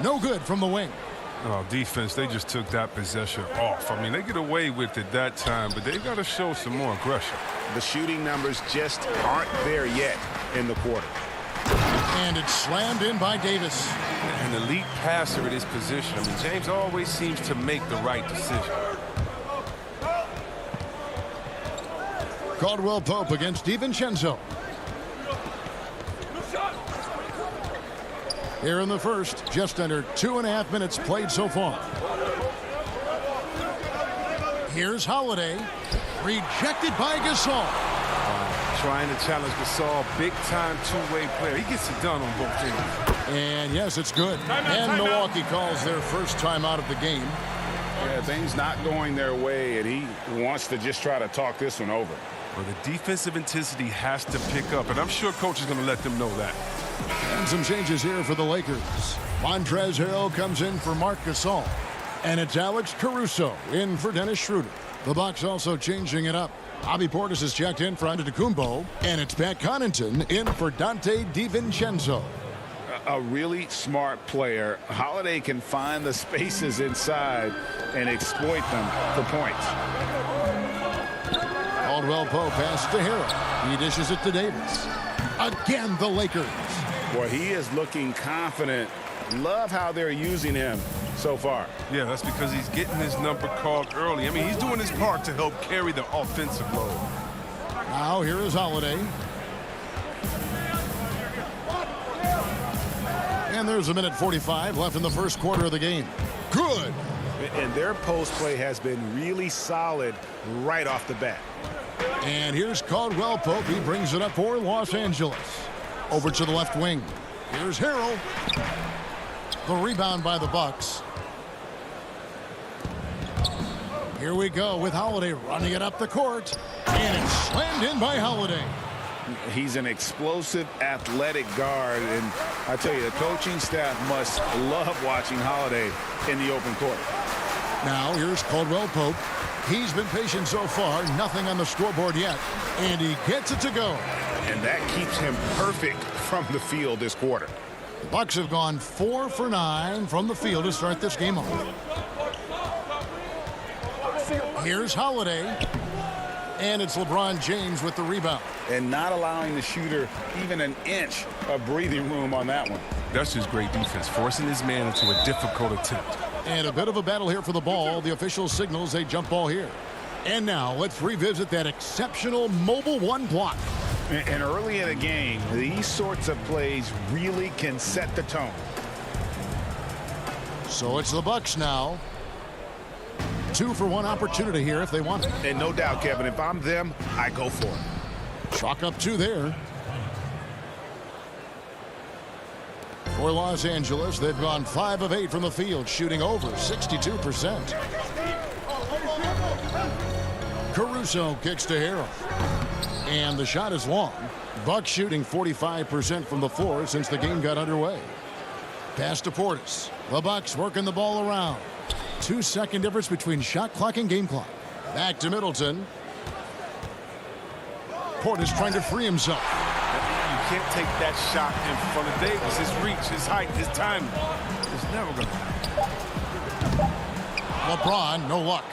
No good from the wing. Oh, defense, they just took that possession off. I mean, they get away with it that time, but they've got to show some more aggression. The shooting numbers just aren't there yet in the quarter. And it's slammed in by Davis. An elite passer at his position. I mean, James always seems to make the right decision. Caldwell Pope against DiVincenzo. Here in the first, just under 2.5 minutes played so far. Here's Holiday. Rejected by Gasol. Trying to challenge Gasol, big-time two-way player. He gets it done on both ends. And yes, it's good. And Milwaukee calls their first time out of the game. Yeah, things not going their way, and he wants to just try to talk this one over. Well, the defensive intensity has to pick up, and I'm sure coach is going to let them know that. And some changes here for the Lakers. Montrezl Harrell comes in for Marc Gasol. And it's Alex Caruso in for Dennis Schroeder. The Bucks also changing it up. Bobby Portis is checked in for Antetokounmpo. And it's Pat Connaughton in for Dante DiVincenzo. A really smart player. Holiday can find the spaces inside and exploit them for points. Caldwell Pope pass to Harrell. He dishes it to Davis. Again, the Lakers. Boy, he is looking confident. Love how they're using him so far. Yeah, that's because he's getting his number called early. I mean, he's doing his part to help carry the offensive load. Now here is Holiday. And there's 1:45 left in the first quarter of the game. Good. And their post play has been really solid right off the bat. And here's Caldwell Pope. He brings it up for Los Angeles. Over to the left wing. Here's Harrell. The rebound by the Bucks. Here we go with Holiday running it up the court. And it's slammed in by Holiday. He's an explosive, athletic guard. And I tell you, the coaching staff must love watching Holiday in the open court. Now here's Caldwell Pope. He's been patient so far. Nothing on the scoreboard yet. And he gets it to go. And that keeps him perfect from the field this quarter. The Bucks have gone 4 for 9 from the field to start this game off. Here's Holiday. And it's LeBron James with the rebound. And not allowing the shooter even an inch of breathing room on that one. That's just great defense, forcing his man into a difficult attempt. And a bit of a battle here for the ball. The official signals a jump ball here. And now let's revisit that exceptional mobile one block. And early in a game, these sorts of plays really can set the tone. So it's the Bucks now. 2-for-1 opportunity here if they want it. And no doubt, Kevin, if I'm them, I go for it. Chalk up 2 there. For Los Angeles, they've gone 5 of 8 from the field, shooting over 62%. Caruso kicks to Harrell. And the shot is long. Bucks shooting 45% from the floor since the game got underway. Pass to Portis. The Bucks working the ball around. 2-second difference between shot clock and game clock. Back to Middleton. Portis trying to free himself. You can't take that shot in front of Davis. His reach, his height, his timing. It's never going to happen. LeBron, no luck.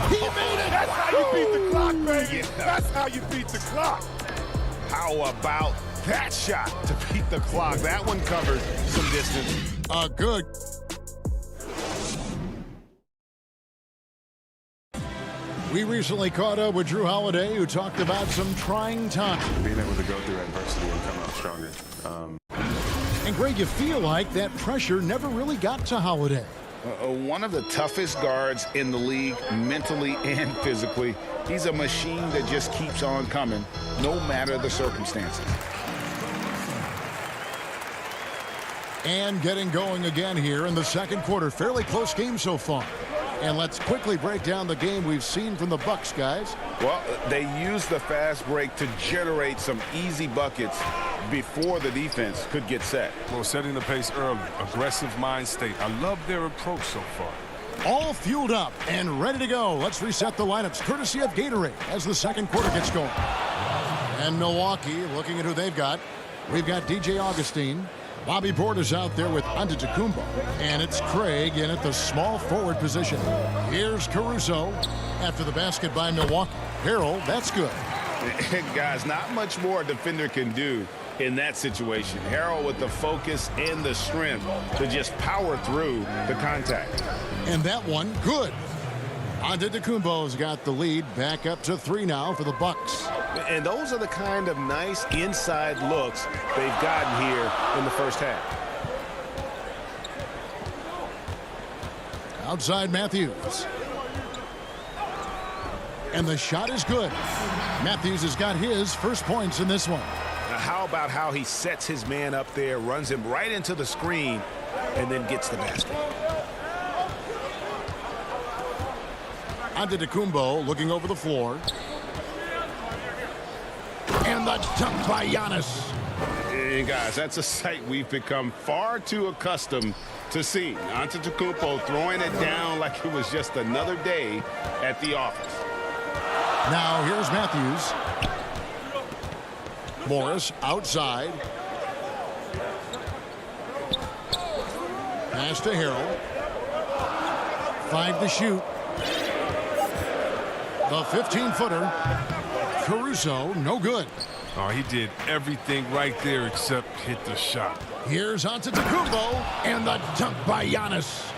He made it! That's how you beat the clock, baby! Yeah. That's how you beat the clock! How about that shot to beat the clock? That one covered some distance. Good. We recently caught up with Drew Holiday, who talked about some trying times. Being able to go through adversity and come out stronger. And Greg, you feel like that pressure never really got to Holiday. One of the toughest guards in the league, mentally and physically. He's a machine that just keeps on coming, no matter the circumstances. And getting going again here in the second quarter. Fairly close game so far. And let's quickly break down the game we've seen from the Bucks, guys. Well, they used the fast break to generate some easy buckets before the defense could get set. Well, setting the pace early, aggressive mind state. I love their approach so far. All fueled up and ready to go. Let's reset the lineups courtesy of Gatorade as the second quarter gets going. And Milwaukee looking at who they've got. We've got DJ Augustine. Bobby Portis out there with Antetokounmpo. And it's Craig in at the small forward position. Here's Caruso after the basket by Milwaukee. Harrell, that's good. Guys, not much more a defender can do in that situation. Harrell with the focus and the strength to just power through the contact. And that one, good. Antetokounmpo's got the lead, back up to 3 now for the Bucks. And those are the kind of nice inside looks they've gotten here in the first half. Outside Matthews. And the shot is good. Matthews has got his first points in this one. Now how about how he sets his man up there, runs him right into the screen, and then gets the basket. Antetokounmpo looking over the floor. And the dunk by Giannis. And guys, that's a sight we've become far too accustomed to seeing. Antetokounmpo throwing it down like it was just another day at the office. Now here's Matthews. Morris outside. Pass to Harrell. 5 to shoot. The 15-footer. Caruso, no good. Oh, he did everything right there except hit the shot. Here's Antetokounmpo, and the dunk by Giannis.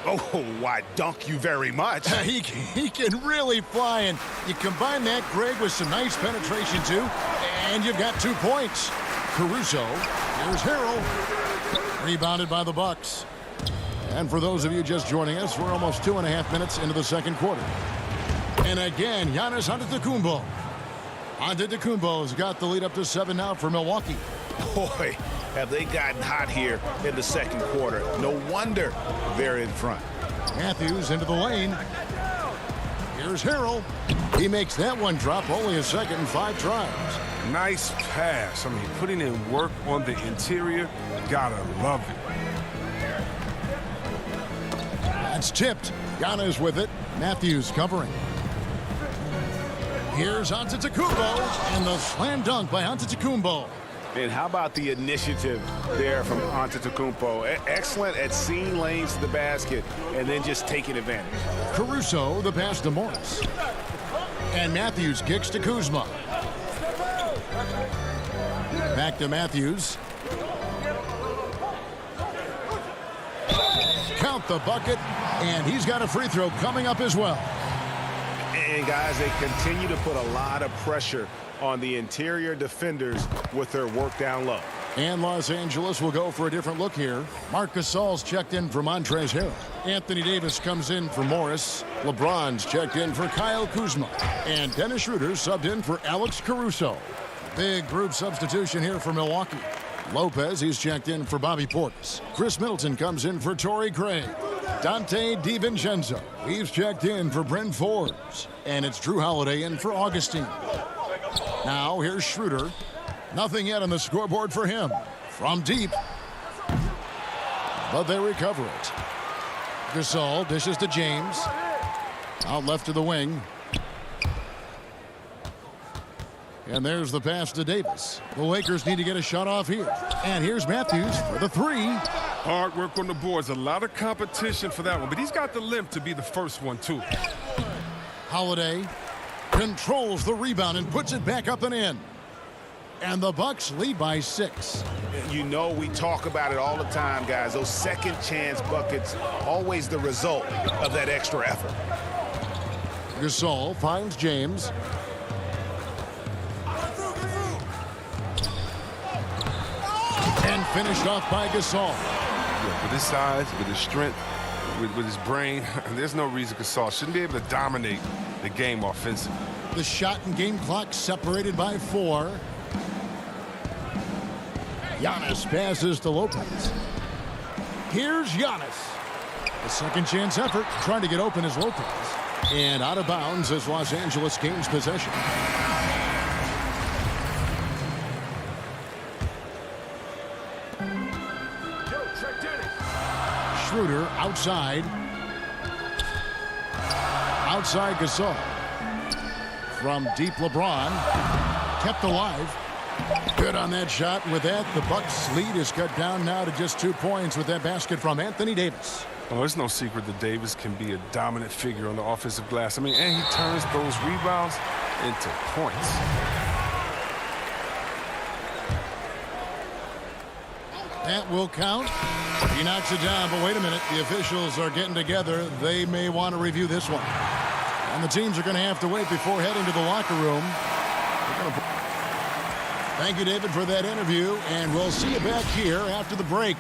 Oh, why, dunk you very much. He can really fly, and you combine that, Greg, with some nice penetration, too, and you've got 2 points. Caruso, here's Harrell. Rebounded by the Bucks. And for those of you just joining us, we're almost 2.5 minutes into the second quarter. And again, Giannis Antetokounmpo. Antetokounmpo's got the lead up to 7 now for Milwaukee. Boy, have they gotten hot here in the second quarter. No wonder they're in front. Matthews into the lane. Here's Harrell. He makes that one drop, only a second and 5 tries. Nice pass. I mean, putting in work on the interior. Gotta love it. That's tipped. Giannis with it. Matthews covering. Here's Antetokounmpo, and the slam dunk by Antetokounmpo. And how about the initiative there from Antetokounmpo? Excellent at seeing lanes to the basket and then just taking advantage. Caruso, the pass to Morris. And Matthews kicks to Kuzma. Back to Matthews. Count the bucket, and he's got a free throw coming up as well. And guys, they continue to put a lot of pressure on the interior defenders with their work down low. And Los Angeles will go for a different look here. Marc Gasol's checked in for Montrezl Harrell. Anthony Davis comes in for Morris. LeBron's checked in for Kyle Kuzma. And Dennis Schroeder subbed in for Alex Caruso. Big group substitution here for Milwaukee. Lopez, he's checked in for Bobby Portis. Chris Middleton comes in for Torrey Craig. Dante DiVincenzo, he's checked in for Bryn Forbes. And it's Drew Holiday in for Augustine. Now here's Schroeder. Nothing yet on the scoreboard for him. From deep. But they recover it. Gasol dishes to James. Out left to the wing. And there's the pass to Davis. The Lakers need to get a shot off here. And here's Matthews for the three. Hard work on the boards. A lot of competition for that one. But he's got the limp to be the first one, too. Holiday controls the rebound and puts it back up and in. And the Bucks lead by 6. You know, we talk about it all the time, guys. Those second chance buckets, always the result of that extra effort. Gasol finds James. And finished off by Gasol. Yeah, with his size, with his strength, with his brain, there's no reason Gasol shouldn't be able to dominate the game offensively. The shot and game clock separated by 4. Giannis passes to Lopez. Here's Giannis. A second chance effort trying to get open is Lopez. And out of bounds as Los Angeles gains possession. Schroeder outside. Outside Gasol. From deep LeBron. Kept alive. Good on that shot. And with that, the Bucks lead is cut down now to just 2 points with that basket from Anthony Davis. Well, it's no secret that Davis can be a dominant figure on the offensive glass. I mean, and he turns those rebounds into points. That will count. He knocks it down, but wait a minute. The officials are getting together. They may want to review this one. And the teams are going to have to wait before heading to the locker room. Thank you, David, for that interview, and we'll see you back here after the break.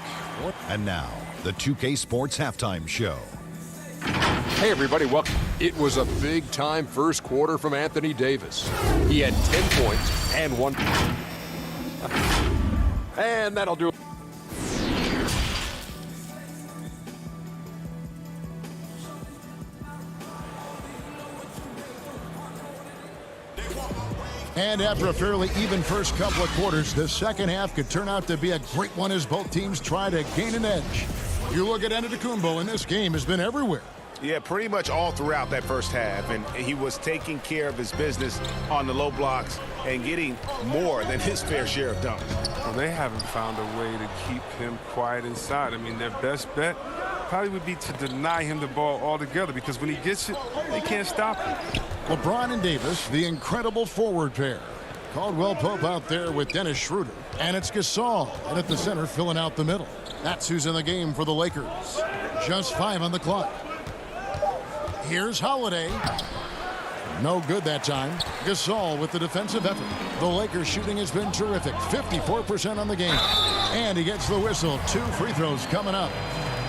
And now, the 2K Sports Halftime Show. Hey, everybody, welcome. It was a big-time first quarter from Anthony Davis. He had 10 points and 1. And that'll do it. And after a fairly even first couple of quarters, the second half could turn out to be a great one as both teams try to gain an edge. You look at Antetokounmpo, and this game has been everywhere. Yeah, pretty much all throughout that first half, and he was taking care of his business on the low blocks and getting more than his fair share of dunks. Well, they haven't found a way to keep him quiet inside. I mean, their best bet probably would be to deny him the ball altogether, because when he gets it, they can't stop him. LeBron and Davis, the incredible forward pair. Caldwell Pope out there with Dennis Schroeder. And it's Gasol and at the center filling out the middle. That's who's in the game for the Lakers. Just 5 on the clock. Here's Holiday. No good that time. Gasol with the defensive effort. The Lakers shooting has been terrific. 54% on the game. And he gets the whistle. 2 free throws coming up.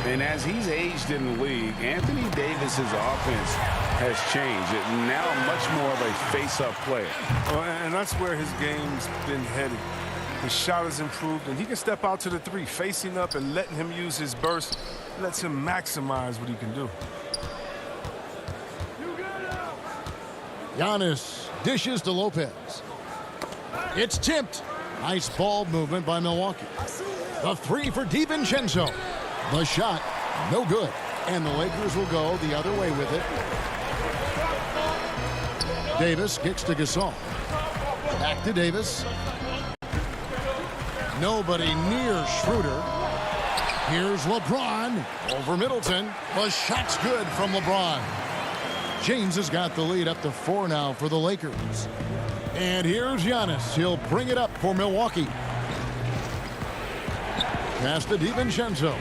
And as he's aged in the league, Anthony Davis's offense has changed. It now much more of a face-up player. Well, and that's where his game's been headed. His shot has improved, and he can step out to the 3, facing up and letting him use his burst. Lets him maximize what he can do. Giannis dishes to Lopez. It's tipped. Nice ball movement by Milwaukee. The 3 for DiVincenzo. The shot, no good. And the Lakers will go the other way with it. Davis kicks to Gasol. Back to Davis. Nobody near Schroeder. Here's LeBron over Middleton. The shot's good from LeBron. James has got the lead up to 4 now for the Lakers. And here's Giannis. He'll bring it up for Milwaukee. Pass to DiVincenzo.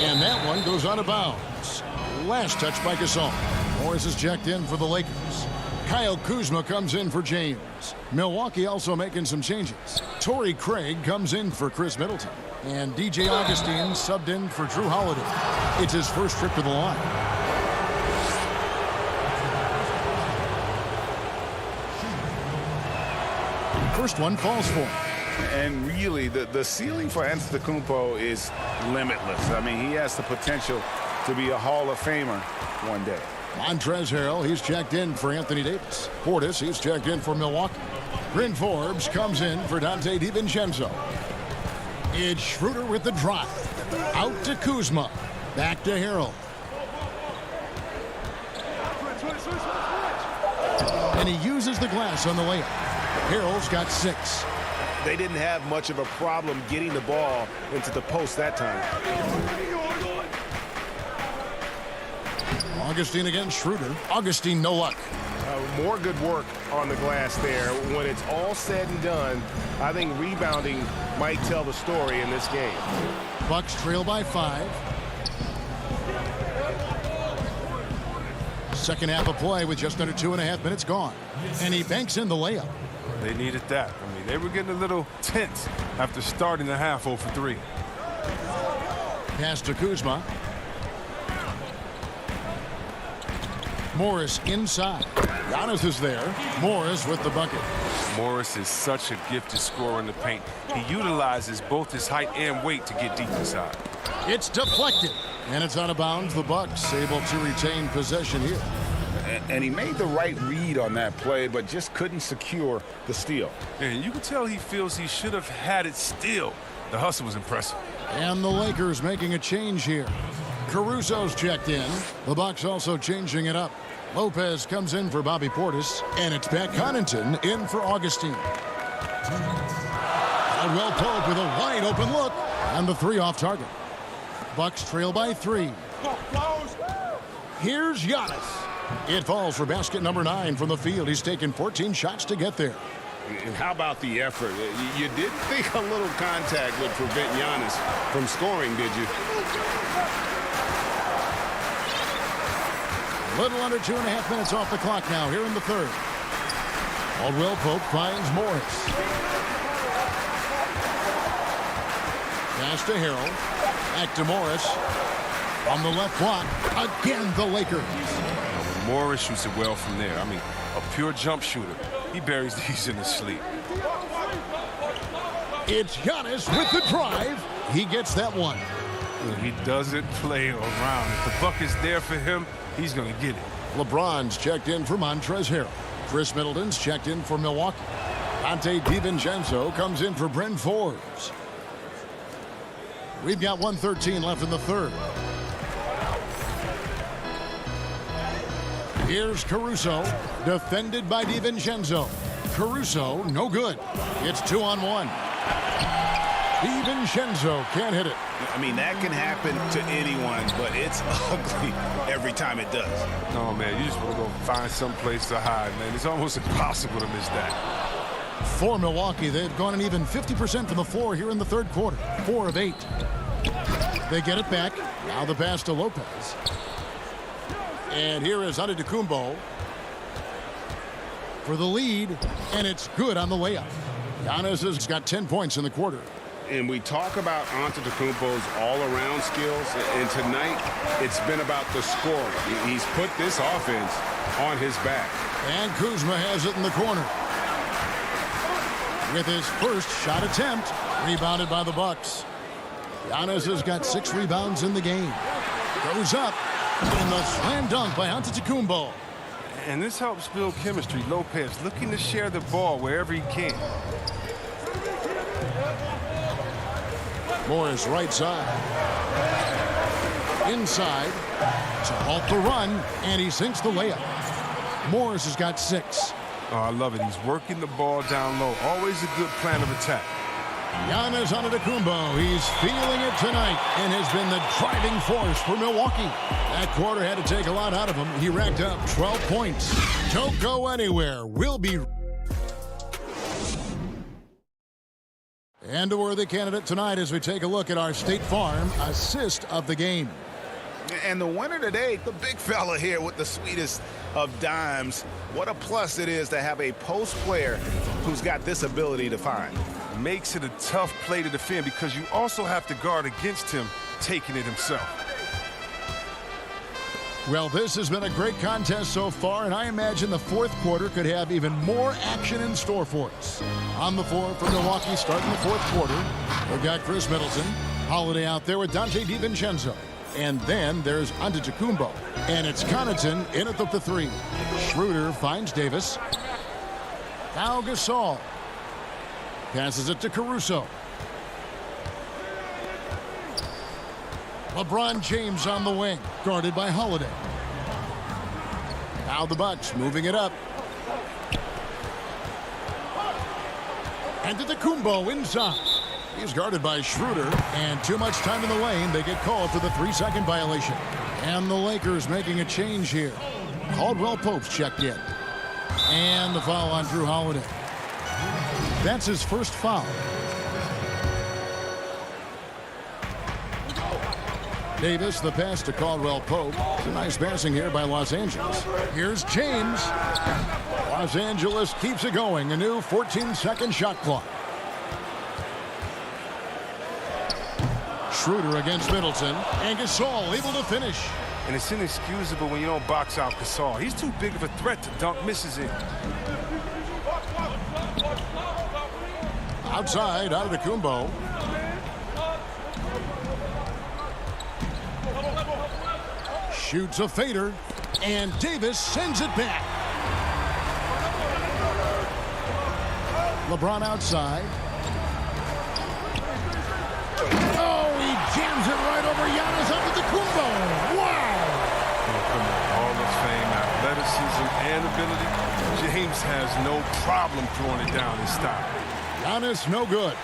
And that one goes out of bounds. Last touch by Gasol. Morris is checked in for the Lakers. Kyle Kuzma comes in for James. Milwaukee also making some changes. Torrey Craig comes in for Chris Middleton. And DJ Augustine subbed in for Drew Holiday. It's his first trip to the line. First one falls for him. And really, the ceiling for Antetokounmpo is limitless. I mean, he has the potential to be a Hall of Famer one day. Montrezl Harrell, he's checked in for Anthony Davis. Portis, he's checked in for Milwaukee. Bryn Forbes comes in for Dante DiVincenzo. It's Schroeder with the drive. Out to Kuzma. Back to Harrell. And he uses the glass on the layup. Harrell's got 6. They didn't have much of a problem getting the ball into the post that time. Augustine against Schroeder. Augustine, no luck. More good work on the glass there. When it's all said and done, I think rebounding might tell the story in this game. Bucks trail by 5. Second half of play with just under 2.5 minutes gone. And he banks in the layup. They needed that. I mean, they were getting a little tense after starting the half 0 for 3. Pass to Kuzma. Morris inside. Giannis is there. Morris with the bucket. Morris is such a gifted scorer in the paint. He utilizes both his height and weight to get deep inside. It's deflected. And it's out of bounds. The Bucks able to retain possession here. And he made the right read on that play, but just couldn't secure the steal. And you can tell he feels he should have had it still. The hustle was impressive. And the Lakers making a change here. Caruso's checked in. The Bucks also changing it up. Lopez comes in for Bobby Portis, and it's Pat Connaughton in for Augustine. Caldwell Pope with a wide open look, and the 3 off target. Bucks trail by 3. Here's Giannis. It falls for basket number 9 from the field. He's taken 14 shots to get there. And how about the effort? You didn't think a little contact would prevent Giannis from scoring, did you? Little under 2.5 minutes off the clock now here in the third. Caldwell Pope finds Morris. Pass to Harrell. Back to Morris. On the left block. Again, the Lakers. Morris shoots it well from there. I mean, a pure jump shooter. He buries these in his sleep. It's Giannis with the drive. He gets that one. He doesn't play around. If the buck is there for him, he's going to get it. LeBron's checked in for Montrezl Harrell. Chris Middleton's checked in for Milwaukee. Dante DiVincenzo comes in for Bryn Forbes. We've got 1:13 left in the third. Here's Caruso, defended by DiVincenzo. Caruso, no good. It's 2-on-1. DiVincenzo can't hit it. I mean, that can happen to anyone, but it's ugly every time it does. No, man, you just want to go find some place to hide, man. It's almost impossible to miss that. For Milwaukee, they've gone an even 50% from the floor here in the third quarter. 4 of 8. They get it back. Now the pass to Lopez. And here is Antetokounmpo for the lead, and it's good on the layup. Giannis has got 10 points in the quarter. And we talk about Antetokounmpo's all-around skills, and tonight it's been about the scoring. He's put this offense on his back. And Kuzma has it in the corner. With his first shot attempt, rebounded by the Bucks. Giannis has got 6 rebounds in the game. Goes up. And the slam dunk by Antetokounmpo. And this helps build chemistry. Lopez looking to share the ball wherever he can. Morris right side. Inside to halt the run, and he sinks the layup. Morris has got 6. Oh, I love it. He's working the ball down low. Always a good plan of attack. Giannis Antetokounmpo, he's feeling it tonight and has been the driving force for Milwaukee. That quarter had to take a lot out of him. He racked up 12 points. Don't go anywhere. We'll be... And a worthy candidate tonight as we take a look at our State Farm assist of the game. And the winner today, the big fella here with the sweetest of dimes. What a plus it is to have a post player who's got this ability to find. Makes it a tough play to defend because you also have to guard against him taking it himself. Well, this has been a great contest so far, and I imagine the fourth quarter could have even more action in store for us. On the floor for Milwaukee starting the fourth quarter, we've got Chris Middleton, Holiday out there with Dante DiVincenzo. And then there's Antetokounmpo. And it's Connaughton in at the three. Schroeder finds Davis. Now Gasol. Passes it to Caruso. LeBron James on the wing, guarded by Holiday. Now the Bucks moving it up. Antetokounmpo inside. He's guarded by Schroeder, and too much time in the lane. They get called for the 3-second violation. And the Lakers making a change here. Caldwell Pope's checked in. And the foul on Drew Holiday. That's his first foul. Davis, the pass to Caldwell Pope. It's a nice passing here by Los Angeles. Here's James. Los Angeles keeps it going. A new 14-second shot clock. Schroeder against Middleton, and Gasol able to finish. And it's inexcusable when you don't box out Gasol. He's too big of a threat to dunk misses in. Outside, Antetokounmpo. Shoots a fader, and Davis sends it back. LeBron outside. Jams it right over Giannis Antetokounmpo. Wow! Come on, Hall of Fame, athleticism, and ability. James has no problem throwing it down in style. Giannis, no good.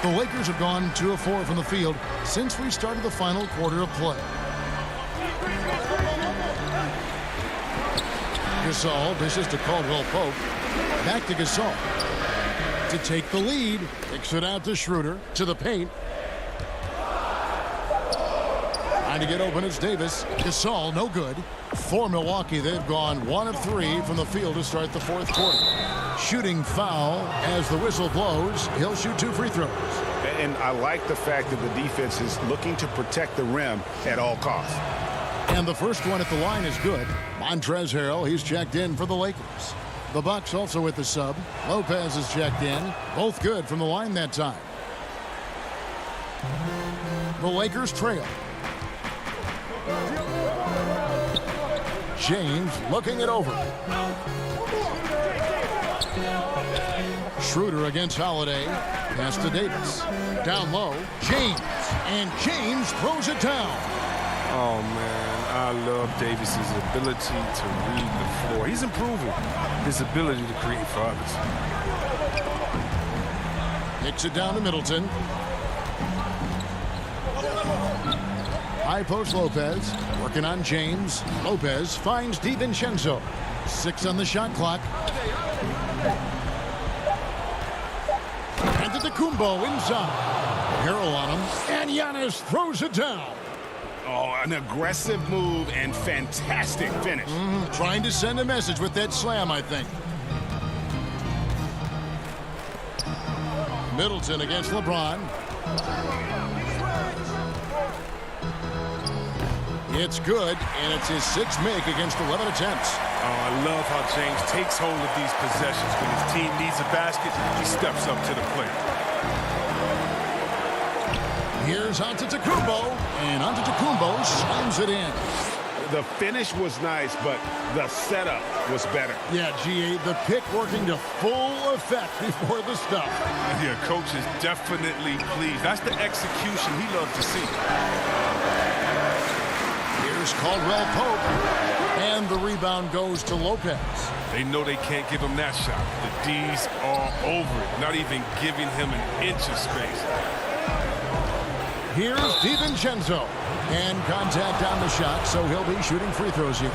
The Lakers have gone 2 of 4 from the field since we started the final quarter of play. Gasol dishes to Caldwell Pope. Back to Gasol. To take the lead. Kicks it out to Schroeder. To the paint. Trying to get open, it's Davis. Gasol, no good. For Milwaukee, they've gone 1 of 3 from the field to start the fourth quarter. Shooting foul as the whistle blows. He'll shoot 2 free throws. And I like the fact that the defense is looking to protect the rim at all costs. And the first one at the line is good. Montrezl Harrell, he's checked in for the Lakers. The Bucks also with the sub. Lopez is checked in. Both good from the line that time. The Lakers trail. James looking it over. Schroeder against Holiday. Pass to Davis. Down low. James. And James throws it down. Oh, man. I love Davis's ability to read the floor. He's improving his ability to create for others. Kicks it down to Middleton. High post Lopez. Working on James. Lopez finds DiVincenzo. 6 on the shot clock. Antetokounmpo inside. Harrell on him. And Giannis throws it down. Oh, an aggressive move and fantastic finish. Trying to send a message with that slam, I think. Middleton against LeBron. It's good, and it's his 6th make against 11 attempts. Oh, I love how James takes hold of these possessions. When his team needs a basket, he steps up to the plate. Here's Antetokounmpo, and Antetokounmpo slams it in. The finish was nice, but the setup was better. Yeah, G.A., the pick working to full effect before the stuff. Yeah, coach is definitely pleased. That's the execution he loves to see. Here's Caldwell Pope, and the rebound goes to Lopez. They know they can't give him that shot. The D's are over it, not even giving him an inch of space. Here's DiVincenzo, and contact on the shot, so he'll be shooting free throws here.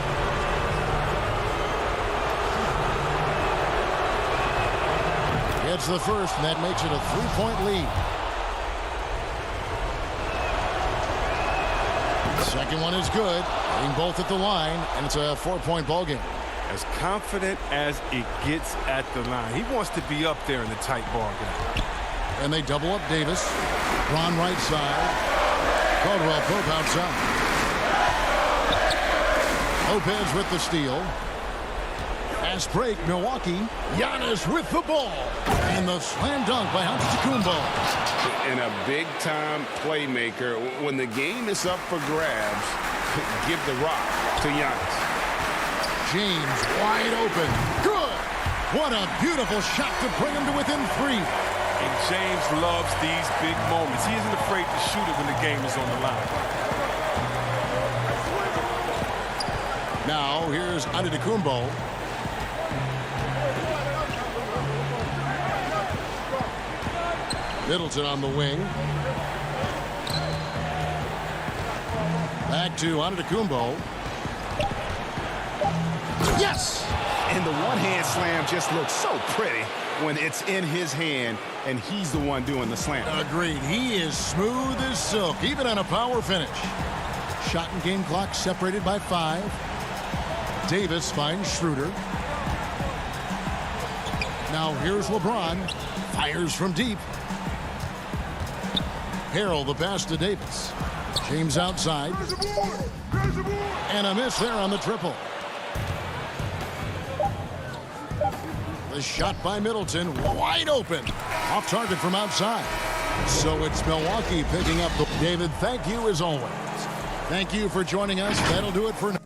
It's the first, and that makes it a 3-point lead. Second one is good. Getting both at the line, and it's a 4-point ball game. As confident as it gets at the line. He wants to be up there in the tight ball game. And they double up Davis. Braun right side. Caldwell Pope outside. Lopez with the steal. Fast break, Milwaukee. Giannis with the ball. And the slam dunk by Antetokounmpo. And a big-time playmaker. When the game is up for grabs, give the rock to Giannis. James wide open. Good. What a beautiful shot to bring him to within 3. And James loves these big moments. He isn't afraid to shoot it when the game is on the line. Now here's Antetokounmpo. Middleton on the wing. Back to Antetokounmpo. Yes! And the one-hand slam just looks so pretty when it's in his hand and he's the one doing the slam. Agreed. He is smooth as silk, even on a power finish. Shot and game clock separated by 5. Davis finds Schroeder. Now here's LeBron. Fires from deep. Harrell the pass to Davis. James outside. And a miss there on the triple. The shot by Middleton, wide open. Off target from outside. So it's Milwaukee picking up the... David, thank you as always. Thank you for joining us. That'll do it for now.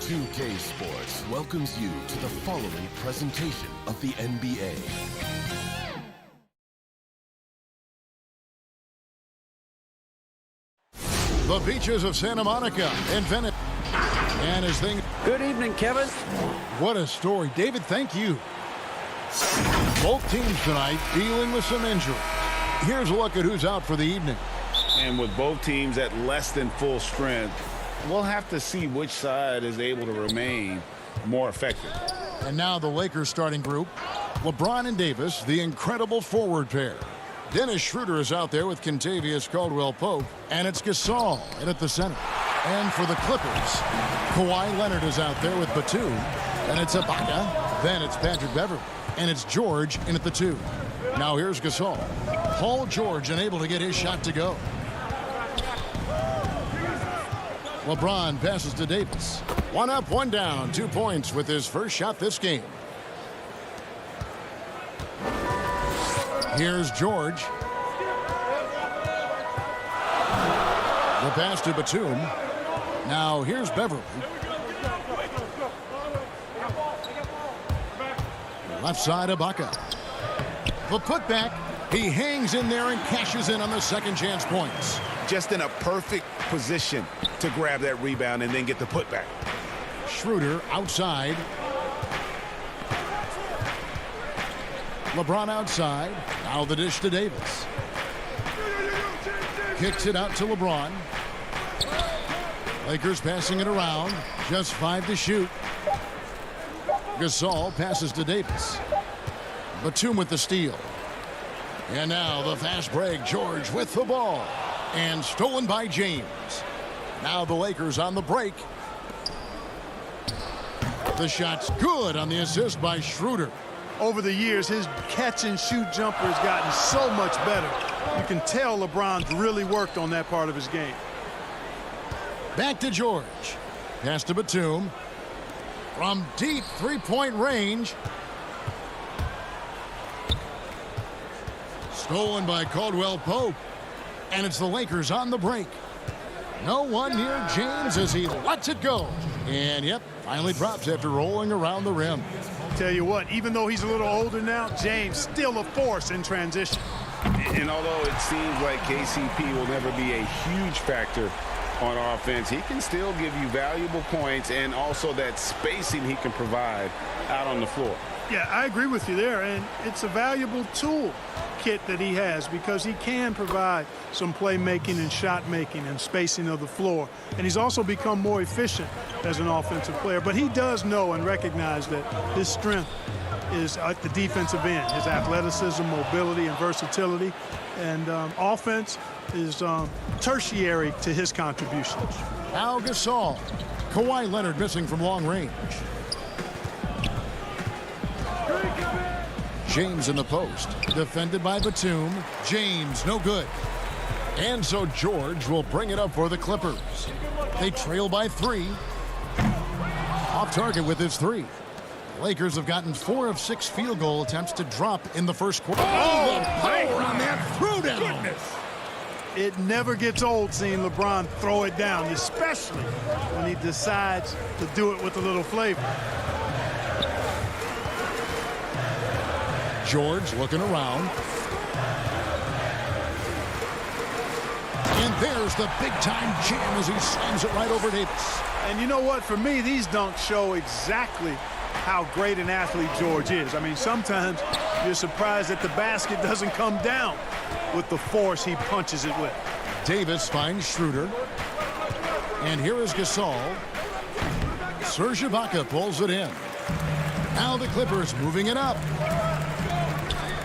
2K Sports welcomes you to the following presentation of the NBA. The beaches of Santa Monica and Venice. And his thing. Good evening, Kevin. What a story. David, thank you. Both teams tonight dealing with some injuries. Here's a look at who's out for the evening. And with both teams at less than full strength, we'll have to see which side is able to remain more effective. And now the Lakers starting group. LeBron and Davis, the incredible forward pair. Dennis Schroeder is out there with Kentavious Caldwell-Pope, and it's Gasol in at the center. And for the Clippers, Kawhi Leonard is out there with Batum, and it's Ibaka. Then it's Patrick Beverley, and it's George in at the 2. Now here's Gasol. Paul George unable to get his shot to go. LeBron passes to Davis. 1 up, 1 down, 2 points with his first shot this game. Here's George. The pass to Batum. Now here's Beverley. Left side Ibaka. The putback. He hangs in there and cashes in on the second chance points. Just in a perfect position to grab that rebound and then get the putback. Schroeder outside. LeBron outside. Now the dish to Davis. Kicks it out to LeBron. Lakers passing it around. Just 5 to shoot. Gasol passes to Davis. Batum with the steal. And now the fast break. George with the ball. And stolen by James. Now the Lakers on the break. The shot's good on the assist by Schroeder. Over the years, his catch-and-shoot jumper has gotten so much better. You can tell LeBron's really worked on that part of his game. Back to George. Pass to Batum. From deep three-point range. Stolen by Caldwell-Pope. And it's the Lakers on the break. No one near James as he lets it go. And, yep, finally drops after rolling around the rim. Tell you what, even though he's a little older now, James still a force in transition. And although it seems like KCP will never be a huge factor on offense, he can still give you valuable points and also that spacing he can provide out on the floor. Yeah, I agree with you there, and it's a valuable tool kit that he has because he can provide some playmaking and shot making and spacing of the floor, and he's also become more efficient as an offensive player. But he does know and recognize that his strength is at the defensive end, his athleticism, mobility, and versatility, and offense is tertiary to his contributions. Now Gasol. Kawhi Leonard missing from long range. James in the post. Defended by Batum. James, no good. And so George will bring it up for the Clippers. They trail by 3. Off target with his 3. Lakers have gotten 4 of 6 field goal attempts to drop in the first quarter. Oh, the power on that throwdown. Goodness. It never gets old seeing LeBron throw it down, especially when he decides to do it with a little flavor. George looking around. And there's the big-time jam as he slams it right over Davis. And you know what? For me, these dunks show exactly how great an athlete George is. I mean, sometimes you're surprised that the basket doesn't come down with the force he punches it with. Davis finds Schroeder. And here is Gasol. Serge Ibaka pulls it in. Now the Clippers moving it up.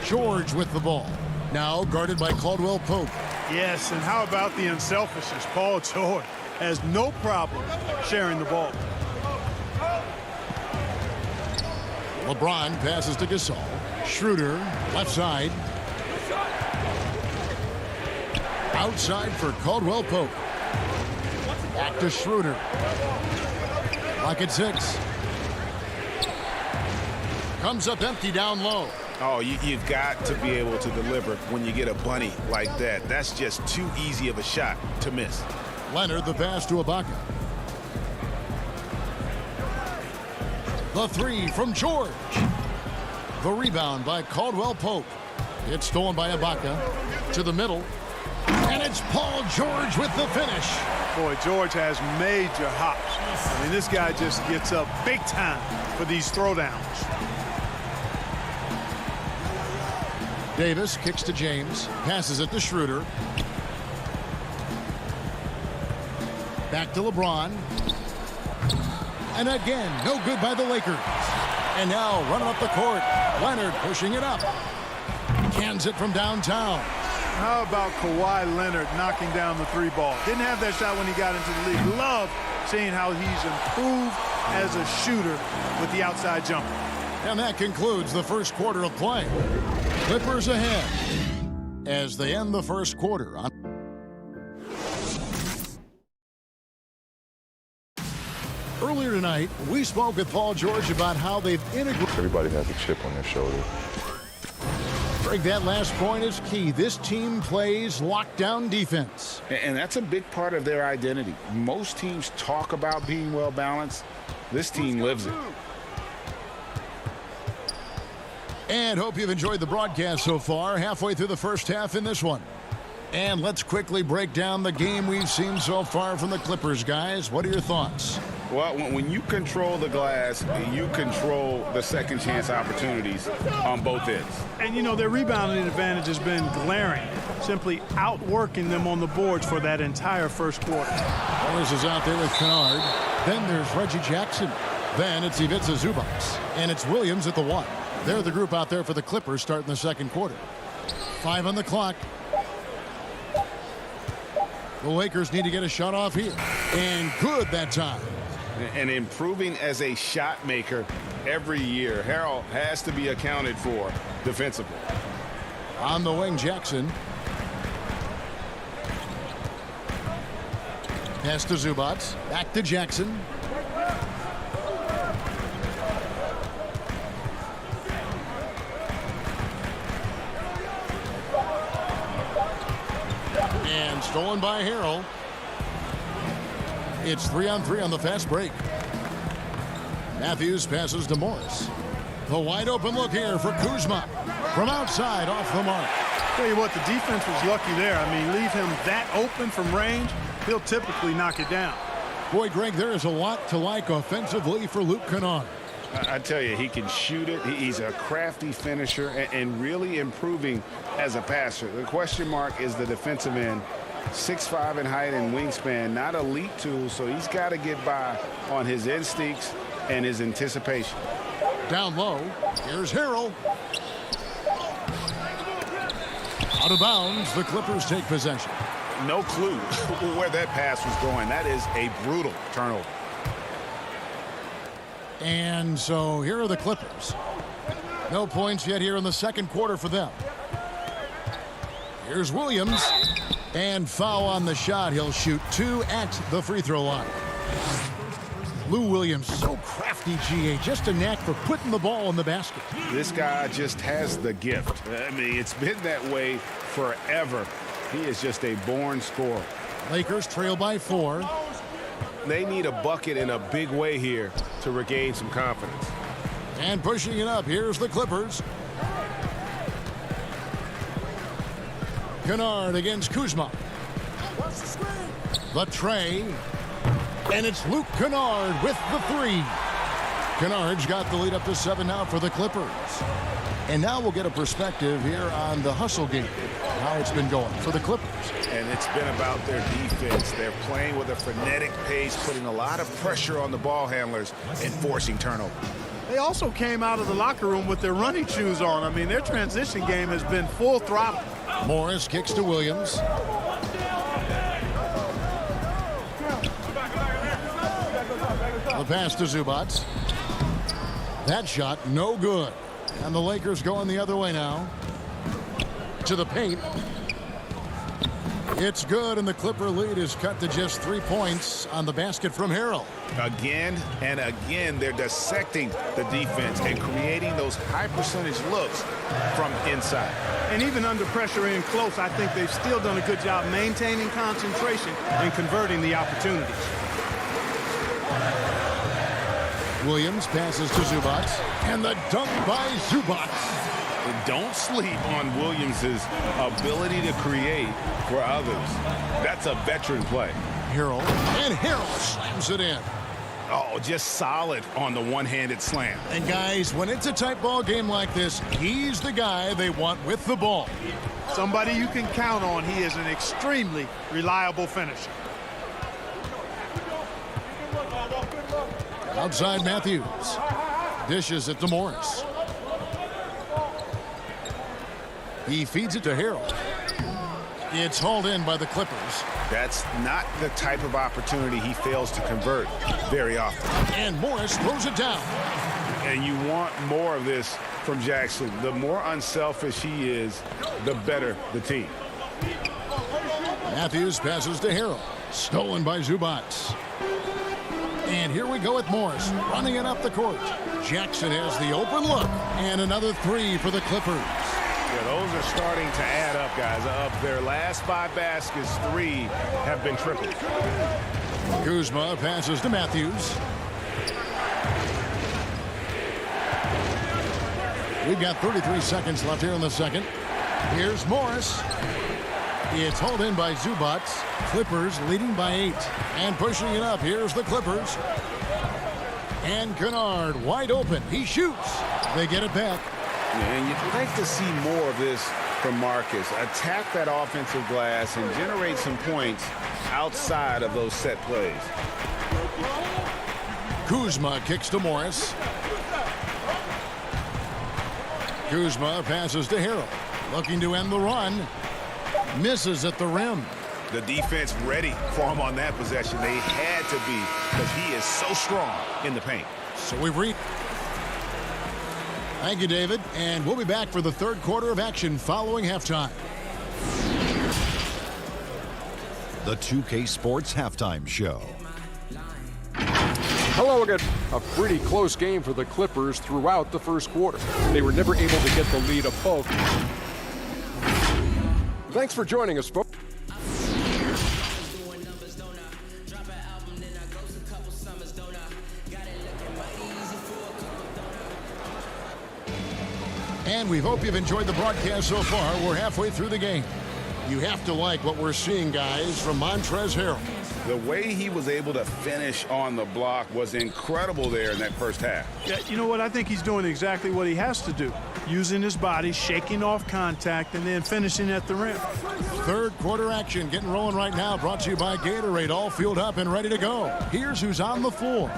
George with the ball. Now guarded by Caldwell-Pope. Yes, and how about the unselfishness? Paul George has no problem sharing the ball. LeBron passes to Gasol. Schroeder, left side. Outside for Caldwell-Pope. Back to Schroeder. Clock at 6. Comes up empty down low. Oh, you've got to be able to deliver when you get a bunny like that. That's just too easy of a shot to miss. Leonard the pass to Ibaka. The three from George. The rebound by Caldwell Pope. It's stolen by Ibaka to the middle. And it's Paul George with the finish. Boy, George has major hops. I mean, this guy just gets up big time for these throwdowns. Davis kicks to James. Passes it to Schroeder. Back to LeBron. And again, no good by the Lakers. And now running up the court. Leonard pushing it up. Cans it from downtown. How about Kawhi Leonard knocking down the three ball? Didn't have that shot when he got into the league. Love seeing how he's improved as a shooter with the outside jumper. And that concludes the first quarter of play. Clippers ahead as they end the first quarter. Earlier tonight, we spoke with Paul George about how they've integrated. Everybody has a chip on their shoulder. Greg, that last point is key. This team plays lockdown defense. And that's a big part of their identity. Most teams talk about being well balanced. This team lives it. And hope you've enjoyed the broadcast so far. Halfway through the first half in this one. And let's quickly break down the game we've seen so far from the Clippers, guys. What are your thoughts? Well, when you control the glass, you control the second chance opportunities on both ends. And, you know, their rebounding advantage has been glaring, simply outworking them on the boards for that entire first quarter. Morris is out there with Kennard. Then there's Reggie Jackson. Then it's Ivica Zubac. And it's Williams at the one. They're the group out there for the Clippers starting the second quarter. 5 on the clock. The Lakers need to get a shot off here. And good that time. And improving as a shot maker every year. Harrell has to be accounted for defensively. On the wing, Jackson. Pass to Zubac. Back to Jackson. And stolen by Harrell. It's 3-on-3 on the fast break. Matthews passes to Morris. The wide open look here for Kuzma. From outside, off the mark. Tell you what, the defense was lucky there. I mean, leave him that open from range, he'll typically knock it down. Boy, Greg, there is a lot to like offensively for Luke Kennard. I tell you, he can shoot it. He's a crafty finisher and really improving as a passer. The question mark is the defensive end. 6'5" in height and wingspan, not elite tools, so he's got to get by on his instincts and his anticipation. Down low, here's Harrell. Out of bounds, the Clippers take possession. No clue where that pass was going. That is a brutal turnover. And so here are the Clippers. No points yet here in the second quarter for them. Here's Williams. And foul on the shot. He'll shoot 2 at the free throw line. Lou Williams, so crafty, GA. Just a knack for putting the ball in the basket. This guy just has the gift. I mean, it's been that way forever. He is just a born scorer. Lakers trail by 4. They need a bucket in a big way here to regain some confidence. And pushing it up, here's the Clippers. Kennard against Kuzma. The tray. And it's Luke Kennard with the 3. Kennard's got the lead up to 7 now for the Clippers. And now we'll get a perspective here on the hustle game, how it's been going for the Clippers. And it's been about their defense. They're playing with a frenetic pace, putting a lot of pressure on the ball handlers and forcing turnover. They also came out of the locker room with their running shoes on. I mean, their transition game has been full throttle. Morris kicks to Williams. The pass to Zubac. That shot no good. And the Lakers going the other way now. To the paint. It's good, and the Clipper lead is cut to just 3 points on the basket from Harrell. Again and again, they're dissecting the defense and creating those high percentage looks from inside. And even under pressure in close, I think they've still done a good job maintaining concentration and converting the opportunities. Williams passes to Zubac, and the dunk by Zubac. Don't sleep on Williams' ability to create for others. That's a veteran play. Harrell, and Harrell slams it in. Oh, just solid on the one-handed slam. And guys, when it's a tight ball game like this, he's the guy they want with the ball. Somebody you can count on. He is an extremely reliable finisher. Outside Matthews. Dishes it to Morris. He feeds it to Harrell. It's hauled in by the Clippers. That's not the type of opportunity he fails to convert very often. And Morris throws it down. And you want more of this from Jackson. The more unselfish he is, the better the team. Matthews passes to Harrell. Stolen by Zubac. And here we go with Morris running it up the court. Jackson has the open look. And another three for the Clippers. Yeah, those are starting to add up, guys. Of their last 5 baskets, 3 have been tripled. Kuzma passes to Matthews. We've got 33 seconds left here in the second. Here's Morris. It's hauled in by Zubac. Clippers leading by 8. And pushing it up. Here's the Clippers. And Kennard wide open. He shoots. They get it back. And you'd like to see more of this from Marcus. Attack that offensive glass and generate some points outside of those set plays. Kuzma kicks to Morris. Kuzma passes to Harrell. Looking to end the run. Misses at the rim. The defense ready for him on that possession. They had to be, because he is so strong in the paint. So we've reached. Thank you, David. And we'll be back for the third quarter of action following halftime. The 2K Sports Halftime Show. Hello again. A pretty close game for the Clippers throughout the first quarter. They were never able to get the lead above. Thanks for joining us, folks. And we hope you've enjoyed the broadcast so far. We're halfway through the game. You have to like what we're seeing, guys, from Montrezl Harrell. The way he was able to finish on the block was incredible there in that first half. Yeah, you know what? I think he's doing exactly what he has to do. Using his body, shaking off contact, and then finishing at the rim. Third quarter action getting rolling right now. Brought to you by Gatorade. All fueled up and ready to go. Here's who's on the floor.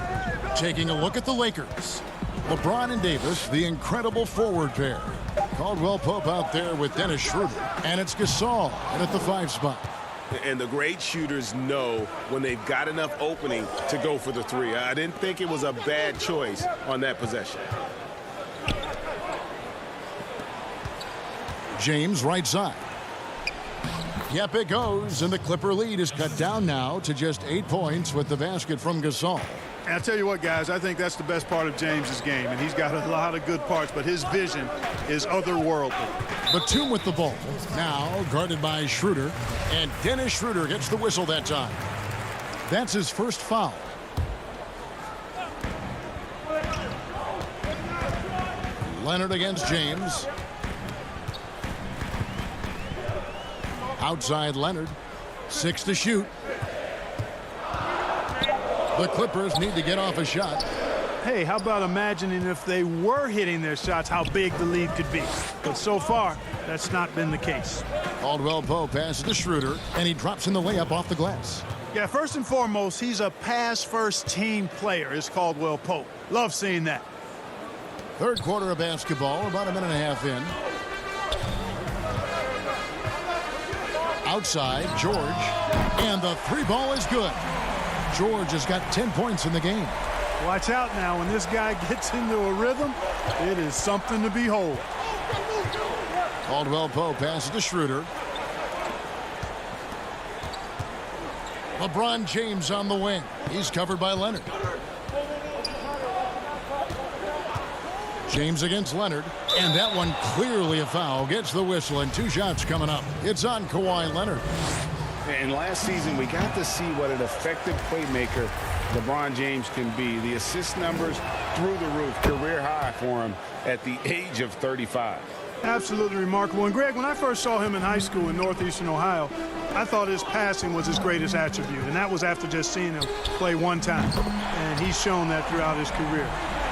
Taking a look at the Lakers. LeBron and Davis, the incredible forward pair. Caldwell Pope out there with Dennis Schroeder. And it's Gasol in at the 5 spot. And the great shooters know when they've got enough opening to go for the 3. I didn't think it was a bad choice on that possession. James right side. Yep, it goes, and the Clipper lead is cut down now to just 8 points with the basket from Gasol. And I'll tell you what, guys, I think that's the best part of James's game, and he's got a lot of good parts, but his vision is otherworldly. Batum with the ball. Now guarded by Schroeder, and Dennis Schroeder gets the whistle that time. That's his first foul. Leonard against James. Outside Leonard. 6 to shoot. The Clippers need to get off a shot. Hey, how about imagining if they were hitting their shots, how big the lead could be. But so far, that's not been the case. Caldwell Pope passes to Schroeder, and he drops in the layup off the glass. Yeah, first and foremost, he's a pass-first team player, is Caldwell Pope. Love seeing that. Third quarter of basketball, about a minute and a half in. Outside, George, and the 3 ball is good. George has got 10 points in the game. Watch out now. When this guy gets into a rhythm, it is something to behold. Caldwell Pope passes to Schroeder. LeBron James on the wing. He's covered by Leonard. James against Leonard. And that one clearly a foul. Gets the whistle, and 2 shots coming up. It's on Kawhi Leonard. And last season, we got to see what an effective playmaker LeBron James can be. The assist numbers through the roof, career high for him at the age of 35. Absolutely remarkable. And Greg, when I first saw him in high school in northeastern Ohio, I thought his passing was his greatest attribute, and that was after just seeing him play one time. And he's shown that throughout his career.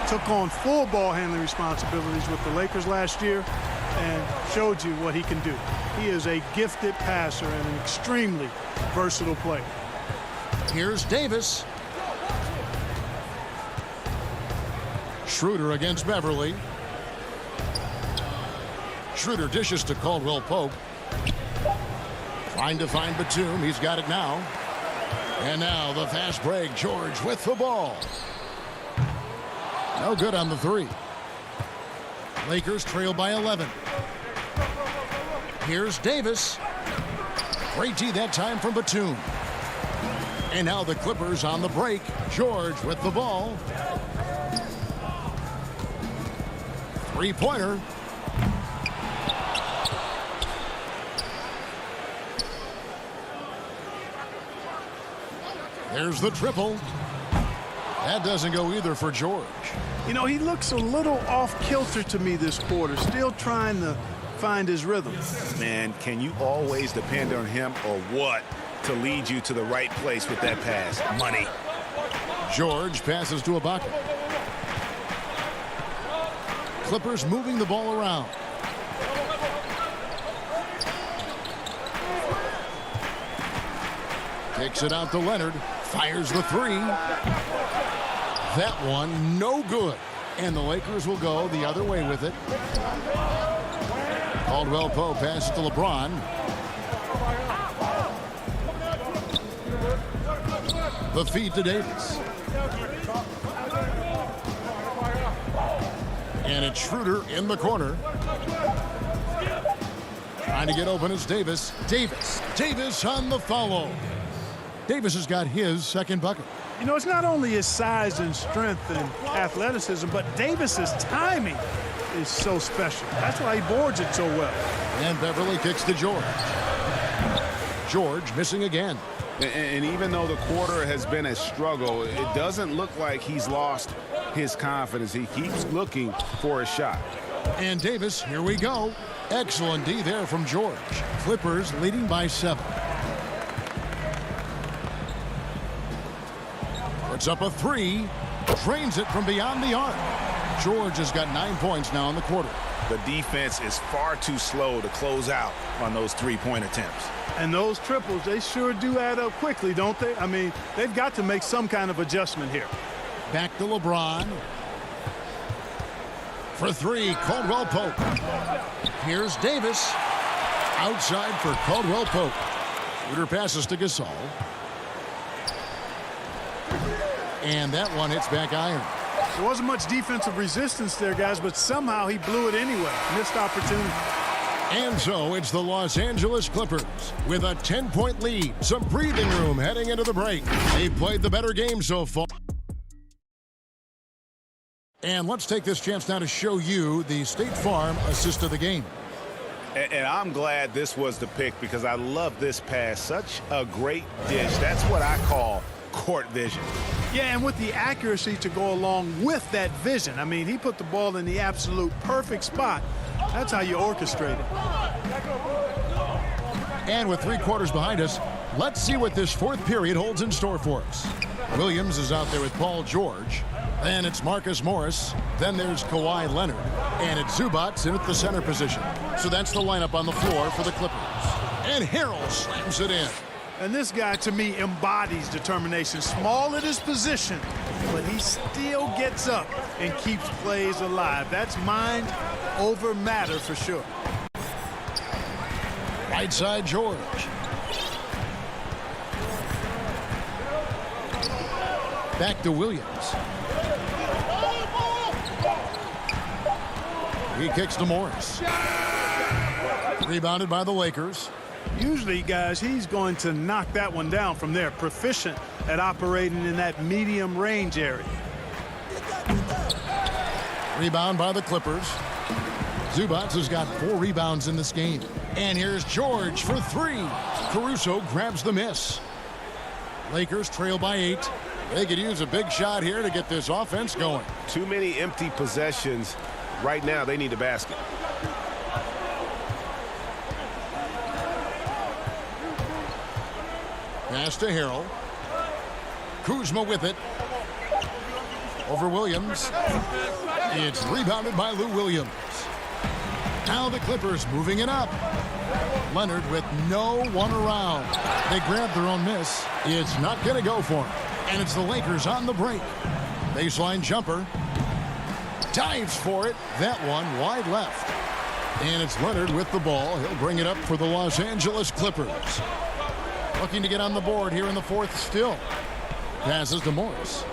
Took on full ball handling responsibilities with the Lakers last year and showed you what he can do. He is a gifted passer and an extremely versatile player. Here's Davis. Schroeder against Beverly. Schroeder dishes to Caldwell Pope. Trying to find Batum. He's got it now. And now the fast break. George with the ball. No good on the three. Lakers trail by 11. Here's Davis. Great D that time from Batum. And now the Clippers on the break. George with the ball. Three-pointer. There's the triple. That doesn't go either for George. You know, he looks a little off kilter to me this quarter, still trying to find his rhythm. Man, can you always depend on him or what to lead you to the right place with that pass? Money. George passes to Ibaka. Clippers moving the ball around. Kicks it out to Leonard. Fires the three. That one no good. And the Lakers will go the other way with it. Caldwell Pope passes to LeBron. The feed to Davis. And it's Schroeder in the corner. Trying to get open is Davis. Davis on the follow. Davis has got his second bucket. You know, it's not only his size and strength and athleticism, but Davis's timing is so special. That's why he boards it so well. And Beverly kicks to George. George missing again. And even though the quarter has been a struggle, it doesn't look like he's lost his confidence. He keeps looking for a shot. And Davis, here we go. Excellent D there from George. Clippers leading by 7. Puts up a three. Drains it from beyond the arc. George has got 9 points now in the quarter. The defense is far too slow to close out on those three-point attempts. And those triples, they sure do add up quickly, don't they? I mean, they've got to make some kind of adjustment here. Back to LeBron. For three, Caldwell Pope. Here's Davis. Outside for Caldwell Pope. Schroeder passes to Gasol. And that one hits back iron. There wasn't much defensive resistance there, guys, but somehow he blew it anyway. Missed opportunity. And so it's the Los Angeles Clippers with a 10-point lead. Some breathing room heading into the break. They've played the better game so far. And let's take this chance now to show you the State Farm assist of the game. And I'm glad this was the pick because I love this pass. Such a great dish. That's what I call court vision. Yeah, and with the accuracy to go along with that vision. I mean, he put the ball in the absolute perfect spot. That's how you orchestrate it. And with 3 quarters behind us, let's see what this fourth period holds in store for us. Williams is out there with Paul George. Then it's Marcus Morris. Then there's Kawhi Leonard. And it's Zubac in at the center position. So that's the lineup on the floor for the Clippers. And Harrell slams it in. And this guy, to me, embodies determination. Small at his position, but he still gets up and keeps plays alive. That's mind over matter for sure. Right side, George. Back to Williams. He kicks to Morris. Rebounded by the Lakers. Usually, guys, he's going to knock that one down from there. Proficient at operating in that medium range area. Rebound by the Clippers. Zubac has got 4 rebounds in this game. And here's George for 3. Caruso grabs the miss. Lakers trail by 8. They could use a big shot here to get this offense going. Too many empty possessions. Right now, they need a basket. Pass to Harrell. Kuzma with it. Over Williams. It's rebounded by Lou Williams. Now the Clippers moving it up. Leonard with no one around. They grab their own miss. It's not going to go for him. And it's the Lakers on the break. Baseline jumper. Dives for it. That one wide left. And it's Leonard with the ball. He'll bring it up for the Los Angeles Clippers. Looking to get on the board here in the fourth still. Passes to Morris.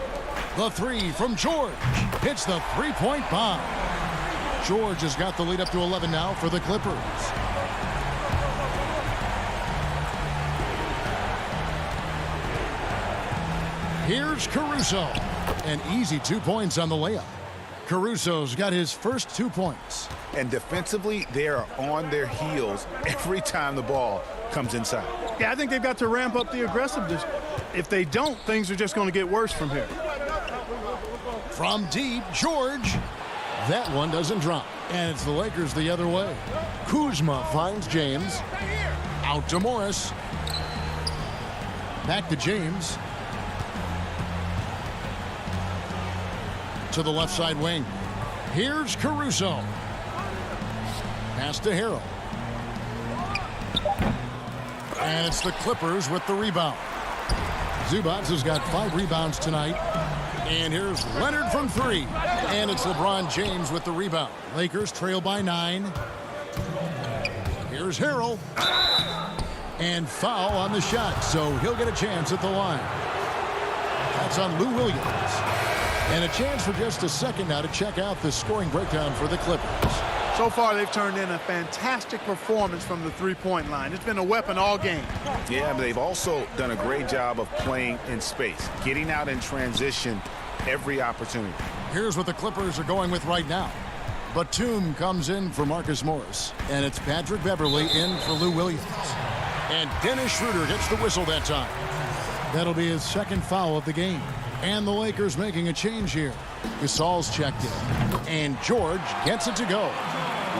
The three from George. Hits the three-point bomb. George has got the lead up to 11 now for the Clippers. Here's Caruso. An easy 2 points on the layup. Caruso's got his first 2 points. And defensively, they are on their heels every time the ball comes inside. Yeah, I think they've got to ramp up the aggressiveness. If they don't, things are just going to get worse from here. From deep, George. That one doesn't drop. And it's the Lakers the other way. Kuzma finds James. Out to Morris. Back to James. To the left side wing. Here's Caruso. Pass to Harrell. And it's the Clippers with the rebound. Zubac has got 5 rebounds tonight. And here's Leonard from 3. And it's LeBron James with the rebound. Lakers trail by 9. Here's Harrell. And foul on the shot, so he'll get a chance at the line. That's on Lou Williams. And a chance for just a second now to check out the scoring breakdown for the Clippers. So far, they've turned in a fantastic performance from the three-point line. It's been a weapon all game. Yeah, but they've also done a great job of playing in space, getting out in transition every opportunity. Here's what the Clippers are going with right now. Batum comes in for Marcus Morris. And it's Patrick Beverley in for Lou Williams. And Dennis Schroeder gets the whistle that time. That'll be his second foul of the game. And the Lakers making a change here. Gasol's checked in. And George gets it to go.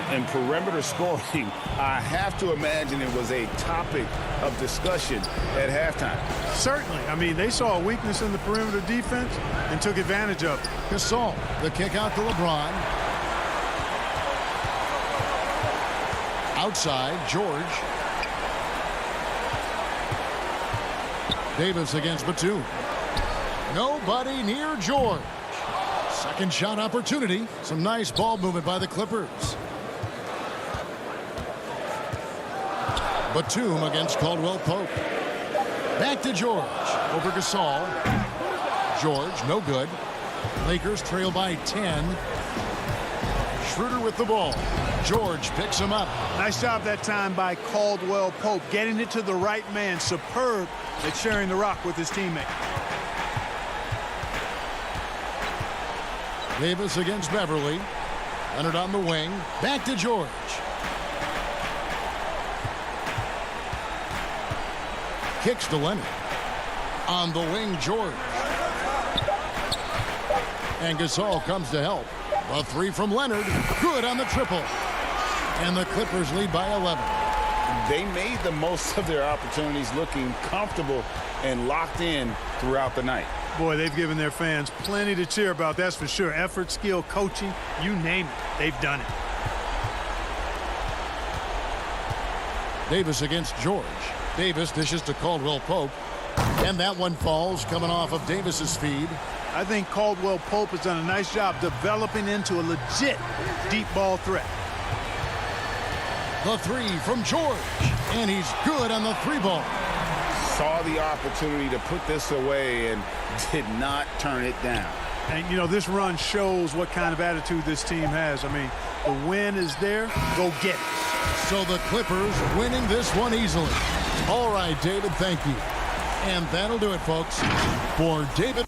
And perimeter scoring, I have to imagine it was a topic of discussion at halftime. Certainly. I mean, they saw a weakness in the perimeter defense and took advantage of it. Gasol, the kick out to LeBron. Outside, George. Davis against Batum. Nobody near George. Second shot opportunity. Some nice ball movement by the Clippers. Batum against Caldwell Pope. Back to George. Over Gasol. George, no good. Lakers trail by 10. Schroeder with the ball. George picks him up. Nice job that time by Caldwell Pope. Getting it to the right man. Superb at sharing the rock with his teammate. Davis against Beverley. Leonard on the wing. Back to George. Kicks to Leonard. On the wing, George. And Gasol comes to help. A three from Leonard. Good on the triple. And the Clippers lead by 11. They made the most of their opportunities, looking comfortable and locked in throughout the night. Boy, they've given their fans plenty to cheer about, that's for sure. Effort, skill, coaching, you name it, they've done it. Davis against George. Davis dishes to Caldwell Pope. And that one falls, coming off of Davis's feed. I think Caldwell Pope has done a nice job developing into a legit deep ball threat. The three from George. And he's good on the three ball. Saw the opportunity to put this away and did not turn it down. And, you know, this run shows what kind of attitude this team has. I mean, the win is there. Go get it. So the Clippers winning this one easily. All right, David, thank you. And that'll do it, folks. For David.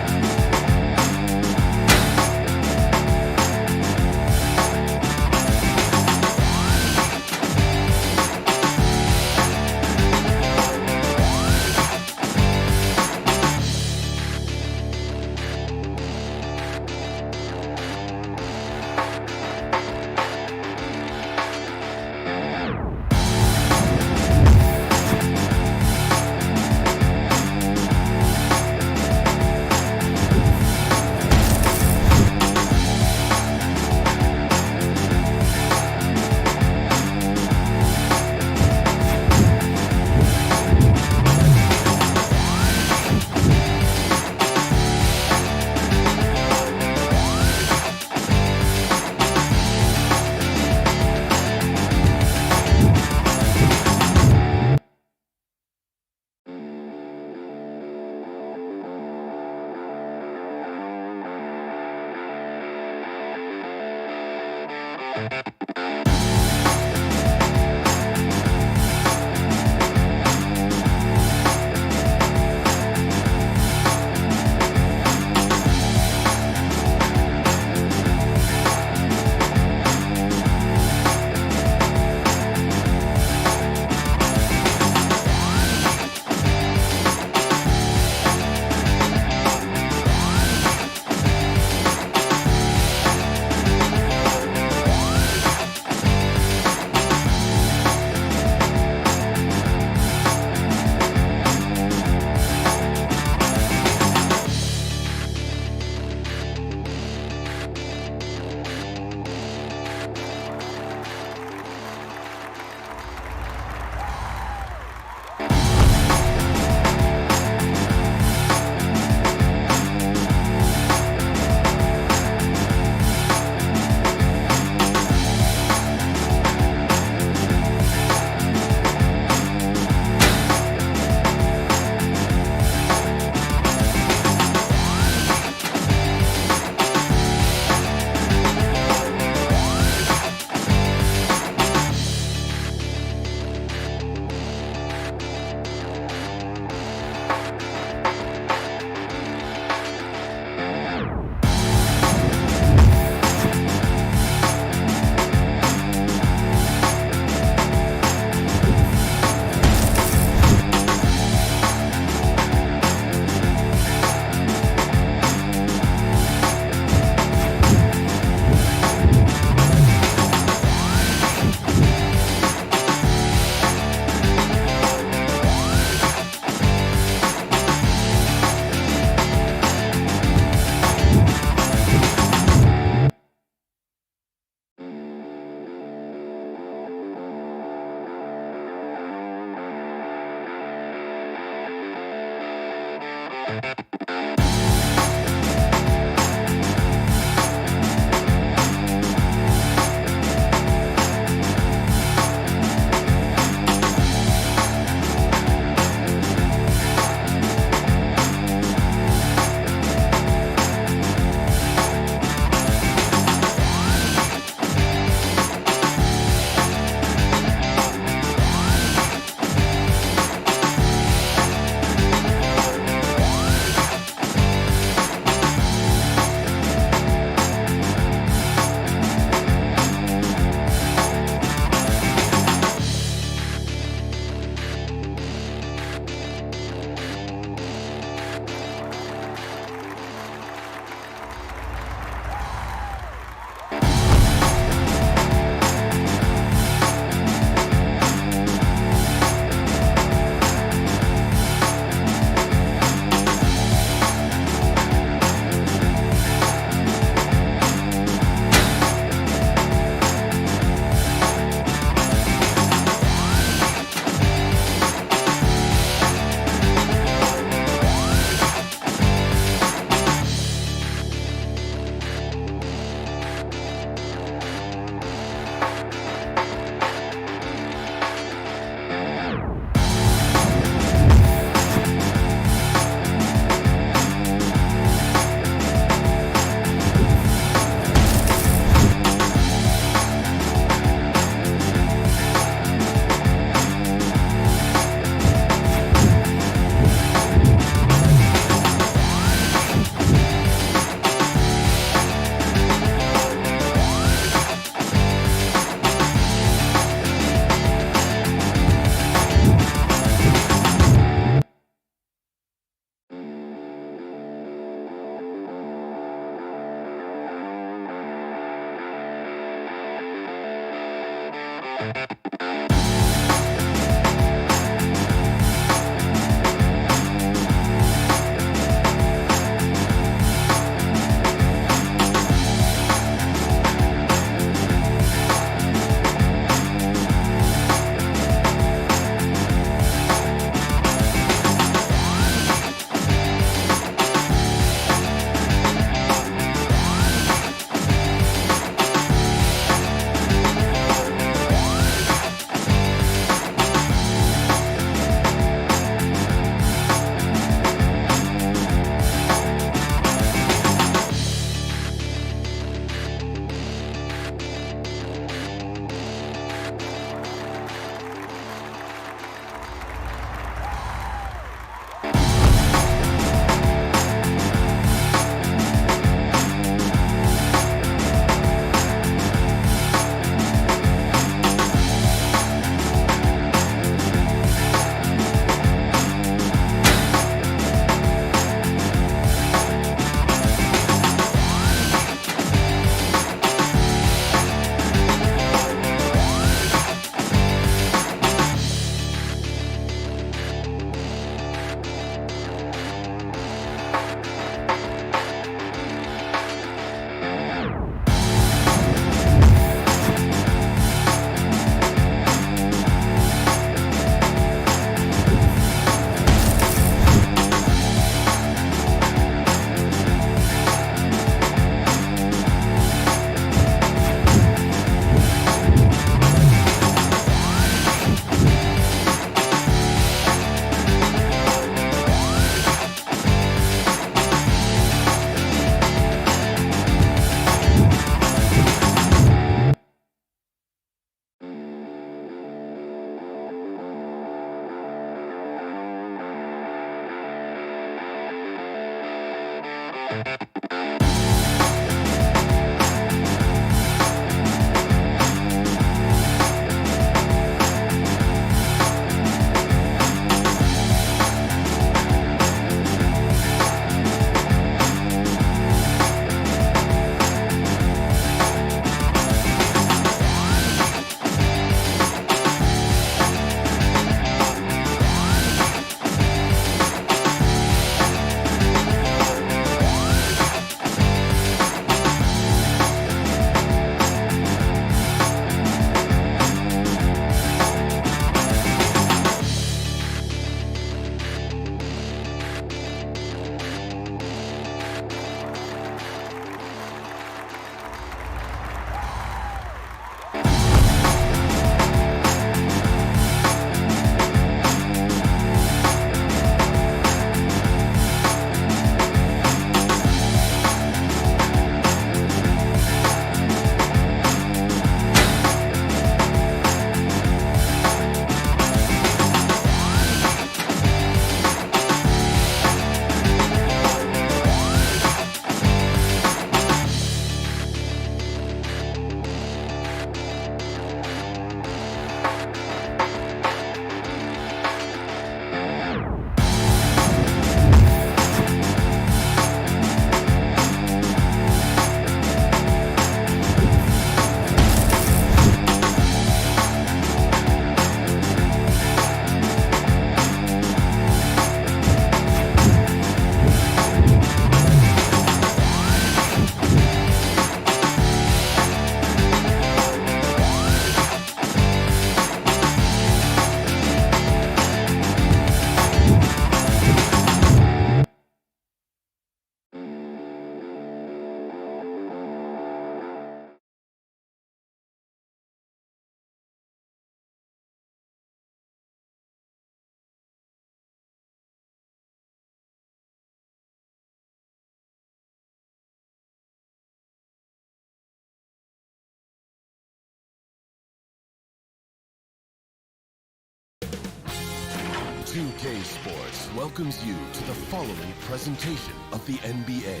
2K Sports welcomes you to the following presentation of the NBA.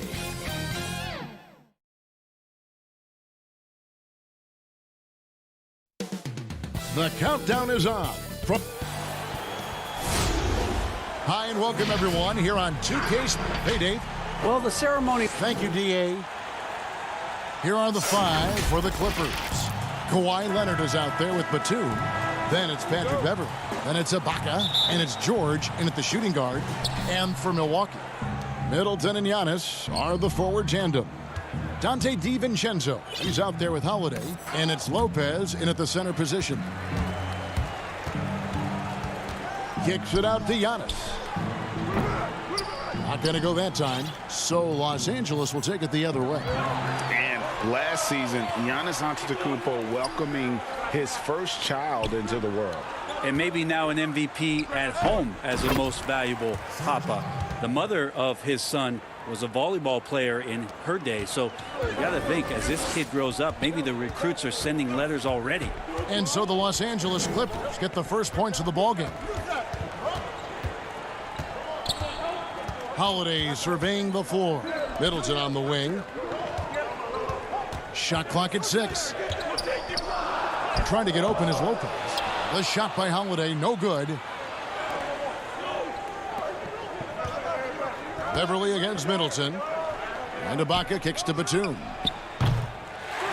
The countdown is on. Hi and welcome everyone here on 2K. Hey Dave. Well, the ceremony. Thank you, DA. Here are the 5 for the Clippers. Kawhi Leonard is out there with Batum. Then it's Patrick Beverley. Then it's Ibaka. And it's George in at the shooting guard. And for Milwaukee, Middleton and Giannis are the forward tandem. Dante DiVincenzo, he's out there with Holiday. And it's Lopez in at the center position. Kicks it out to Giannis. Not going to go that time. So Los Angeles will take it the other way. And last season, Giannis Antetokounmpo welcoming his first child into the world. And maybe now an MVP at home as the most valuable papa. The mother of his son was a volleyball player in her day. So you got to think, as this kid grows up, maybe the recruits are sending letters already. And so the Los Angeles Clippers get the first points of the ballgame. Holiday surveying the floor. Middleton on the wing. Shot clock at 6. Trying to get open is Lopez. The shot by Holiday, no good. Beverley against Middleton. And Ibaka kicks to Batum.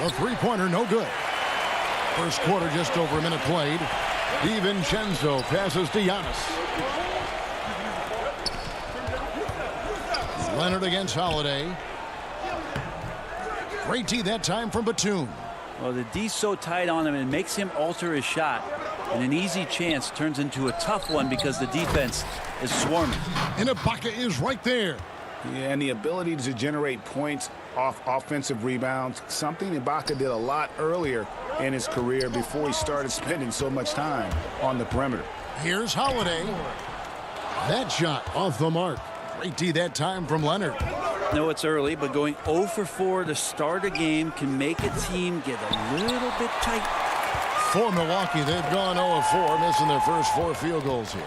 The three-pointer, no good. First quarter, just over a minute played. DiVincenzo passes to Giannis. Leonard against Holiday. Great D that time from Batum. Well, the D's so tight on him, it makes him alter his shot. And an easy chance turns into a tough one because the defense is swarming. And Ibaka is right there. Yeah, and the ability to generate points off offensive rebounds, something Ibaka did a lot earlier in his career before he started spending so much time on the perimeter. Here's Holiday. That shot off the mark. Great D that time from Leonard. No, it's early, but going 0 for 4 to start a game can make a team get a little bit tight. For Milwaukee, they've gone 0 of 4, missing their first 4 field goals here.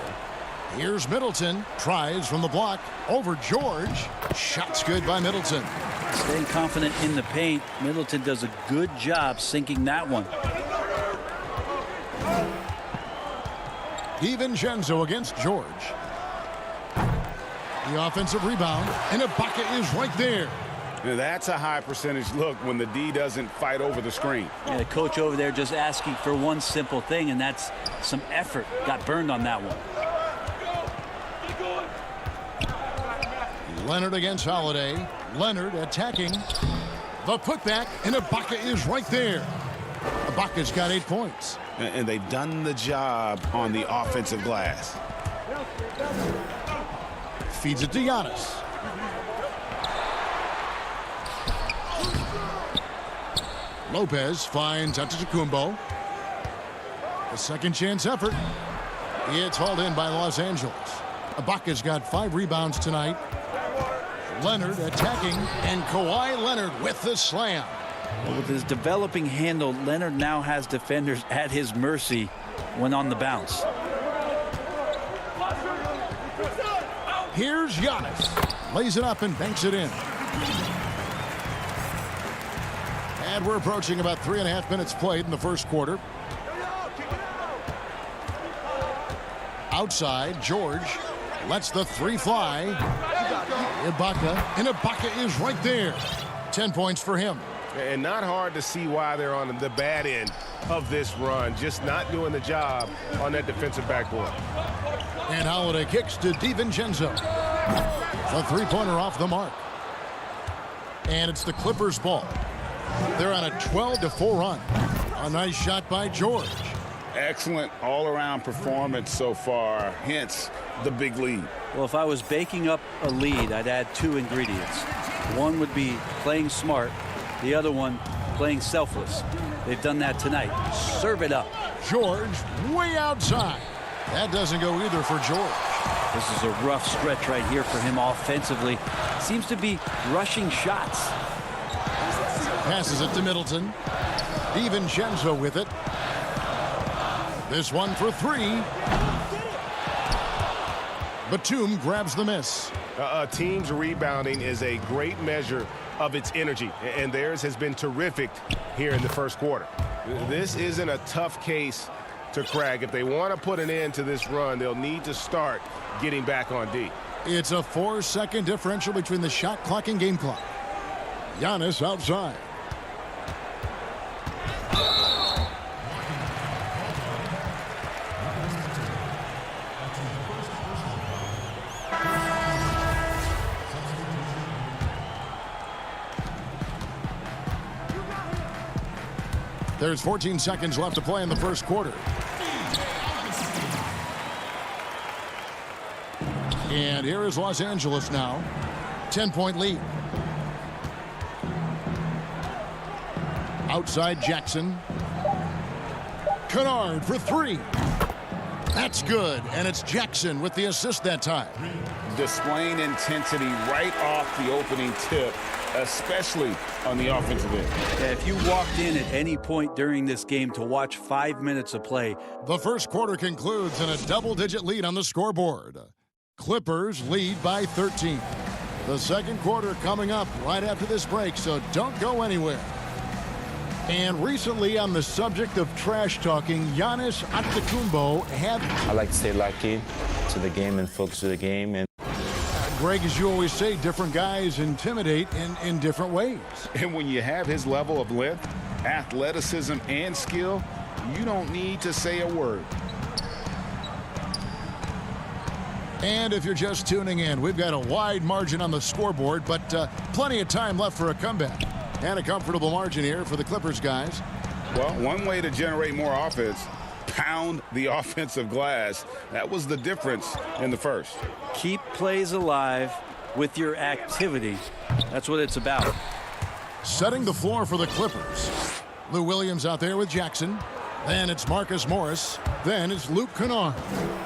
Here's Middleton. Tries from the block. Over George. Shot's good by Middleton. Staying confident in the paint. Middleton does a good job sinking that one. DiVincenzo against George. The offensive rebound. And Ibaka is right there. Now that's a high percentage look when the D doesn't fight over the screen. Yeah, the coach over there just asking for one simple thing, and that's some effort. Got burned on that one. Leonard against Holiday. Leonard attacking. The putback, and Ibaka is right there. Ibaka's got 8 points. And they've done the job on the offensive glass. Feeds it to Giannis. Lopez finds Antetokounmpo. A second chance effort. It's hauled in by Los Angeles. Ibaka's got 5 rebounds tonight. Leonard attacking, and Kawhi Leonard with the slam. Well, with his developing handle, Leonard now has defenders at his mercy when on the bounce. Here's Giannis. Lays it up and banks it in. And we're approaching about 3.5 minutes played in the first quarter. Outside, George lets the 3 fly. Ibaka, and Ibaka is right there. 10 points for him. And not hard to see why they're on the bad end of this run. Just not doing the job on that defensive backboard. And Holiday kicks to DiVincenzo. The 3-pointer off the mark. And it's the Clippers' ball. They're on a 12-4 run. A nice shot by George. Excellent all-around performance so far, hence the big lead. Well, if I was baking up a lead, I'd add 2 ingredients. One would be playing smart. The other one, playing selfless. They've done that tonight. Serve it up. George way outside. That doesn't go either for George. This is a rough stretch right here for him offensively. Seems to be rushing shots. Passes it to Middleton. DiVincenzo with it. This one for 3. Batum grabs the miss. A team's rebounding is a great measure of its energy, and theirs has been terrific here in the first quarter. This isn't a tough case to crack. If they want to put an end to this run, they'll need to start getting back on D. It's a 4-second differential between the shot clock and game clock. Giannis outside. There's 14 seconds left to play in the first quarter. And here is Los Angeles now. 10-point lead. Outside Jackson. Kennard for 3. That's good. And it's Jackson with the assist that time. Displaying intensity right off the opening tip, especially on the offensive end. Yeah, if you walked in at any point during this game to watch 5 minutes of play. The first quarter concludes in a double-digit lead on the scoreboard. Clippers lead by 13. The second quarter coming up right after this break, so don't go anywhere. And recently, on the subject of trash talking, Giannis Antetokounmpo had... I like to stay locked in to the game and focus to the game. And Greg, as you always say, different guys intimidate in different ways. And when you have his level of length, athleticism, and skill, you don't need to say a word. And if you're just tuning in, we've got a wide margin on the scoreboard, but plenty of time left for a comeback. And a comfortable margin here for the Clippers guys. Well, one way to generate more offense, pound the offensive glass. That was the difference in the first. Keep plays alive with your activity. That's what it's about. Setting the floor for the Clippers. Lou Williams out there with Jackson. Then it's Marcus Morris. Then it's Luke Kennard.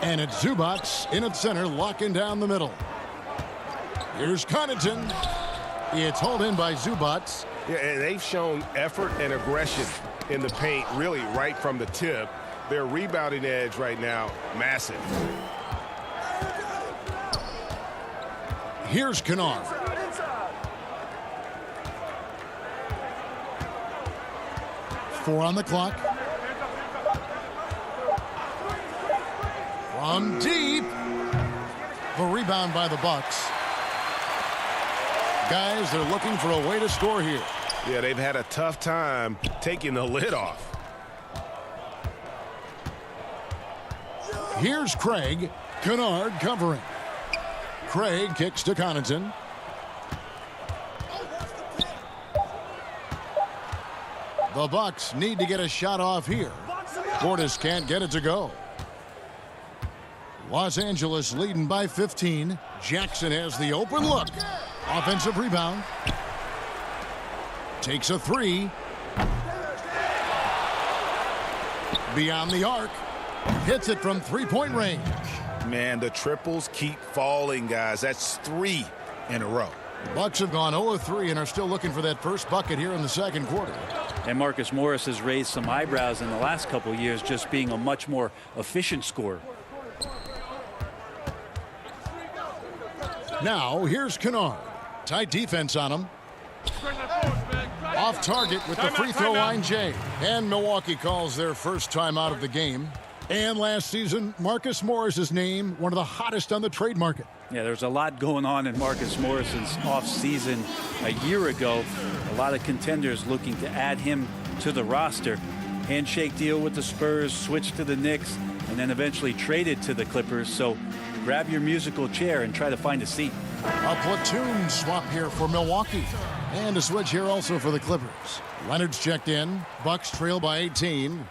And it's Zubac in at center, locking down the middle. Here's Connaughton. It's hauled in by Zubac. Yeah, and they've shown effort and aggression in the paint, really right from the tip. Their rebounding edge right now, massive. Here's Kennard. Four on the clock. From deep. The rebound by the Bucks. Guys, they're looking for a way to score here. Yeah, they've had a tough time taking the lid off. Here's Craig. Kennard covering. Craig kicks to Connaughton. The Bucks need to get a shot off here. Portis can't get it to go. Los Angeles leading by 15. Jackson has the open look. Offensive rebound. Takes a three. Beyond the arc. Hits it from three-point range. Man, the triples keep falling, guys. That's 3 in a row. The Bucks have gone 0 of 3 and are still looking for that first bucket here in the second quarter. And Marcus Morris has raised some eyebrows in the last couple of years, just being a much more efficient scorer. Now, here's Kennard. Tight defense on him. Off target with the free throw line, Jay. And Milwaukee calls their first time out of the game. And last season, Marcus Morris's name, one of the hottest on the trade market. Yeah, there's a lot going on in Marcus Morris's offseason a year ago. A lot of contenders looking to add him to the roster. Handshake deal with the Spurs, switch to the Knicks, and then eventually traded to the Clippers. So grab your musical chair and try to find a seat. A platoon swap here for Milwaukee. And a switch here also for the Clippers. Leonard's checked in. Bucks trail by 18.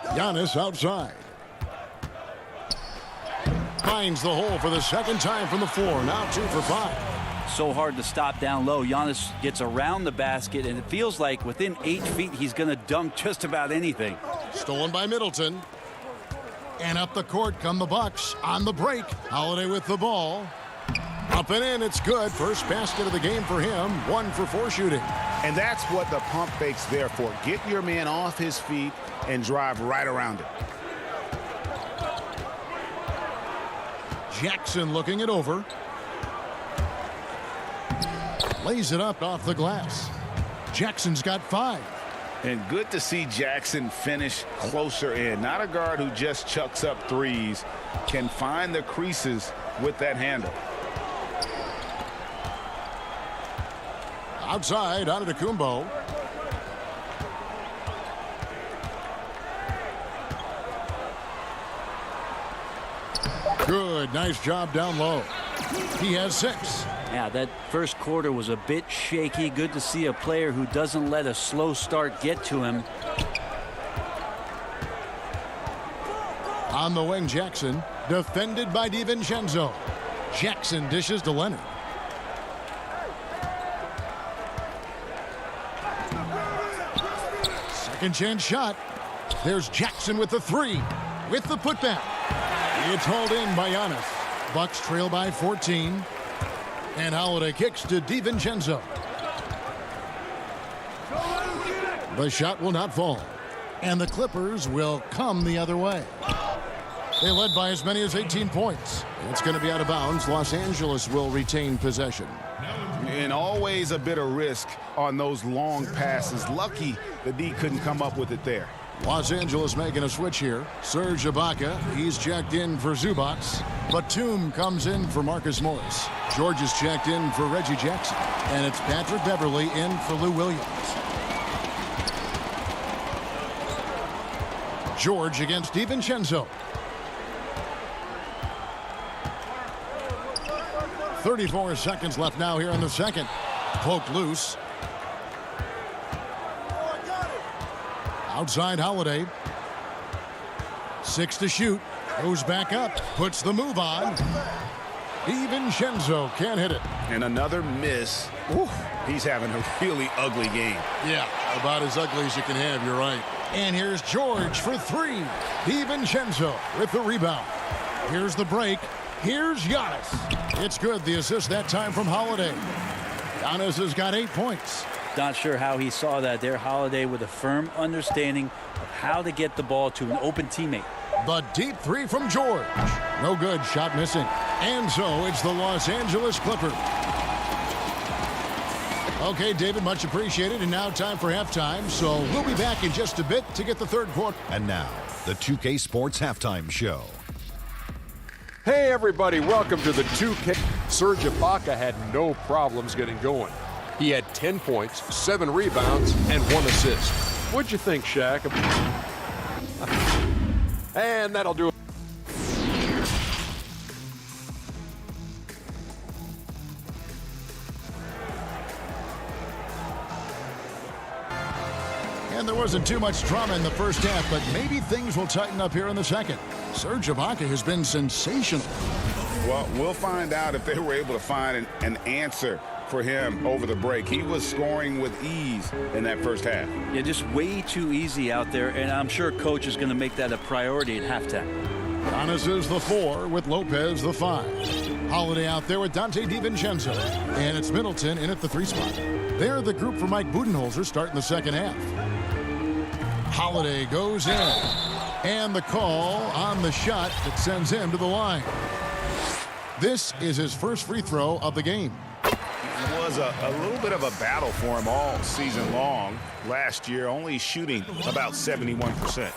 Giannis outside. Finds the hole for the second time from the floor. Now 2 for 5. So hard to stop down low. Giannis gets around the basket, and it feels like within 8 feet he's going to dunk just about anything. Stolen by Middleton. And up the court come the Bucks on the break. Holiday with the ball. Up and in, it's good. First basket of the game for him. 1 for 4 shooting. And that's what the pump fake's there for. Get your man off his feet and drive right around it. Jackson looking it over. Lays it up off the glass. Jackson's got 5. And good to see Jackson finish closer in. Not a guard who just chucks up threes. Can find the creases with that handle. Outside, Antetokounmpo. Good, nice job down low. He has 6. Yeah, that first quarter was a bit shaky. Good to see a player who doesn't let a slow start get to him. On the wing, Jackson, defended by DiVincenzo. Jackson dishes to Leonard. Second chance shot. There's Jackson with the 3. With the putback. It's hauled in by Giannis. Bucks trail by 14. And Holiday kicks to DiVincenzo. The shot will not fall. And the Clippers will come the other way. They led by as many as 18 points. It's going to be out of bounds. Los Angeles will retain possession. And always a bit of risk on those long passes. Lucky the D couldn't come up with it there. Los Angeles making a switch here. Serge Ibaka, he's checked in for Zubac. Batum comes in for Marcus Morris. George is checked in for Reggie Jackson. And it's Patrick Beverley in for Lou Williams. George against DiVincenzo. 34 seconds left now here in the second. Poked loose. Outside Holiday. 6 to shoot. Goes back up. Puts the move on. DiVincenzo can't hit it. And another miss. Ooh, he's having a really ugly game. Yeah, about as ugly as you can have, you're right. And here's George for 3. DiVincenzo with the rebound. Here's the break. Here's Giannis. It's good. The assist that time from Holiday. Giannis has got 8 points. Not sure how he saw that there. Holiday with a firm understanding of how to get the ball to an open teammate. The deep three from George. No good. Shot missing. And so it's the Los Angeles Clippers. Okay, David, much appreciated. And now time for halftime. So we'll be back in just a bit to get the third quarter. And now, the 2K Sports Halftime Show. Hey, everybody. Welcome to the 2K. Serge Ibaka had no problems getting going. He had 10 points, 7 rebounds, and 1 assist. What'd you think, Shaq? And that'll do it. And there wasn't too much drama in the first half, but maybe things will tighten up here in the second. Serge Ibaka has been sensational. Well, we'll find out if they were able to find an answer for him over the break. He was scoring with ease in that first half. Yeah, just way too easy out there, and I'm sure coach is going to make that a priority at halftime. Giannis is the 4 with Lopez the 5. Holiday out there with Dante DiVincenzo. And it's Middleton in at the 3 spot. They're the group for Mike Budenholzer starting the second half. Holiday goes in. And the call on the shot that sends him to the line. This is his first free throw of the game. It was a little bit of a battle for him all season long. Last year, only shooting about 71%.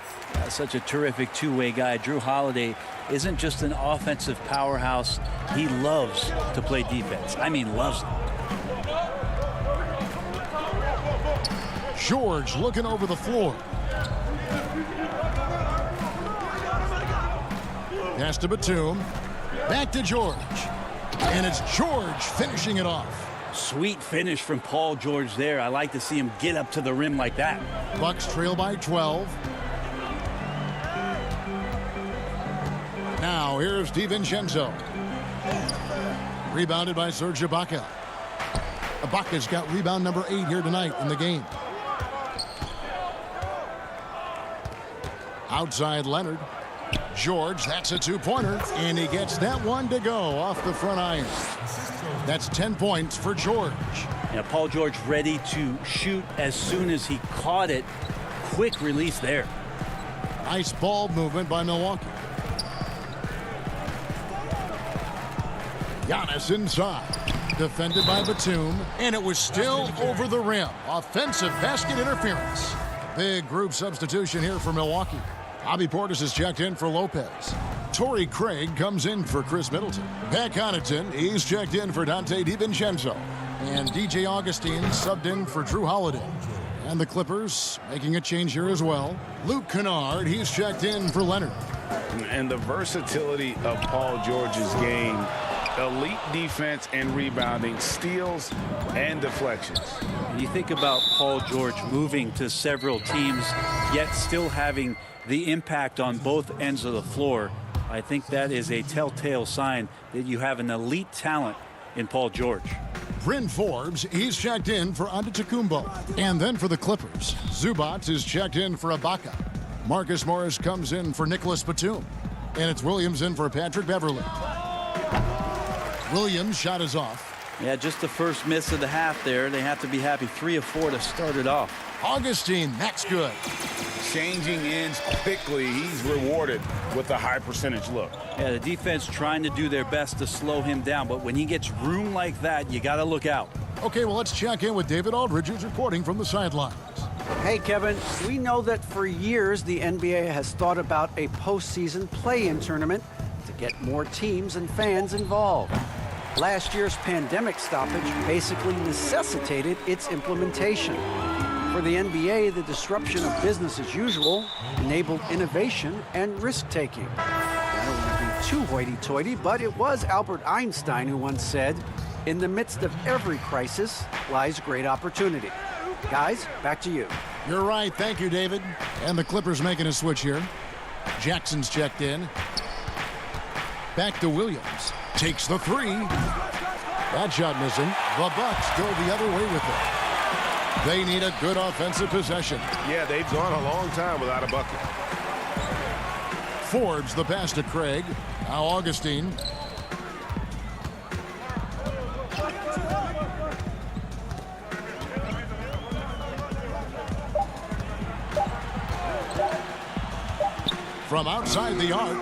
Such a terrific two-way guy. Drew Holiday isn't just an offensive powerhouse. He loves to play defense. I mean, loves it. George looking over the floor. Pass to Batum. Back to George. And it's George finishing it off. Sweet finish from Paul George there. I like to see him get up to the rim like that. Bucks trail by 12. Now here's DiVincenzo. Rebounded by Serge Ibaka. Ibaka's got rebound number 8 here tonight in the game. Outside Leonard. George, that's a 2-pointer, and he gets that one to go off the front iron. That's 10 points for George. Yeah, Paul George ready to shoot as soon as he caught it. Quick release there. Nice ball movement by Milwaukee. Giannis inside. Defended by Batum, and it was still over the rim. Offensive basket interference. Big group substitution here for Milwaukee. Bobby Portis is checked in for Lopez. Torrey Craig comes in for Chris Middleton. Pat Connaughton, he's checked in for Dante DiVincenzo. And DJ Augustine subbed in for Drew Holiday. And the Clippers making a change here as well. Luke Kennard, he's checked in for Leonard. And the versatility of Paul George's game. Elite defense and rebounding, steals and deflections. You think about Paul George moving to several teams, yet still having the impact on both ends of the floor. I think that is a telltale sign that you have an elite talent in Paul George. Bryn Forbes, he's checked in for Antetokounmpo. And then for the Clippers, Zubac is checked in for Ibaka. Marcus Morris comes in for Nicholas Batum. And it's Williams in for Patrick Beverley. Williams' shot is off. Yeah, just the first miss of the half there. They have to be happy. 3 of 4 to start it off. Augustine, that's good. Changing ends quickly. He's rewarded with a high percentage look. Yeah, the defense trying to do their best to slow him down, but when he gets room like that, you got to look out. Okay, well, let's check in with David Aldridge, who's reporting from the sidelines. Hey, Kevin, we know that for years the NBA has thought about a postseason play-in tournament to get more teams and fans involved. Last year's pandemic stoppage basically necessitated its implementation. For the NBA, the disruption of business as usual enabled innovation and risk-taking. I don't want to be too hoity-toity, but it was Albert Einstein who once said, "In the midst of every crisis lies great opportunity." Guys, back to you. You're right. Thank you, David. And the Clippers making a switch here. Jackson's checked in. Back to Williams. Takes the 3. That shot missing. The Bucks go the other way with it. They need a good offensive possession. Yeah, they've gone a long time without a bucket. Forbes the pass to Craig. Now Augustine. from outside the arc.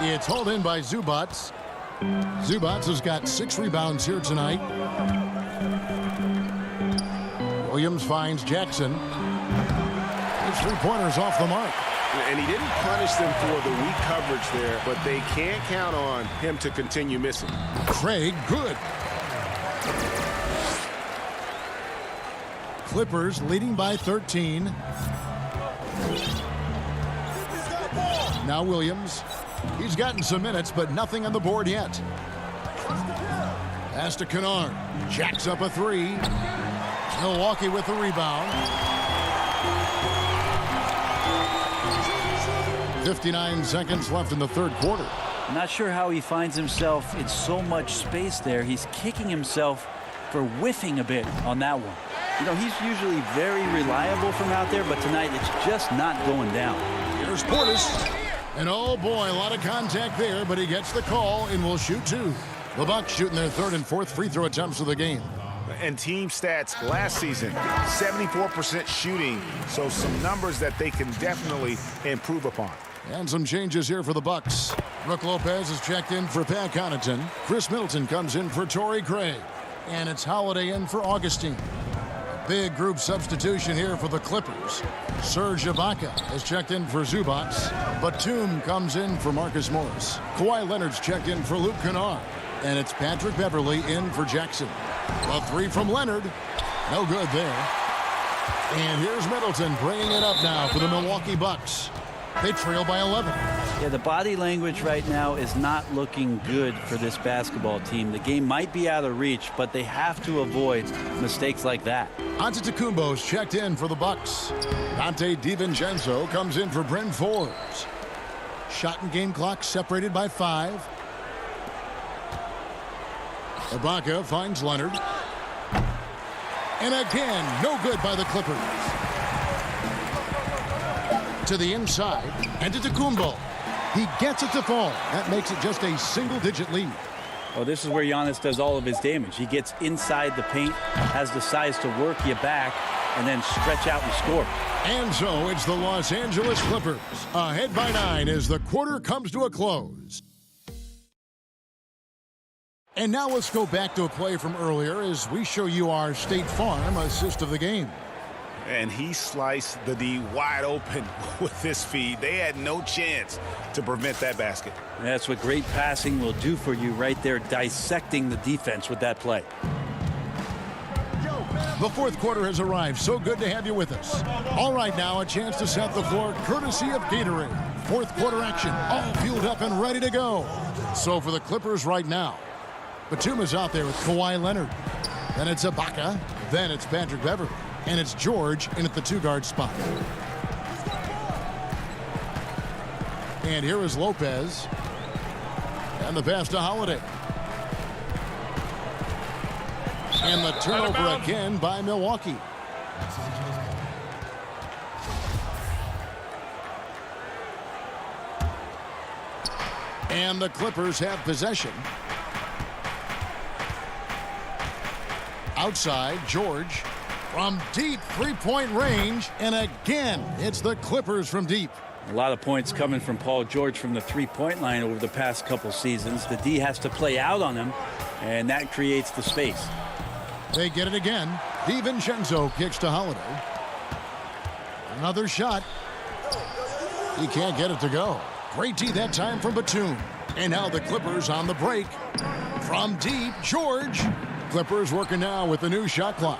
It's hauled in by Zubats. Zubats has got 6 rebounds here tonight. Williams finds Jackson. His 3-pointers off the mark. And he didn't punish them for the weak coverage there, but they can't count on him to continue missing. Craig, good. Clippers leading by 13. Now Williams. He's gotten some minutes, but nothing on the board yet. Pass to Kennard. Jacks up a 3. Milwaukee with the rebound. 59 seconds left in the third quarter. Not sure how he finds himself in so much space there. He's kicking himself for whiffing a bit on that one. You know, he's usually very reliable from out there, but tonight it's just not going down. Here's Portis. And oh boy, a lot of contact there, but he gets the call and will shoot 2. The Bucks shooting their 3rd and 4th free throw attempts of the game. And team stats last season, 74% shooting, so some numbers that they can definitely improve upon. And some changes here for the Bucks. Brook Lopez is checked in for Pat Connaughton. Chris Middleton comes in for Torrey Craig. And it's Holiday in for Augustine. A big group substitution here for the Clippers. Serge Ibaka is checked in for Zubats. Batum comes in for Marcus Morris. Kawhi Leonard's checked in for Luke Kennard. And it's Patrick Beverley in for Jackson. A 3 from Leonard. No good there. And here's Middleton bringing it up now for the Milwaukee Bucks. They trail by 11. Yeah, the body language right now is not looking good for this basketball team. The game might be out of reach, but they have to avoid mistakes like that. Antetokounmpo's checked in for the Bucks. Dante DiVincenzo comes in for Bryn Forbes. Shot and game clock separated by 5. Ibaka finds Leonard. And again, no good by the Clippers. To the inside, Antetokounmpo. He gets it to fall. That makes it just a single-digit lead. Oh, this is where Giannis does all of his damage. He gets inside the paint, has the size to work you back, and then stretch out and score. And so it's the Los Angeles Clippers ahead by 9 as the quarter comes to a close. And now let's go back to a play from earlier as we show you our State Farm assist of the game. And he sliced the D wide open with this feed. They had no chance to prevent that basket. That's what great passing will do for you right there, dissecting the defense with that play. The fourth quarter has arrived. So good to have you with us. All right, now a chance to set the floor courtesy of Gatorade. Fourth quarter action, all fueled up and ready to go. So for the Clippers right now, Batum is out there with Kawhi Leonard. Then it's Ibaka. Then it's Patrick Beverley. And it's George in at the 2-guard spot. And here is Lopez. And the pass to Holiday. And the turnover again by Milwaukee. And the Clippers have possession. Outside, George. From deep three-point range, and again, it's the Clippers from deep. A lot of points coming from Paul George from the three-point line over the past couple seasons. The D has to play out on him, and that creates the space. They get it again. DiVincenzo kicks to Holiday. Another shot. He can't get it to go. Great D that time from Batum. And now the Clippers on the break. From deep, George. Clippers working now with the new shot clock.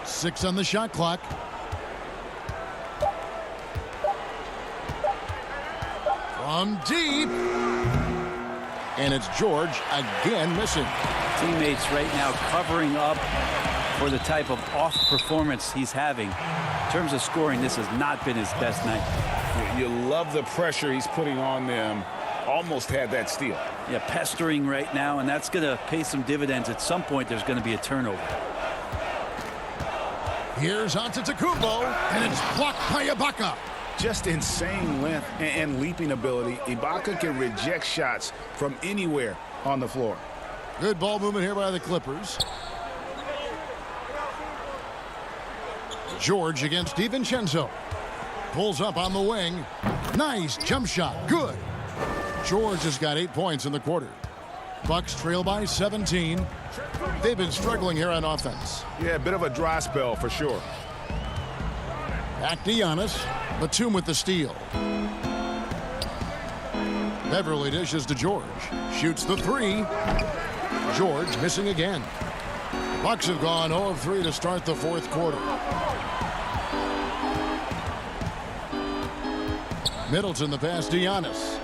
Six on the shot clock. From deep. And it's George again missing. Teammates right now covering up for the type of off performance he's having. In terms of scoring, this has not been his best night. You love the pressure he's putting on them. Almost had that steal. Yeah, pestering right now, and that's going to pay some dividends. At some point, there's going to be a turnover. Here's Antetokounmpo, and it's blocked by Ibaka. Just insane length and leaping ability. Ibaka can reject shots from anywhere on the floor. Good ball movement here by the Clippers. George against DiVincenzo. Pulls up on the wing. Nice jump shot. Good. George has got 8 points in the quarter. Bucks trail by 17. They've been struggling here on offense. Yeah, a bit of a dry spell for sure. Back to Giannis. Batum with the steal. Beverly dishes to George. Shoots the three. George missing again. Bucks have gone 0 of 3 to start the fourth quarter. Middleton the pass to Giannis.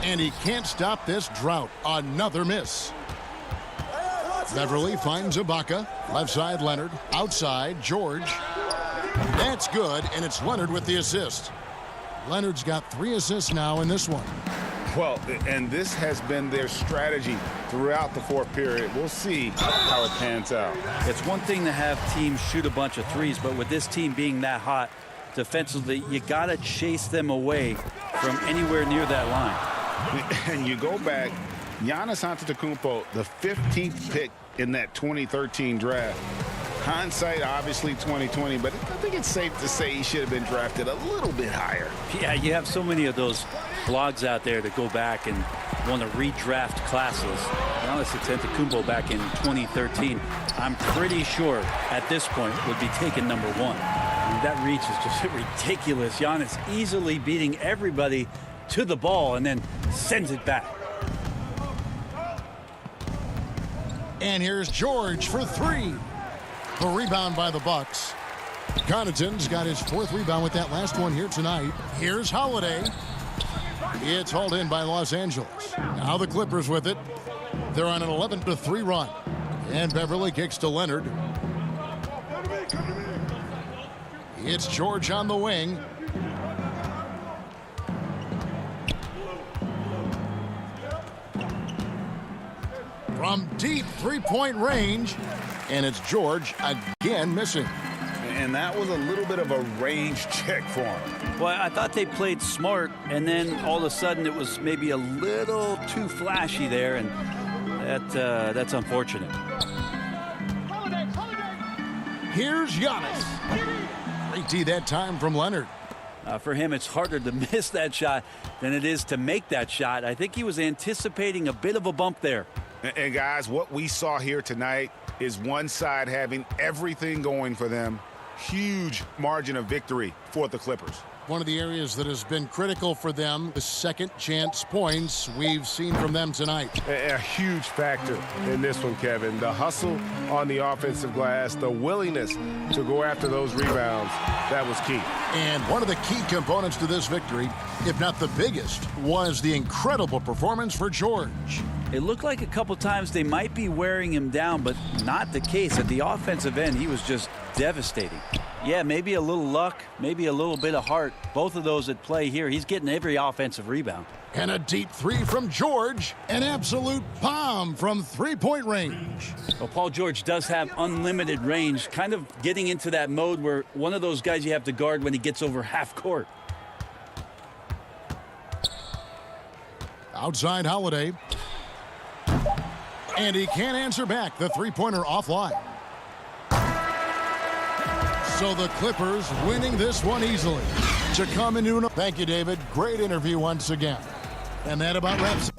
And he can't stop this drought. Another miss. Beverly finds Ibaka. Left side Leonard. Outside George. That's good, and it's Leonard with the assist. Leonard's got 3 assists now in this one. Well, and this has been their strategy throughout the fourth period. We'll see how it pans out. It's one thing to have teams shoot a bunch of threes, but with this team being that hot defensively, you got to chase them away from anywhere near that line. And you go back, Giannis Antetokounmpo, the 15th pick in that 2013 draft. Hindsight, obviously 2020, but I think it's safe to say he should have been drafted a little bit higher. Yeah, you have so many of those blogs out there to go back and want to redraft classes. Giannis Antetokounmpo back in 2013, I'm pretty sure at this point would be taken number 1. I mean, that reach is just ridiculous. Giannis easily beating everybody to the ball and then sends it back. And here's George for 3. The rebound by the Bucks. Connaughton's got his 4th rebound with that last one here tonight. Here's Holiday. It's hauled in by Los Angeles. Now the Clippers with it. They're on an 11-3 run. And Beverly kicks to Leonard. It's George on the wing. From deep 3-point range. And it's George again missing. And that was a little bit of a range check for him. Well, I thought they played smart, and then all of a sudden it was maybe a little too flashy there, and that's unfortunate. Here's Giannis. Great D that time from Leonard. For him, it's harder to miss that shot than it is to make that shot. I think he was anticipating a bit of a bump there. And guys, what we saw here tonight is one side having everything going for them. Huge margin of victory for the Clippers. One of the areas that has been critical for them, the second chance points we've seen from them tonight. A huge factor in this one, Kevin. The hustle on the offensive glass, the willingness to go after those rebounds, that was key. And one of the key components to this victory, if not the biggest, was the incredible performance for George. It looked like a couple times they might be wearing him down, but not the case. At the offensive end, he was just devastating. Yeah, maybe a little luck, maybe a little bit of heart. Both of those at play here. He's getting every offensive rebound. And a deep 3 from George. An absolute bomb from 3-point range. Well, Paul George does have unlimited range, kind of getting into that mode where one of those guys you have to guard when he gets over half court. Outside Holiday. And he can't answer back. The 3-pointer offline. So the Clippers winning this one easily. To come into an... Thank you, David. Great interview once again. And that about wraps